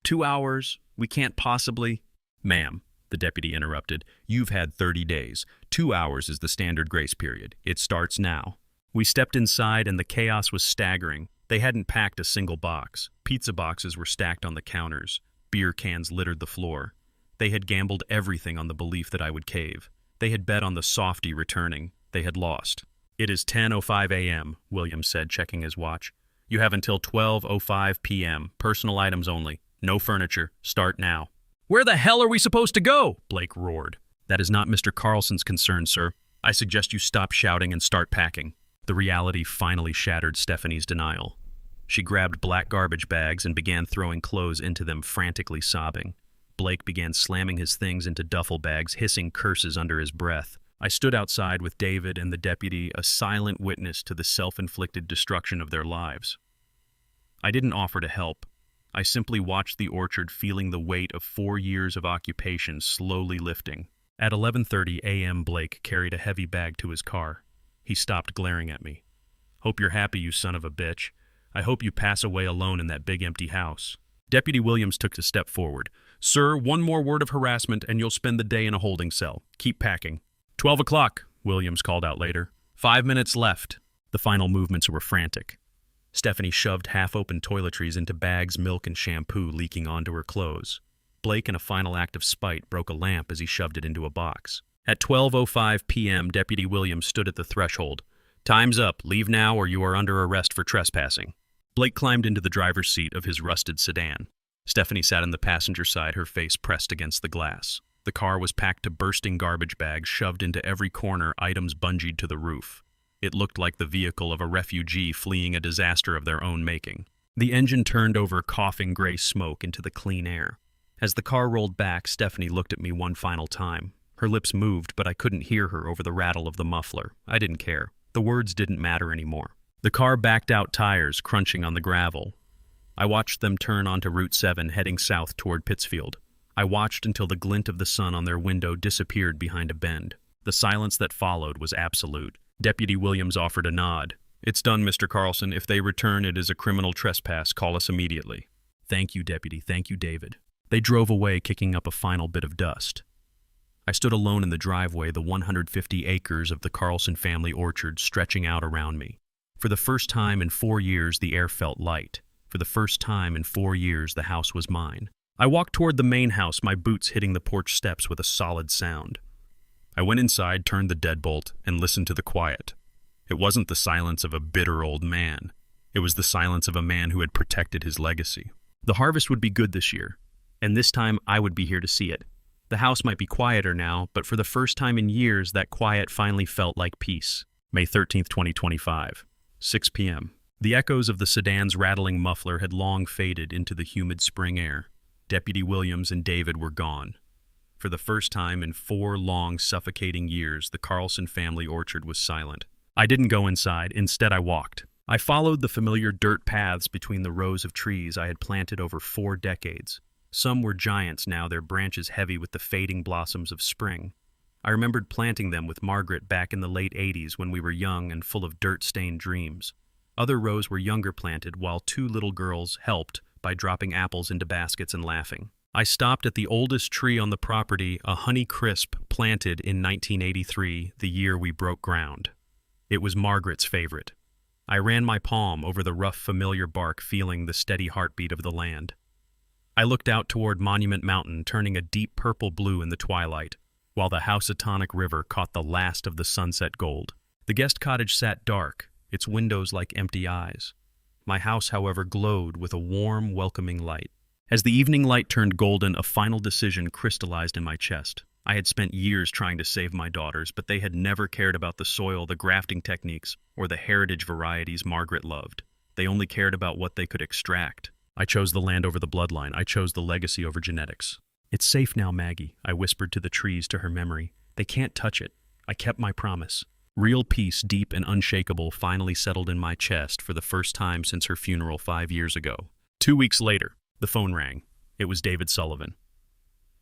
2 hours? We can't possibly... Ma'am, the deputy interrupted, you've had 30 days. 2 hours is the standard grace period. It starts now. We stepped inside and the chaos was staggering. They hadn't packed a single box. Pizza boxes were stacked on the counters. Beer cans littered the floor. They had gambled everything on the belief that I would cave. They had bet on the softy returning. They had lost. It is 10:05 a.m., Williams said, checking his watch. You have until 12:05 p.m. Personal items only. No furniture. Start now. Where the hell are we supposed to go? Blake roared. That is not Mr. Carlson's concern, sir. I suggest you stop shouting and start packing. The reality finally shattered Stephanie's denial. She grabbed black garbage bags and began throwing clothes into them, frantically sobbing. Blake began slamming his things into duffel bags, hissing curses under his breath. I stood outside with David and the deputy, a silent witness to the self-inflicted destruction of their lives. I didn't offer to help. I simply watched the orchard, feeling the weight of 4 years of occupation slowly lifting. At 11:30 a.m., Blake carried a heavy bag to his car. He stopped, glaring at me. Hope you're happy, you son of a bitch. I hope you pass away alone in that big empty house. Deputy Williams took a step forward. Sir, one more word of harassment and you'll spend the day in a holding cell. Keep packing. 12 o'clock, Williams called out later. 5 minutes left. The final movements were frantic. Stephanie shoved half-open toiletries into bags, milk, and shampoo leaking onto her clothes. Blake, in a final act of spite, broke a lamp as he shoved it into a box. At 12:05 p.m., Deputy Williams stood at the threshold. Time's up. Leave now or you are under arrest for trespassing. Blake climbed into the driver's seat of his rusted sedan. Stephanie sat on the passenger side, her face pressed against the glass. The car was packed to bursting garbage bags, shoved into every corner, items bungeed to the roof. It looked like the vehicle of a refugee fleeing a disaster of their own making. The engine turned over coughing gray smoke into the clean air. As the car rolled back, Stephanie looked at me one final time. Her lips moved, but I couldn't hear her over the rattle of the muffler. I didn't care. The words didn't matter anymore. The car backed out, tires crunching on the gravel. I watched them turn onto Route 7, heading south toward Pittsfield. I watched until the glint of the sun on their window disappeared behind a bend. The silence that followed was absolute. Deputy Williams offered a nod. It's done, Mr. Carlson. If they return, it is a criminal trespass. Call us immediately. Thank you, Deputy. Thank you, David. They drove away, kicking up a final bit of dust. I stood alone in the driveway, the 150 acres of the Carlson family orchard stretching out around me. For the first time in 4 years, the air felt light. For the first time in 4 years, the house was mine. I walked toward the main house, my boots hitting the porch steps with a solid sound. I went inside, turned the deadbolt, and listened to the quiet. It wasn't the silence of a bitter old man. It was the silence of a man who had protected his legacy. The harvest would be good this year, and this time I would be here to see it. The house might be quieter now, but for the first time in years, that quiet finally felt like peace. May 13th, 2025, 6 p.m. The echoes of the sedan's rattling muffler had long faded into the humid spring air. Deputy Williams and David were gone. For the first time in 4 long, suffocating years, the Carlson family orchard was silent. I didn't go inside. Instead, I walked. I followed the familiar dirt paths between the rows of trees I had planted over 4 decades. Some were giants now, their branches heavy with the fading blossoms of spring. I remembered planting them with Margaret back in the late 80s when we were young and full of dirt-stained dreams. Other rows were younger planted, while 2 little girls helped by dropping apples into baskets and laughing. I stopped at the oldest tree on the property, a Honeycrisp planted in 1983, the year we broke ground. It was Margaret's favorite. I ran my palm over the rough, familiar bark, feeling the steady heartbeat of the land. I looked out toward Monument Mountain, turning a deep purple blue in the twilight, while the Housatonic River caught the last of the sunset gold. The guest cottage sat dark, its windows like empty eyes. My house, however, glowed with a warm, welcoming light. As the evening light turned golden, a final decision crystallized in my chest. I had spent years trying to save my daughters, but they had never cared about the soil, the grafting techniques, or the heritage varieties Margaret loved. They only cared about what they could extract. I chose the land over the bloodline. I chose the legacy over genetics. It's safe now, Maggie, I whispered to the trees to her memory. They can't touch it. I kept my promise. Real peace, deep and unshakable, finally settled in my chest for the first time since her funeral 5 years ago. 2 weeks later, the phone rang. It was David Sullivan.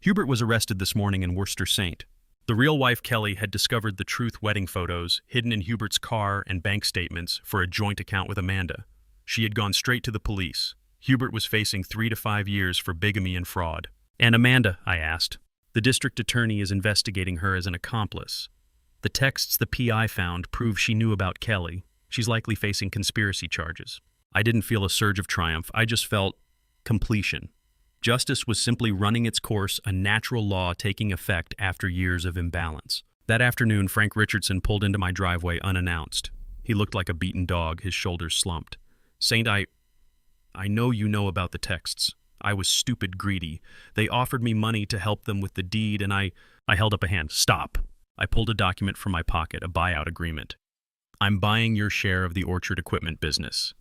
Hubert was arrested this morning in Worcester St. The real wife, Kelly, had discovered the truth wedding photos hidden in Hubert's car and bank statements for a joint account with Amanda. She had gone straight to the police. Hubert was facing 3 to 5 years for bigamy and fraud. And Amanda, I asked. The district attorney is investigating her as an accomplice. The texts the PI found prove she knew about Kelly. She's likely facing conspiracy charges. I didn't feel a surge of triumph. I just felt completion. Justice was simply running its course, a natural law taking effect after years of imbalance. That afternoon, Frank Richardson pulled into my driveway unannounced. He looked like a beaten dog, his shoulders slumped. Saint, I know you know about the texts. I was stupid greedy. They offered me money to help them with the deed, and I held up a hand. Stop. I pulled a document from my pocket, a buyout agreement. I'm buying your share of the orchard equipment business.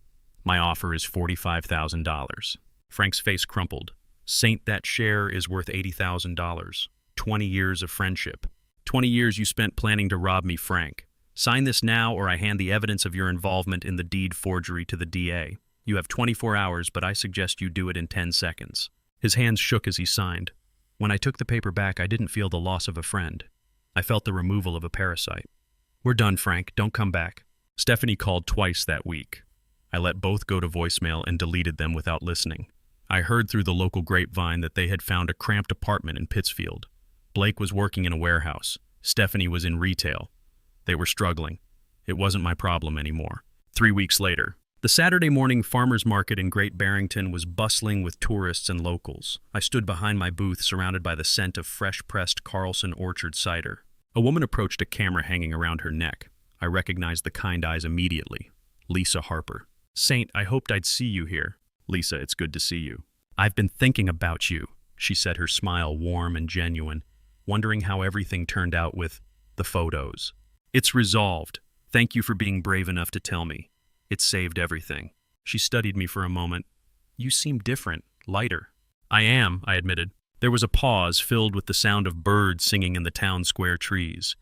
My offer is $45,000. Frank's face crumpled. Saint, that share is worth $80,000. 20 years of friendship. 20 years you spent planning to rob me, Frank. Sign this now or I hand the evidence of your involvement in the deed forgery to the DA. You have 24 hours, but I suggest you do it in 10 seconds. His hands shook as he signed. When I took the paper back, I didn't feel the loss of a friend. I felt the removal of a parasite. We're done, Frank. Don't come back. Stephanie called twice that week. I let both go to voicemail and deleted them without listening. I heard through the local grapevine that they had found a cramped apartment in Pittsfield. Blake was working in a warehouse. Stephanie was in retail. They were struggling. It wasn't my problem anymore. 3 weeks later, the Saturday morning farmers market in Great Barrington was bustling with tourists and locals. I stood behind my booth surrounded by the scent of fresh-pressed Carlson Orchard cider. A woman approached a camera hanging around her neck. I recognized the kind eyes immediately. Lisa Harper. "Saint, I hoped I'd see you here." "Lisa, it's good to see you." "I've been thinking about you," she said, her smile warm and genuine, wondering how everything turned out with the photos. "It's resolved. Thank you for being brave enough to tell me. It saved everything." She studied me for a moment. "You seem different, lighter." "I am," I admitted. There was a pause filled with the sound of birds singing in the town square trees.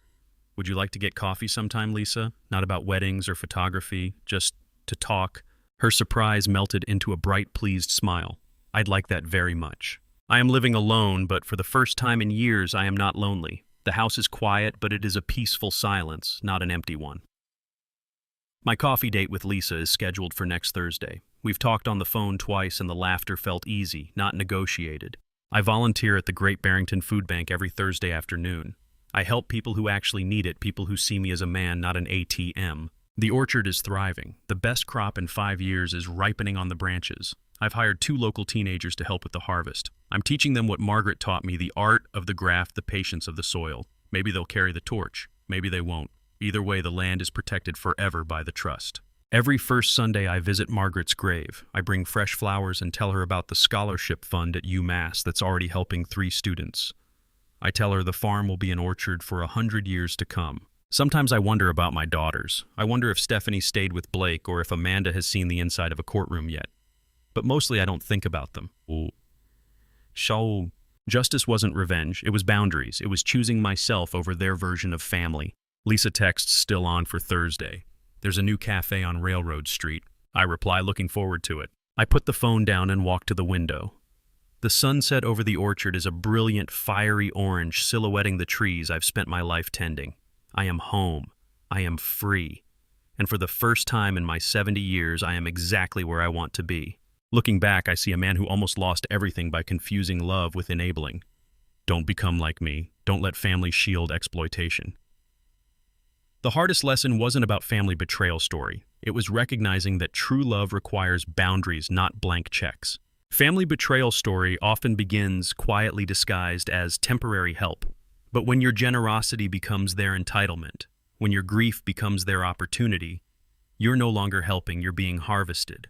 "Would you like to get coffee sometime, Lisa? Not about weddings or photography, just to talk." Her surprise melted into a bright, pleased smile. "I'd like that very much. I am living alone, but for the first time in years I am not lonely. The house is quiet, but it is a peaceful silence, not an empty one." My coffee date with Lisa is scheduled for next Thursday. We've talked on the phone twice and the laughter felt easy, not negotiated. I volunteer at the Great Barrington Food Bank every Thursday afternoon. I help people who actually need it, people who see me as a man, not an ATM. The orchard is thriving. The best crop in 5 years is ripening on the branches. I've hired 2 local teenagers to help with the harvest. I'm teaching them what Margaret taught me, the art of the graft, the patience of the soil. Maybe they'll carry the torch. Maybe they won't. Either way, the land is protected forever by the trust. Every first Sunday, I visit Margaret's grave. I bring fresh flowers and tell her about the scholarship fund at UMass that's already helping 3 students. I tell her the farm will be an orchard for 100 years to come. Sometimes I wonder about my daughters. I wonder if Stephanie stayed with Blake or if Amanda has seen the inside of a courtroom yet. But mostly I don't think about them. Justice wasn't revenge. It was boundaries. It was choosing myself over their version of family. Lisa texts, "Still on for Thursday. There's a new cafe on Railroad Street." I reply, "Looking forward to it." I put the phone down and walk to the window. The sunset over the orchard is a brilliant, fiery orange silhouetting the trees I've spent my life tending. I am home. I am free. And for the first time in my 70 years, I am exactly where I want to be. Looking back, I see a man who almost lost everything by confusing love with enabling. Don't become like me. Don't let family shield exploitation. The hardest lesson wasn't about family betrayal story. It was recognizing that true love requires boundaries, not blank checks. Family betrayal story often begins quietly disguised as temporary help. But when your generosity becomes their entitlement, when your grief becomes their opportunity, you're no longer helping, you're being harvested.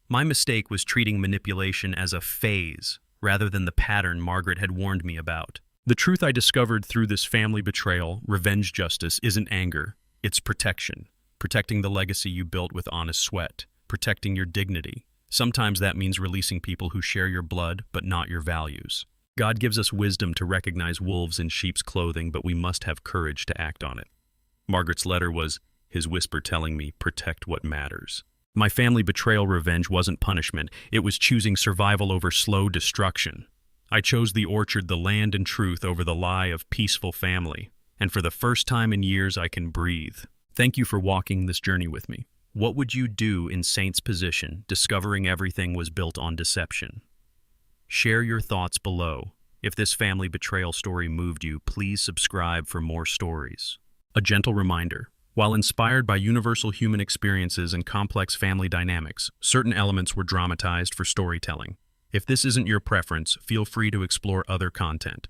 My mistake was treating manipulation as a phase rather than the pattern Margaret had warned me about. The truth I discovered through this family betrayal, revenge justice, isn't anger, it's protection. Protecting the legacy you built with honest sweat, protecting your dignity. Sometimes that means releasing people who share your blood but not your values. God gives us wisdom to recognize wolves in sheep's clothing, but we must have courage to act on it. Margaret's letter was his whisper telling me, protect what matters. My family betrayal revenge wasn't punishment, it was choosing survival over slow destruction. I chose the orchard, the land and truth over the lie of peaceful family. And for the first time in years, I can breathe. Thank you for walking this journey with me. What would you do in Saint's position, discovering everything was built on deception? Share your thoughts below. If this family betrayal story moved you, please subscribe for more stories. A gentle reminder, while inspired by universal human experiences and complex family dynamics, certain elements were dramatized for storytelling. If this isn't your preference, feel free to explore other content.